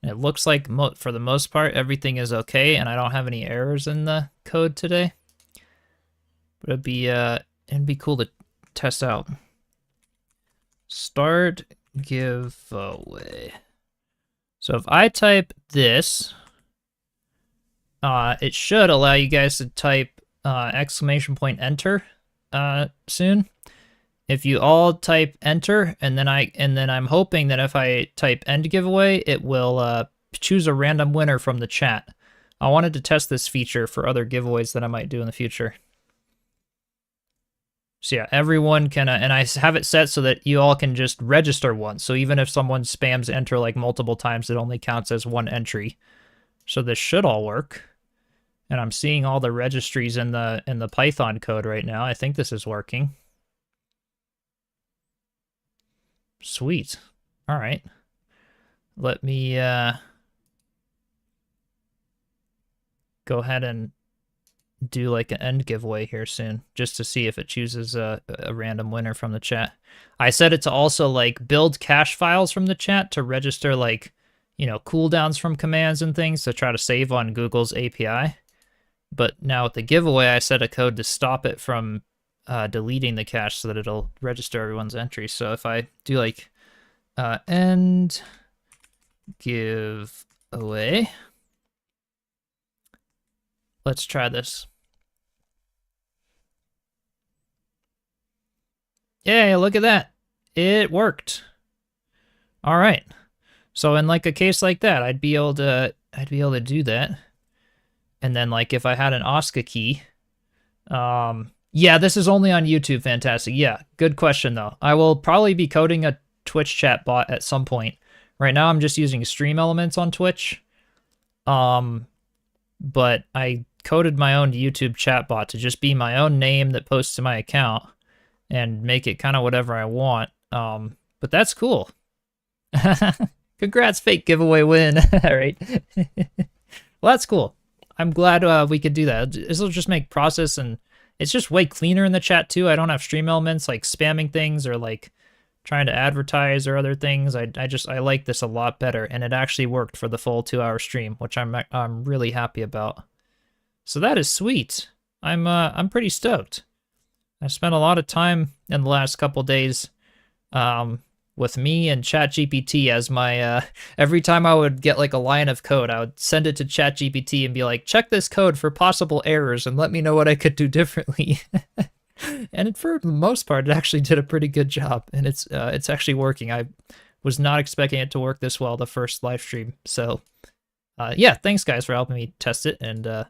And it looks like for the most part, everything is okay, and I don't have any errors in the code today. But it'd be cool to test out. Start giveaway. So if I type this, it should allow you guys to type !enter soon. If you all type enter, and then I'm hoping that if I type end giveaway, it will choose a random winner from the chat. I wanted to test this feature for other giveaways that I might do in the future. So yeah, everyone can, and I have it set so that you all can just register once. So even if someone spams enter like multiple times, it only counts as one entry. So this should all work. And I'm seeing all the registries in the Python code right now. I think this is working. Sweet. All right. Let me go ahead and do like an end giveaway here soon, just to see if it chooses a random winner from the chat. I set it to also like build cache files from the chat to register like, you know, cooldowns from commands and things to try to save on Google's API. But now with the giveaway, I set a code to stop it from deleting the cache so that it'll register everyone's entry. So if I do like end giveaway, let's try this. Yeah, look at that. It worked. All right. So in like a case like that, I'd be able to do that. And then like if I had an Oscar key, yeah, this is only on YouTube. Fantastic. Yeah, good question though. I will probably be coding a Twitch chat bot at some point. Right now I'm just using stream elements on Twitch. But I coded my own YouTube chatbot to just be my own name that posts to my account and make it kind of whatever I want. But that's cool. Congrats, fake giveaway win. All right. Well, that's cool. I'm glad we could do that. This will just make process, and it's just way cleaner in the chat too. I don't have stream elements like spamming things or like trying to advertise or other things. I like this a lot better, and it actually worked for the full 2-hour stream, which I'm really happy about. So that is sweet. I'm pretty stoked. I spent a lot of time in the last couple days with me and ChatGPT as my, every time I would get like a line of code, I would send it to ChatGPT and be like, check this code for possible errors and let me know what I could do differently. And for the most part, it actually did a pretty good job, and it's actually working. I was not expecting it to work this well the first live stream. So, yeah, thanks guys for helping me test it and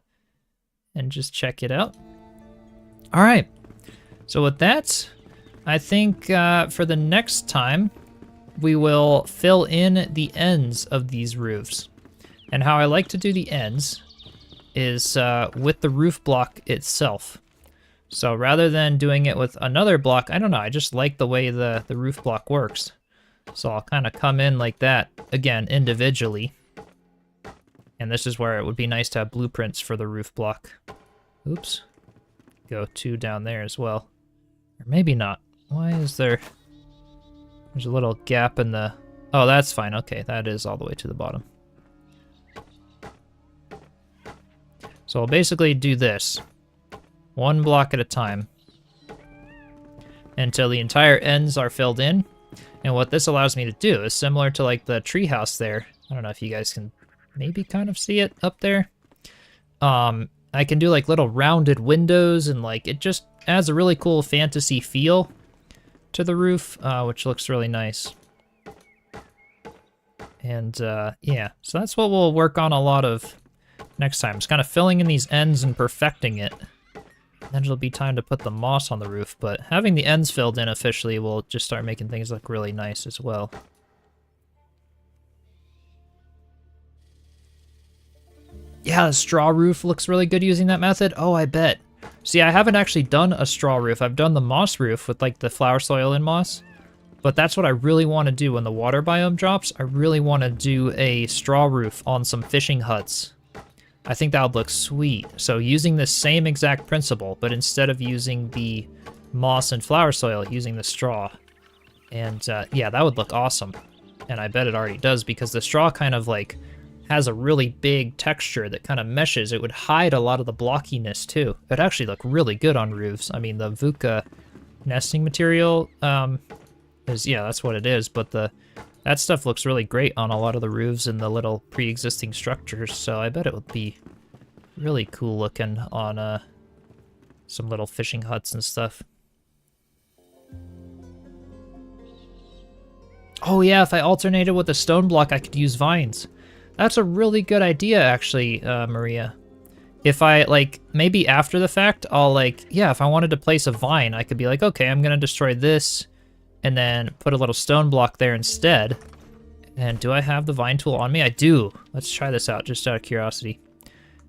just check it out. All right, so with that, I think for the next time, we will fill in the ends of these roofs. And how I like to do the ends is with the roof block itself. So rather than doing it with another block, I don't know, I just like the way the roof block works. So I'll kind of come in like that, again, individually. And this is where it would be nice to have blueprints for the roof block. Oops. Go 2 down there as well. Or maybe not. Why is there... There's a little gap in the... Oh, that's fine. Okay, that is all the way to the bottom. So I'll basically do this. 1 block at a time. Until the entire ends are filled in. And what this allows me to do is similar to like the treehouse there. I don't know if you guys can maybe kind of see it up there. I can do like little rounded windows and like it just adds a really cool fantasy feel to the roof, which looks really nice. And yeah, so that's what we'll work on a lot of next time. It's kind of filling in these ends and perfecting it. Then it'll be time to put the moss on the roof, but having the ends filled in officially will just start making things look really nice as well. Yeah, the straw roof looks really good using that method. Oh, I bet. See, I haven't actually done a straw roof. I've done the moss roof with like the flower soil and moss, but that's what I really want to do when the water biome drops. I really want to do a straw roof on some fishing huts. I think that would look sweet. So using the same exact principle, but instead of using the moss and flower soil, using the straw. And yeah, that would look awesome. And I bet it already does because the straw kind of like has a really big texture that kind of meshes. It would hide a lot of the blockiness too. It'd actually look really good on roofs. I mean, the VUCA nesting material is, yeah, that's what it is. But that stuff looks really great on a lot of the roofs and the little pre-existing structures, so I bet it would be really cool looking on some little fishing huts and stuff. Oh yeah, if I alternated with a stone block, I could use vines. That's a really good idea, actually, Maria. If I, like, maybe after the fact, I'll, like, yeah, if I wanted to place a vine, I could be like, okay, I'm gonna destroy this, and then put a little stone block there instead. And do I have the vine tool on me? I do. Let's try this out, just out of curiosity.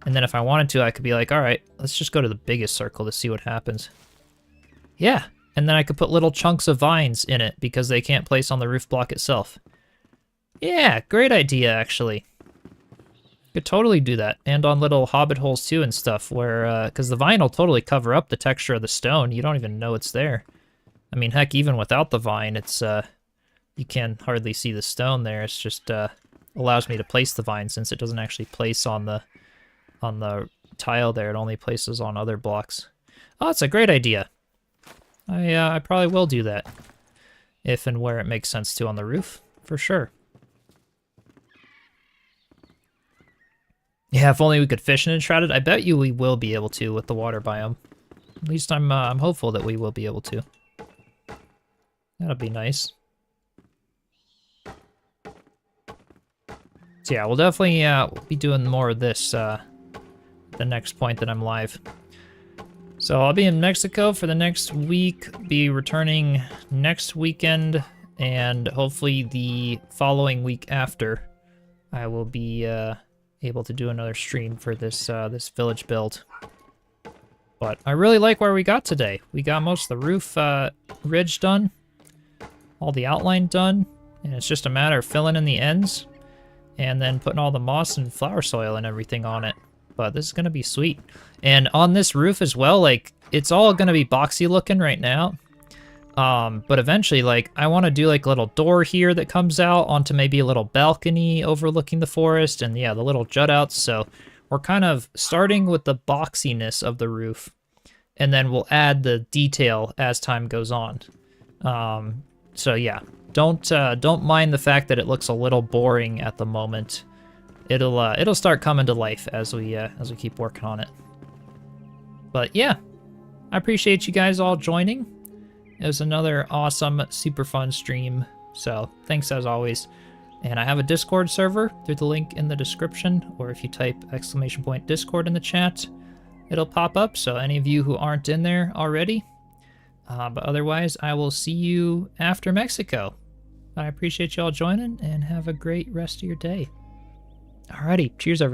And then if I wanted to, I could be like, all right, let's just go to the biggest circle to see what happens. Yeah, and then I could put little chunks of vines in it because they can't place on the roof block itself. Yeah, great idea, actually. Could totally do that. And on little Hobbit holes too and stuff where, because the vine will totally cover up the texture of the stone. You don't even know it's there. I mean, heck, even without the vine, it's, you can hardly see the stone there. It's just, allows me to place the vine since it doesn't actually place on the tile there. It only places on other blocks. Oh, that's a great idea. I probably will do that. If and where it makes sense to on the roof, for sure. Yeah, if only we could fish in Enshrouded. I bet you we will be able to with the water biome. At least I'm hopeful that we will be able to. That'll be nice. So yeah, we'll definitely be doing more of this the next point that I'm live. So I'll be in Mexico for the next week, be returning next weekend, and hopefully the following week after I will be able to do another stream for this this village build. But I really like where we got today. We got most of the roof ridge done, all the outline done, and it's just a matter of filling in the ends and then putting all the moss and flower soil and everything on it. But this is gonna be sweet. And on this roof as well, like, it's all gonna be boxy looking right now. But eventually, like, I want to do like a little door here that comes out onto maybe a little balcony overlooking the forest, and yeah, the little jut outs. So we're kind of starting with the boxiness of the roof, and then we'll add the detail as time goes on. So yeah, don't mind the fact that it looks a little boring at the moment. It'll start coming to life as we keep working on it. But yeah, I appreciate you guys all joining. It was another awesome, super fun stream. So thanks as always. And I have a Discord server through the link in the description, or if you type !Discord in the chat, it'll pop up. So any of you who aren't in there already. But otherwise, I will see you after Mexico. I appreciate you all joining, and have a great rest of your day. Alrighty, cheers everyone.